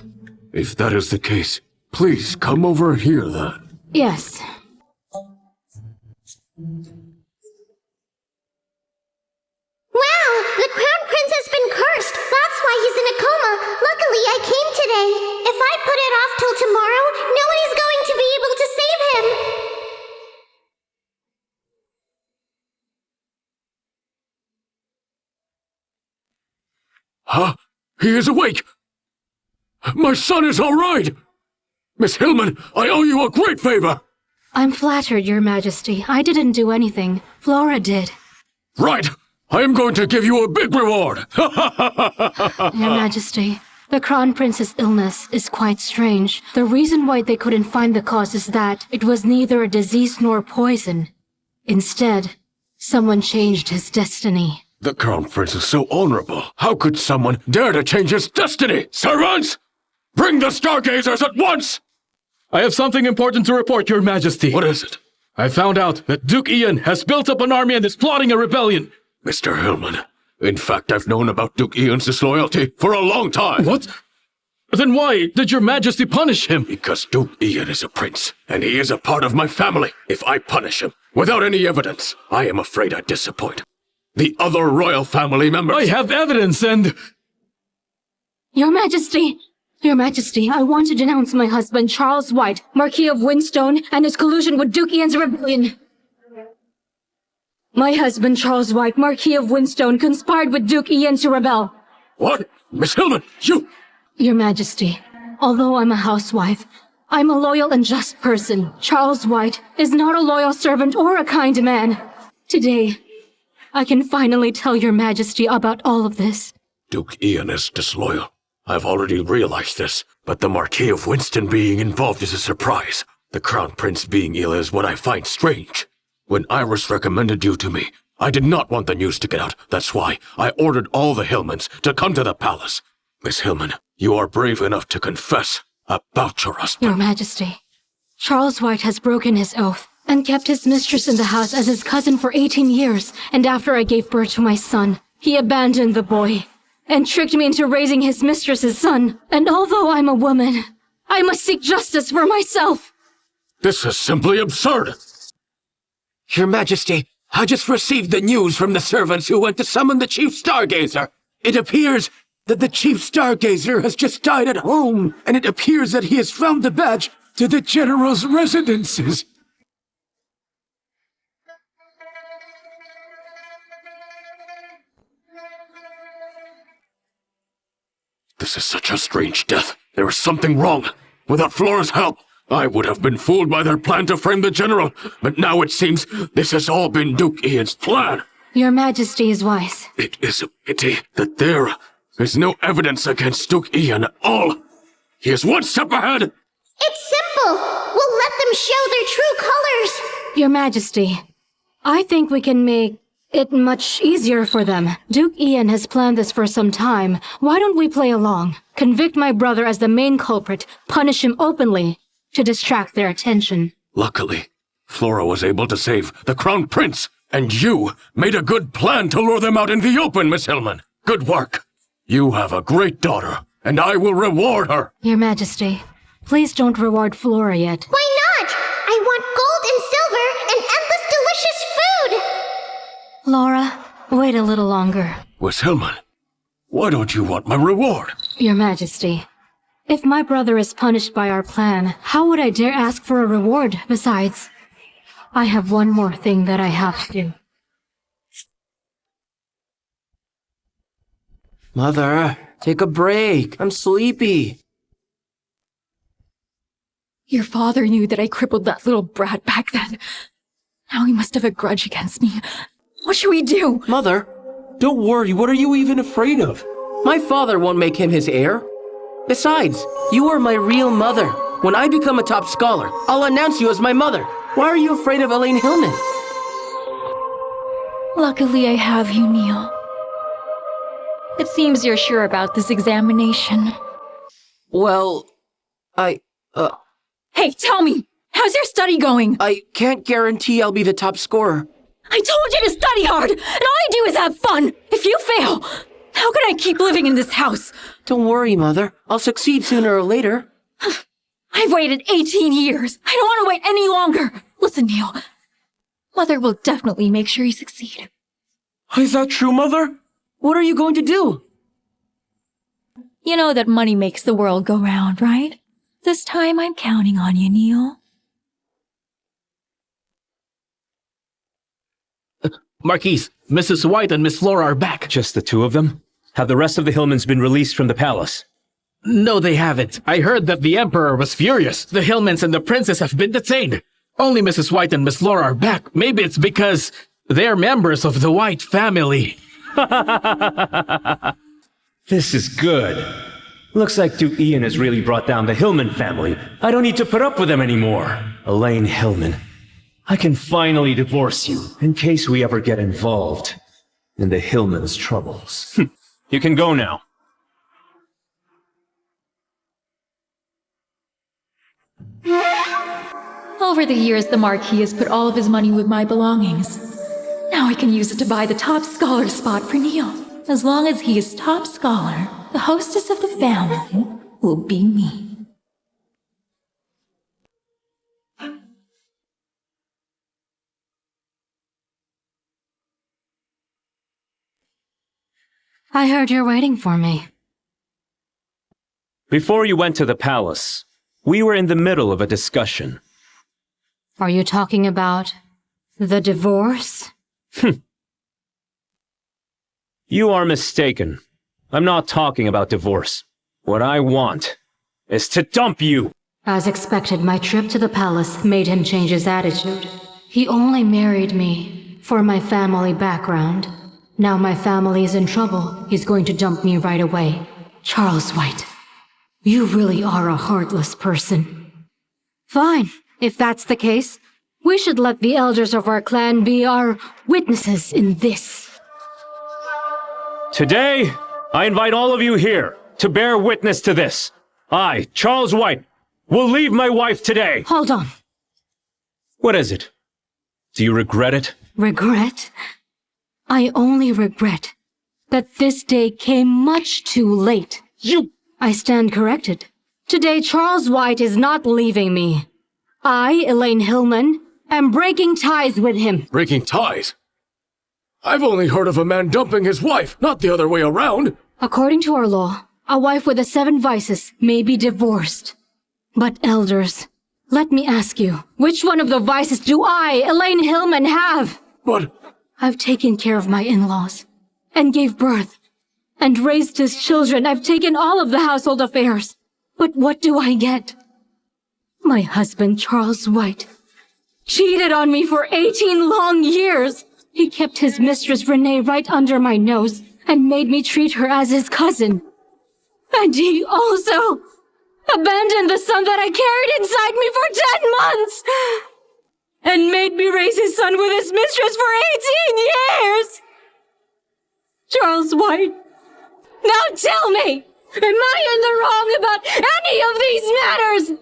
Speaker 6: If that is the case, please come over here then.
Speaker 2: Yes.
Speaker 3: Wow, the Crown Prince has been cursed. That's why he's in a coma. Luckily, I came today. If I put it off till tomorrow, nobody's going to be able to save him.
Speaker 6: Huh? He is awake! My son is all right! Miss Hillman, I owe you a great favor!
Speaker 2: I'm flattered, Your Majesty. I didn't do anything. Flora did.
Speaker 6: Right! I am going to give you a big reward!
Speaker 2: Your Majesty, the Crown Prince's illness is quite strange. The reason why they couldn't find the cause is that it was neither a disease nor poison. Instead, someone changed his destiny.
Speaker 6: The Crown Prince is so honorable. How could someone dare to change his destiny? Servants! Bring the Stargazers at once!
Speaker 8: I have something important to report, Your Majesty.
Speaker 6: What is it?
Speaker 8: I found out that Duke Ian has built up an army and is plotting a rebellion.
Speaker 6: Mr. Hillman, in fact, I've known about Duke Ian's disloyalty for a long time.
Speaker 8: What? Then why did Your Majesty punish him?
Speaker 6: Because Duke Ian is a prince, and he is a part of my family. If I punish him, Without any evidence, I am afraid I disappoint. The other royal family members...
Speaker 8: I have evidence and...
Speaker 2: Your Majesty! Your Majesty, I want to denounce my husband, Charles White, Marquis of Winstone, and his collusion with Duke Ian's rebellion. My husband, Charles White, Marquis of Winstone, conspired with Duke Ian to rebel.
Speaker 6: What? Miss Hillman, you...
Speaker 2: Your Majesty, although I'm a housewife, I'm a loyal and just person. Charles White is not a loyal servant or a kind man. Today, I can finally tell Your Majesty about all of this.
Speaker 6: Duke Ian is disloyal. I've already realized this, but the Marquis of Winston being involved is a surprise. The Crown Prince being ill is what I find strange. When Iris recommended you to me, I did not want the news to get out. That's why I ordered all the Hillmans to come to the palace. Miss Hillman, you are brave enough to confess about your husband.
Speaker 2: Your Majesty, Charles White has broken his oath and kept his mistress in the house as his cousin for 18 years. And after I gave birth to my son, he abandoned the boy and tricked me into raising his mistress's son. And although I'm a woman, I must seek justice for myself.
Speaker 6: This is simply absurd.
Speaker 9: Your Majesty, I just received the news from the servants who went to summon the Chief Stargazer. It appears that the Chief Stargazer has just died at home, and it appears that he has found the badge to the General's residences.
Speaker 6: This is such a strange death. There is something wrong. Without Flora's help, I would have been fooled by their plan to frame the General, but now it seems this has all been Duke Ian's plan.
Speaker 2: Your Majesty is wise.
Speaker 6: It is a pity that there is no evidence against Duke Ian at all. He is one step ahead.
Speaker 3: It's simple. We'll let them show their true colors.
Speaker 2: Your Majesty, I think we can make it much easier for them. Duke Ian has planned this for some time. Why don't we play along? Convict my brother as the main culprit, punish him openly to distract their attention.
Speaker 6: Luckily, Flora was able to save the Crown Prince, and you made a good plan to lure them out in the open, Miss Hillman. Good work. You have a great daughter, and I will reward her.
Speaker 2: Your Majesty, please don't reward Flora yet.
Speaker 3: Why not? I want gold and silver and endless delicious food.
Speaker 2: Laura, wait a little longer.
Speaker 6: Miss Hillman, why don't you want my reward?
Speaker 2: Your Majesty, if my brother is punished by our plan, how would I dare ask for a reward? Besides, I have one more thing that I have to do.
Speaker 9: Mother, take a break. I'm sleepy.
Speaker 5: Your father knew that I crippled that little brat back then. Now he must have a grudge against me. What should we do?
Speaker 11: Mother, don't worry. What are you even afraid of?
Speaker 9: My father won't make him his heir. Besides, you are my real mother. When I become a top scholar, I'll announce you as my mother. Why are you afraid of Elaine Hillman?
Speaker 5: Luckily I have you, Neil. It seems you're sure about this examination.
Speaker 9: Well,
Speaker 5: Hey, tell me! How's your study going?
Speaker 9: I can't guarantee I'll be the top scorer.
Speaker 5: I told you to study hard, and all I do is have fun! If you fail, how can I keep living in this house?
Speaker 9: Don't worry, Mother. I'll succeed sooner or later.
Speaker 5: I've waited 18 years. I don't want to wait any longer. Listen, Neil. Mother will definitely make sure you succeed.
Speaker 11: Is that true, Mother?
Speaker 9: What are you going to do?
Speaker 5: You know that money makes the world go round, right? This time I'm counting on you, Neil.
Speaker 8: Marquise, Mrs. White and Miss Flora are back.
Speaker 4: Just the two of them? Have the rest of the Hillmans been released from the palace?
Speaker 8: No, they haven't. I heard that the Emperor was furious. The Hillmans and the Princess have been detained. Only Mrs. White and Miss Flora are back. Maybe it's because they're members of the White family.
Speaker 4: This is good. Looks like Duke Ian has really brought down the Hillman family. I don't need to put up with them anymore. Elaine Hillman, I can finally divorce you in case we ever get involved in the Hillman's troubles. You can go now.
Speaker 5: Over the years, the Marquis has put all of his money with my belongings. Now I can use it to buy the top scholar spot for Neil. As long as he is top scholar, the hostess of the family will be me.
Speaker 2: I heard you're waiting for me.
Speaker 4: Before you went to the palace, we were in the middle of a discussion.
Speaker 2: Are you talking about the divorce?
Speaker 4: You are mistaken. I'm not talking about divorce. What I want is to dump you!
Speaker 2: As expected, my trip to the palace made him change his attitude. He only married me for my family background. Now my family is in trouble. He's going to dump me right away. Charles White, you really are a heartless person. Fine, if that's the case. We should let the elders of our clan be our witnesses in this.
Speaker 4: Today, I invite all of you here to bear witness to this. I, Charles White, will leave my wife today.
Speaker 2: Hold on.
Speaker 4: What is it? Do you regret it?
Speaker 2: Regret? I only regret that this day came much too late. I stand corrected. Today, Charles White is not leaving me. I, Elaine Hillman, am breaking ties with him.
Speaker 6: Breaking ties? I've only heard of a man dumping his wife, not the other way around.
Speaker 2: According to our law, a wife with the 7 vices may be divorced. But elders, let me ask you, which one of the vices do I, Elaine Hillman, have?
Speaker 6: But
Speaker 2: I've taken care of my in-laws, and gave birth, and raised his children. I've taken all of the household affairs. But what do I get? My husband, Charles White, cheated on me for 18 long years. He kept his mistress Renee right under my nose and made me treat her as his cousin. And he also abandoned the son that I carried inside me for 10 months and made me raise his son with his mistress for 18 years. Charles White, now tell me, am I in the wrong about any of these matters?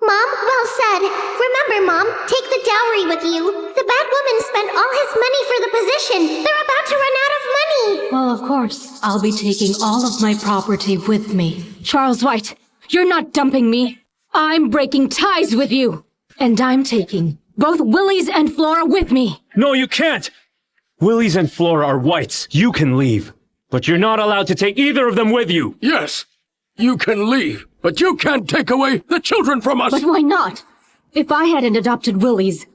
Speaker 3: Mom, well said. Remember, Mom, take the dowry with you. The bad woman spent all his money for the position. They're about to run out of money.
Speaker 2: Well, of course, I'll be taking all of my property with me. Charles White, you're not dumping me. I'm breaking ties with you. And I'm taking both Willies and Flora with me.
Speaker 4: No, you can't! Willies and Flora are Whites. You can leave. But you're not allowed to take either of them with you.
Speaker 6: yes, you can leave, but you can't take away the children from us.
Speaker 2: But why not? If I hadn't adopted Willies,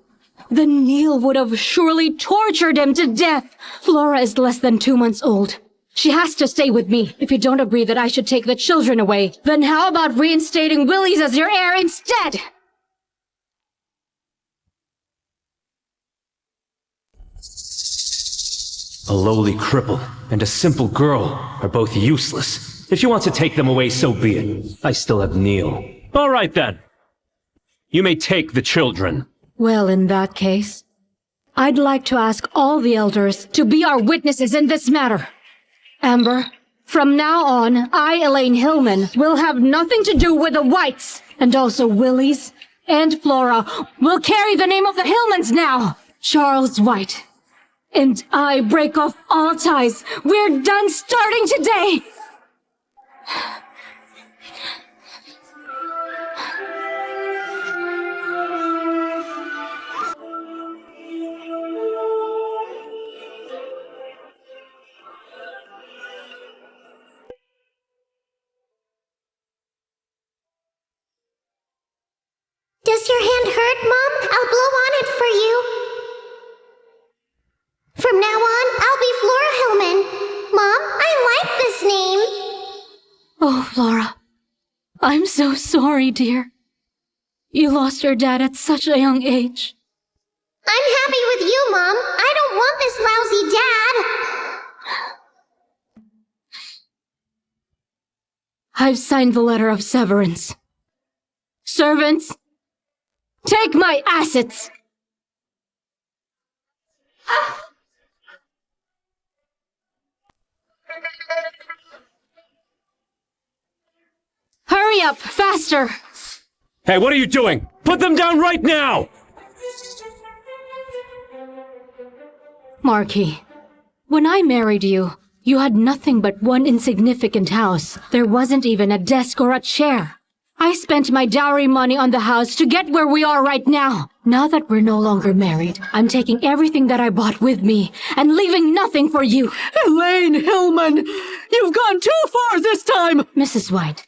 Speaker 2: then Neil would have surely tortured him to death. Flora is less than 2 months old. She has to stay with me. If you don't agree that I should take the children away, then how about reinstating Willies as your heir instead?
Speaker 4: A lowly cripple and a simple girl are both useless. If you want to take them away, so be it. I still have Neil. All right, then. You may take the children.
Speaker 2: Well, in that case, I'd like to ask all the elders to be our witnesses in this matter. Amber, from now on, I, Elaine Hillman, will have nothing to do with the Whites. And also Willies and Flora will carry the name of the Hillmans now. Charles White. And I break off all ties. We're done starting today.
Speaker 3: Does your hand hurt, Mom? I'll blow on it for you. From now on, I'll be Flora Hillman. Mom, I like this name.
Speaker 2: Oh, Flora. I'm so sorry, dear. You lost your dad at such a young age.
Speaker 3: I'm happy with you, Mom. I don't want this lousy dad.
Speaker 2: I've signed the letter of severance. Servants, take my assets! Hurry up, faster!
Speaker 4: Hey, what are you doing? Put them down right now!
Speaker 2: Marquis, when I married you, you had nothing but one insignificant house. There wasn't even a desk or a chair. I spent my dowry money on the house to get where we are right now. Now that we're no longer married, I'm taking everything that I bought with me and leaving nothing for you.
Speaker 7: Elaine Hillman, you've gone too far this time!
Speaker 2: Mrs. White,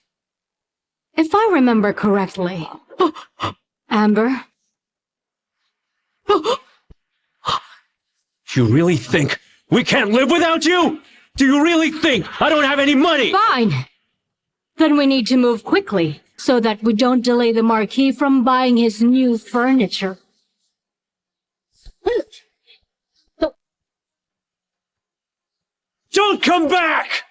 Speaker 2: if I remember correctly, Amber,
Speaker 4: You really think we can't live without you? Do you really think I don't have any money?
Speaker 2: fine. Then we need to move quickly so that we don't delay the Marquis from buying his new furniture.
Speaker 4: Don't come back!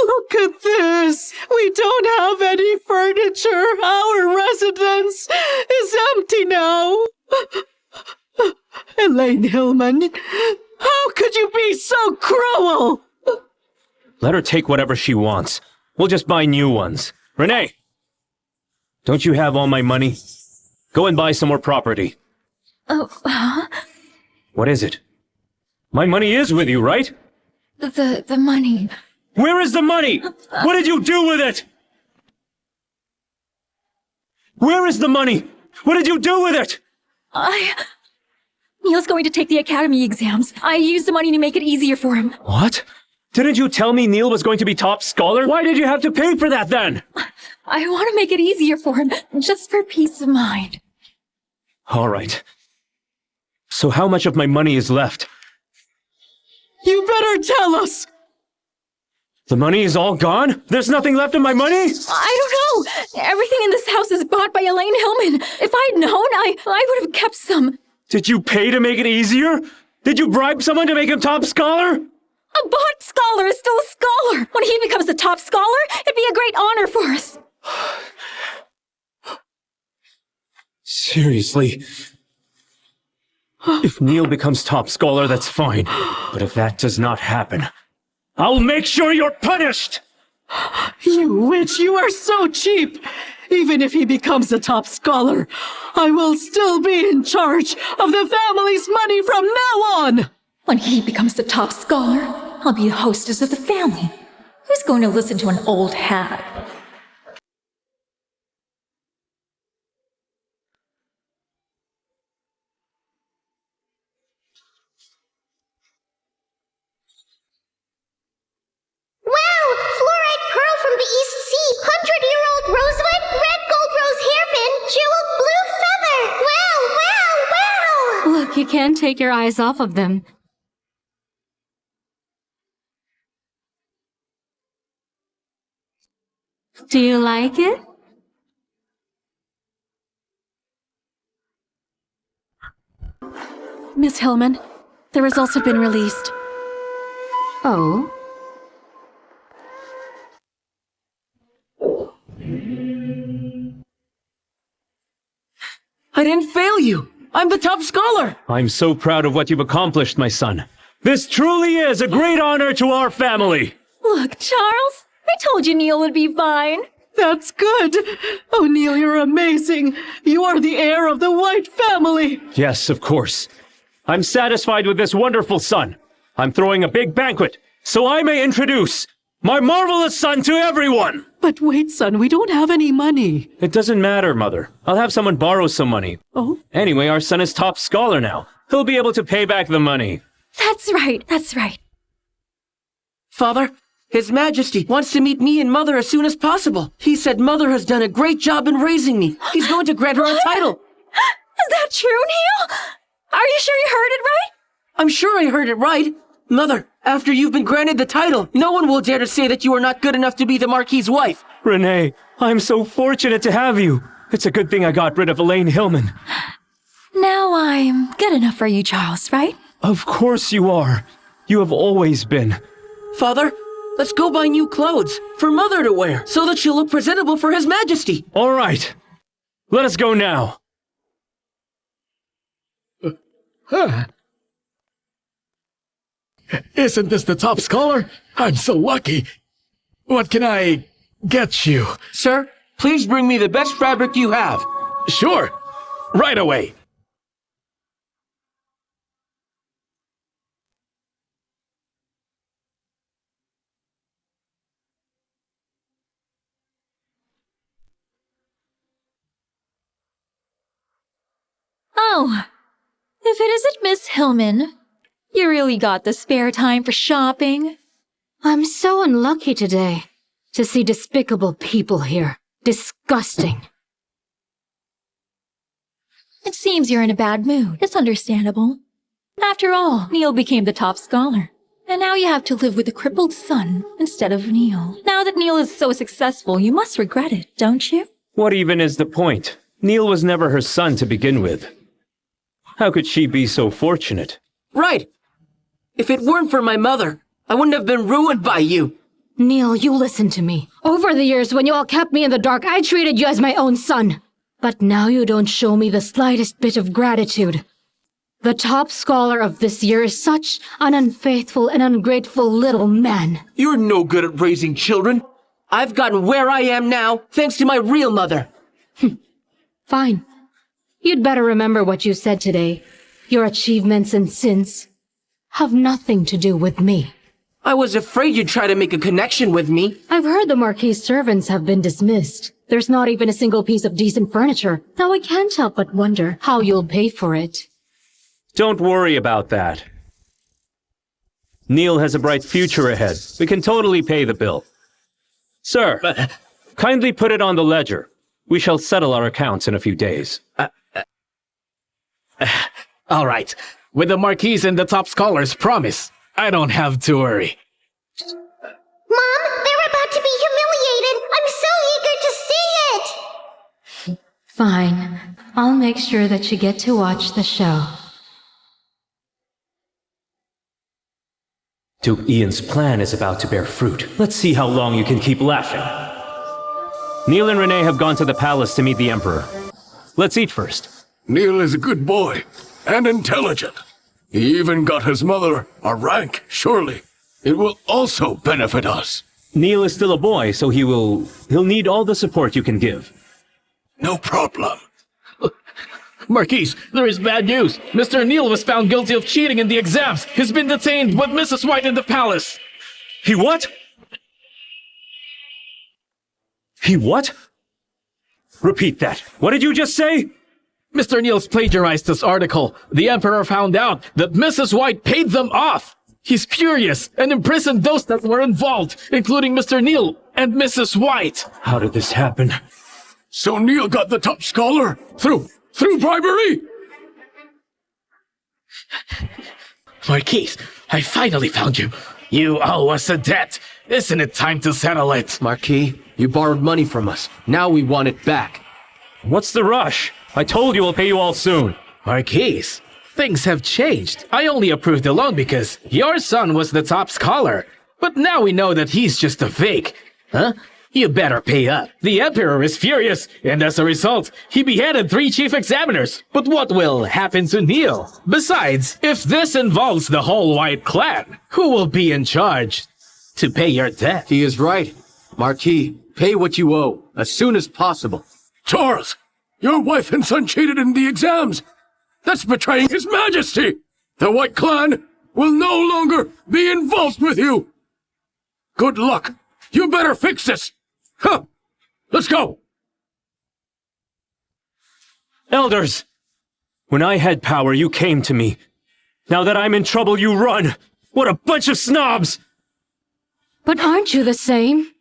Speaker 7: Look at this! We don't have any furniture! Our residence is empty now! Elaine Hillman, how could you be so cruel?
Speaker 4: Let her take whatever she wants. We'll just buy new ones. Renee! Don't you have all my money? Go and buy some more property.
Speaker 5: Oh,
Speaker 4: What is it? My money is with you, right?
Speaker 5: the money.
Speaker 4: Where is the money? What did you do with it? Where is the money? What did you do with it?
Speaker 5: Neil's going to take the academy exams. I used the money to make it easier for him.
Speaker 4: What? Didn't you tell me Neil was going to be top scholar? Why did you have to pay for that then?
Speaker 5: I want to make it easier for him, just for peace of mind.
Speaker 4: All right. So how much of my money is left?
Speaker 7: You better tell us!
Speaker 4: The money is all gone? There's nothing left of my money?
Speaker 5: I don't know. Everything in this house is bought by Elaine Hillman. If I'd known, I would have kept some.
Speaker 4: Did you pay to make it easier? Did you bribe someone to make him top scholar?
Speaker 5: A bought scholar is still a scholar. When he becomes the top scholar, it'd be a great honor for us.
Speaker 4: Seriously? If Neil becomes top scholar, that's fine. But if that does not happen, I'll make sure you're punished!
Speaker 7: You witch, you are so cheap! Even if he becomes a top scholar, I will still be in charge of the family's money from now on!
Speaker 5: When he becomes the top scholar, I'll be the hostess of the family. Who's going to listen to an old hag?
Speaker 3: Wow! Fluorite pearl from the East Sea, 100-year-old rosewood, red gold rose hairpin, jeweled blue feather! Wow, wow, wow!
Speaker 2: Look, you can't take your eyes off of them. Do you like it?
Speaker 1: Miss Hillman, the results have been released.
Speaker 2: Oh?
Speaker 9: I didn't fail you! I'm the top scholar!
Speaker 4: I'm so proud of what you've accomplished, my son. This truly is a great honor to our family!
Speaker 5: Look, Charles, I told you Neil would be fine.
Speaker 7: That's good! Oh, Neil, you're amazing! You are the heir of the White family!
Speaker 4: Yes, of course. I'm satisfied with this wonderful son. I'm throwing a big banquet, so I may introduce my marvelous son to everyone!
Speaker 7: But wait, son, we don't have any money.
Speaker 4: It doesn't matter, Mother. I'll have someone borrow some money.
Speaker 7: Oh?
Speaker 4: Anyway, our son is top scholar now. He'll be able to pay back the money.
Speaker 5: That's right, that's right.
Speaker 9: Father, His Majesty wants to meet me and Mother as soon as possible. He said Mother has done a great job in raising me. He's going to grant her a title.
Speaker 5: Is that true, Neil? Are you sure you heard it right?
Speaker 9: I'm sure I heard it right. Mother, after you've been granted the title, no one will dare to say that you are not good enough to be the Marquis's wife.
Speaker 4: Renee, I'm so fortunate to have you. It's a good thing I got rid of Elaine Hillman.
Speaker 5: Now I'm good enough for you, Charles, right?
Speaker 4: Of course you are. You have always been.
Speaker 9: Father, let's go buy new clothes for Mother to wear so that she'll look presentable for His Majesty.
Speaker 4: All right. Let us go now.
Speaker 8: Isn't this the top scholar? I'm so lucky. What can I get you?
Speaker 9: Sir, please bring me the best fabric you have.
Speaker 8: Sure. Right away.
Speaker 5: So, if it isn't Miss Hillman, you really got the spare time for shopping?
Speaker 2: I'm so unlucky today to see despicable people here. Disgusting.
Speaker 5: It seems you're in a bad mood. It's understandable. After all, Neil became the top scholar. And now you have to live with a crippled son instead of Neil. Now that Neil is so successful, you must regret it, don't you?
Speaker 4: What even is the point? Neil was never her son to begin with. How could she be so fortunate?
Speaker 9: Right! If it weren't for my mother, I wouldn't have been ruined by you.
Speaker 2: Neil, you listen to me. Over the years, when you all kept me in the dark, I treated you as my own son. But now you don't show me the slightest bit of gratitude. The top scholar of this year is such an unfaithful and ungrateful little man.
Speaker 9: You're no good at raising children. I've gotten where I am now thanks to my real mother.
Speaker 2: Fine. You'd better remember what you said today. Your achievements and sins have nothing to do with me.
Speaker 9: I was afraid you'd try to make a connection with me.
Speaker 2: I've heard the Marquis's servants have been dismissed. There's not even a single piece of decent furniture. Now I can't help but wonder how you'll pay for it.
Speaker 4: Don't worry about that. Neil has a bright future ahead. We can totally pay the bill. Sir, kindly put it on the ledger. We shall settle our accounts in a few days.
Speaker 8: All right. With the Marquis and the top scholars promise, I don't have to worry.
Speaker 3: Mom, they're about to be humiliated. I'm so eager to see it.
Speaker 2: Fine. I'll make sure that you get to watch the show.
Speaker 4: Duke Ian's plan is about to bear fruit. Let's see how long you can keep laughing. Neil and Renee have gone to the palace to meet the Emperor. Let's eat first.
Speaker 6: Neil is a good boy and intelligent. He even got his mother a rank, surely. It will also benefit us.
Speaker 4: Neil is still a boy, so he'll need all the support you can give.
Speaker 6: No problem.
Speaker 8: Marquis, there is bad news. Mr. Neil was found guilty of cheating in the exams. He's been detained with Mrs. White in the palace.
Speaker 4: He what? He what? Repeat that. What did you just say?
Speaker 8: Mr. Neil's plagiarized this article. The Emperor found out that Mrs. White paid them off. He's furious and imprisoned those that were involved, including Mr. Neil and Mrs. White.
Speaker 4: How did this happen?
Speaker 6: So Neil got the top scholar through bribery?
Speaker 8: Marquis, I finally found you. You owe us a debt. Isn't it time to settle it?
Speaker 9: Marquis, you borrowed money from us. Now we want it back.
Speaker 4: What's the rush? I told you I'll pay you all soon.
Speaker 8: Marquis, things have changed. I only approved the loan because your son was the top scholar. But now we know that he's just a fake. Huh? You better pay up. The Emperor is furious, and as a result, he beheaded 3 chief examiners. But what will happen to Neil? Besides, if this involves the whole White clan, who will be in charge to pay your debt?
Speaker 9: He is right. Marquis, pay what you owe, as soon as possible.
Speaker 6: Charles, your wife and son cheated in the exams. That's betraying His Majesty. The White clan will no longer be involved with you. Good luck. You better fix this. Huh. Let's go.
Speaker 4: Elders! When I had power, you came to me. Now that I'm in trouble, you run. What a bunch of snobs!
Speaker 2: But aren't you the same?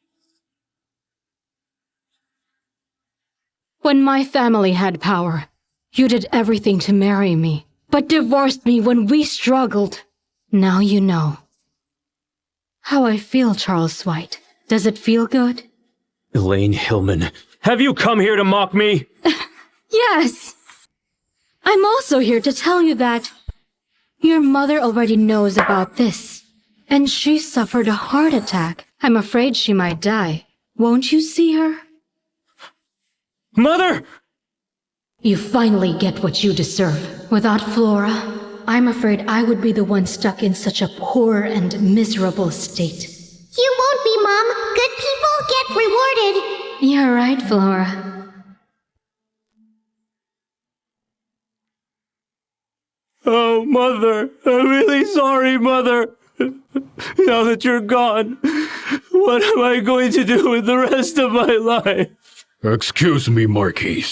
Speaker 2: When my family had power, you did everything to marry me, but divorced me when we struggled. Now you know how I feel, Charles White. Does it feel good?
Speaker 4: Elaine Hillman, have you come here to mock me?
Speaker 2: Yes! I'm also here to tell you that your mother already knows about this, and she suffered a heart attack. I'm afraid she might die. Won't you see her?
Speaker 4: Mother!
Speaker 2: You finally get what you deserve. Without Flora, I'm afraid I would be the one stuck in such a poor and miserable state.
Speaker 3: You won't be, Mom. Good people get rewarded.
Speaker 2: You're right, Flora.
Speaker 4: Oh, Mother. I'm really sorry, Mother. Now that you're gone, what am I going to do with the rest of my life?
Speaker 6: Excuse me, Marquis.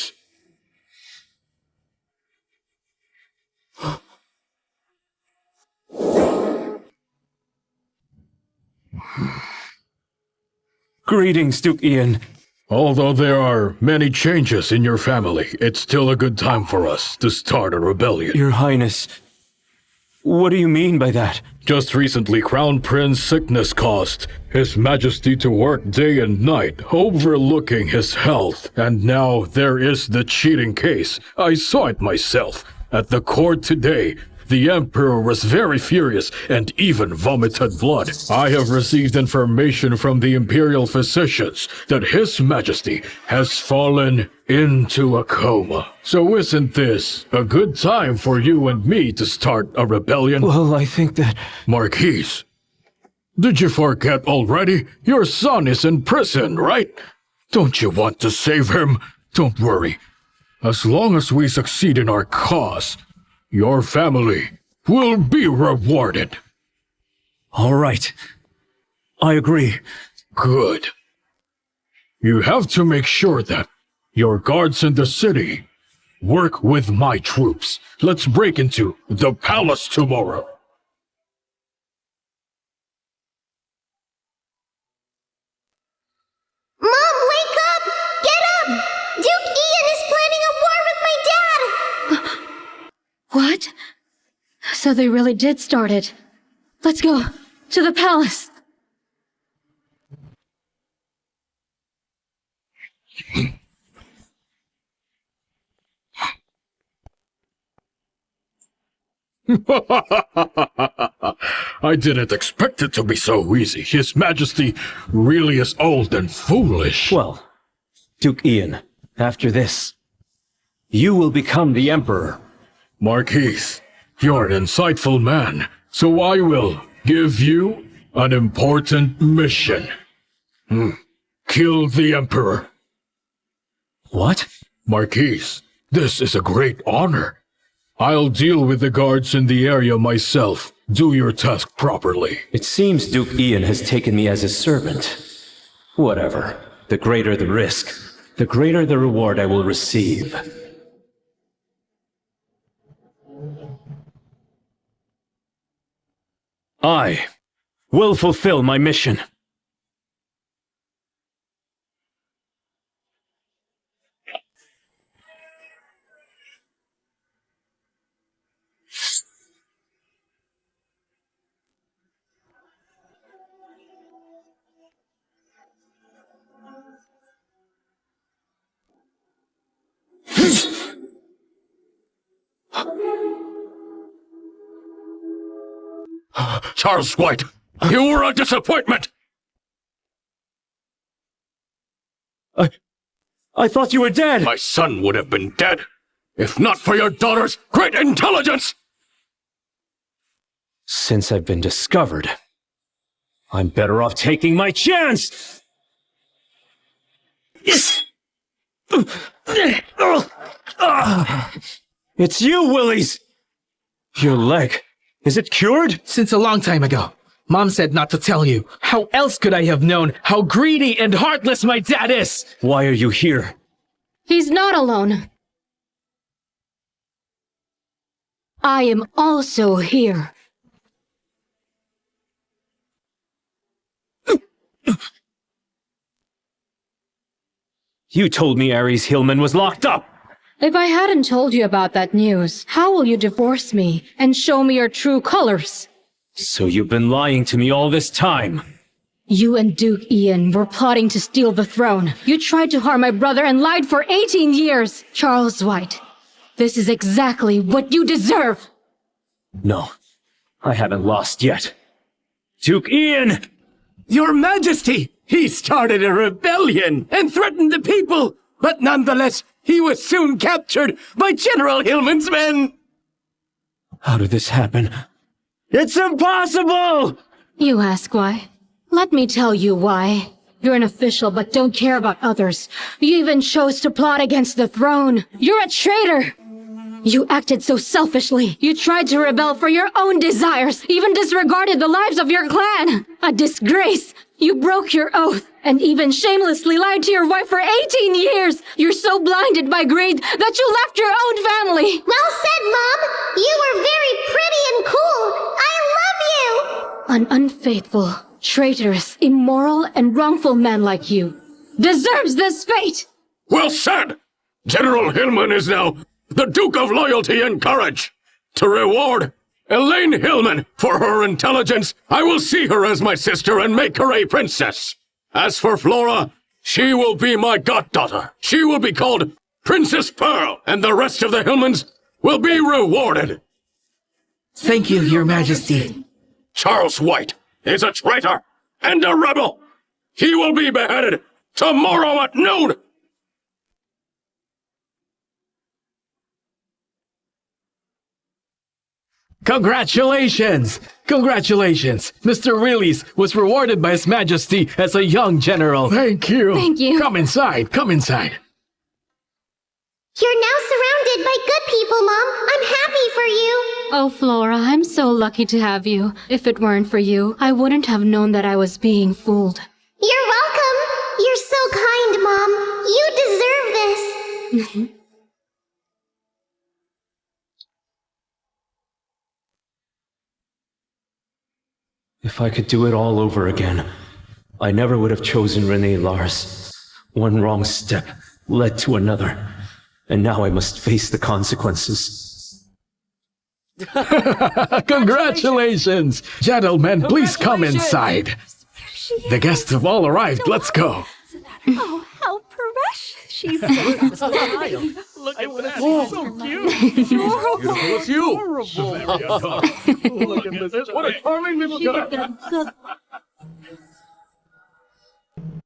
Speaker 4: Greetings, Duke Ian.
Speaker 8: Although there are many changes in your family, it's still a good time for us to start a rebellion.
Speaker 4: Your Highness, what do you mean by that?
Speaker 8: Just recently, Crown Prince sickness caused His Majesty to work day and night, overlooking his health. And now there is the cheating case. I saw it myself. At the court today, the Emperor was very furious and even vomited blood. I have received information from the Imperial physicians that His Majesty has fallen into a coma. So isn't this a good time for you and me to start a rebellion?
Speaker 4: Well, I think that...
Speaker 8: Marquise, did you forget already? Your son is in prison, right? Don't you want to save him? Don't worry. As long as we succeed in our cause, your family will be rewarded.
Speaker 4: All right. I agree.
Speaker 8: Good. You have to make sure that your guards in the city work with my troops. Let's break into the palace tomorrow.
Speaker 3: Mom, wake up! Get up! Duke Ian is planning a war with my dad!
Speaker 2: What? So they really did start it. Let's go to the palace.
Speaker 8: I didn't expect it to be so easy. His Majesty really is old and foolish.
Speaker 4: Well, Duke Ian, after this, you will become the Emperor.
Speaker 8: Marquise, you're an insightful man, so I will give you an important mission. Kill the Emperor.
Speaker 4: What?
Speaker 8: Marquise, this is a great honor. I'll deal with the guards in the area myself. Do your task properly.
Speaker 4: It seems Duke Ian has taken me as his servant. Whatever. The greater the risk, the greater the reward I will receive. I will fulfill my mission.
Speaker 8: Charles White, you were a disappointment!
Speaker 4: I thought you were dead!
Speaker 8: My son would have been dead, if not for your daughter's great intelligence!
Speaker 4: Since I've been discovered, I'm better off taking my chance! It's you, Willies! Your leg, is it cured?
Speaker 10: Since a long time ago. Mom said not to tell you. How else could I have known how greedy and heartless my dad is?
Speaker 4: Why are you here?
Speaker 2: He's not alone. I am also here.
Speaker 4: You told me Ares Hillman was locked up!
Speaker 2: If I hadn't told you about that news, how will you divorce me and show me your true colors?
Speaker 4: So you've been lying to me all this time.
Speaker 2: You and Duke Ian were plotting to steal the throne. You tried to harm my brother and lied for 18 years. Charles White, this is exactly what you deserve.
Speaker 4: No, I haven't lost yet. Duke Ian!
Speaker 11: Your Majesty! He started a rebellion and threatened the people, but nonetheless, he was soon captured by General Hillman's men!
Speaker 4: How did this happen? It's impossible!
Speaker 2: You ask why? Let me tell you why. You're an official but don't care about others. You even chose to plot against the throne. You're a traitor! You acted so selfishly. You tried to rebel for your own desires, even disregarded the lives of your clan. A disgrace! You broke your oath, and even shamelessly lied to your wife for 18 years! You're so blinded by greed that you left your own family!
Speaker 3: Well said, Mom! You were very pretty and cool! I love you!
Speaker 2: An unfaithful, traitorous, immoral, and wrongful man like you deserves this fate!
Speaker 6: Well said! General Hillman is now the Duke of Loyalty and Courage. To reward Elaine Hillman for her intelligence, I will see her as my sister and make her a princess. As for Flora, she will be my goddaughter. She will be called Princess Pearl, and the rest of the Hillmans will be rewarded.
Speaker 10: Thank you, Your Majesty.
Speaker 6: Charles White is a traitor and a rebel. He will be beheaded tomorrow at noon.
Speaker 8: Congratulations! Congratulations! Mr. Reilly's was rewarded by His Majesty as a young general. Thank you.
Speaker 2: Thank you.
Speaker 8: Come inside. Come inside.
Speaker 3: You're now surrounded by good people, Mom. I'm happy for you.
Speaker 2: Oh, Flora, I'm so lucky to have you. If it weren't for you, I wouldn't have known that I was being fooled.
Speaker 3: You're welcome. You're so kind, Mom. You deserve this.
Speaker 4: If I could do it all over again, I never would have chosen Renee Lars. One wrong step led to another, and now I must face the consequences.
Speaker 8: Congratulations! Gentlemen, please come inside. The guests have all arrived. Let's go.
Speaker 1: Oh, how precious she's so
Speaker 8: Look at that. Oh, so cute. Beautiful as you. Look at this. What a charming little girl.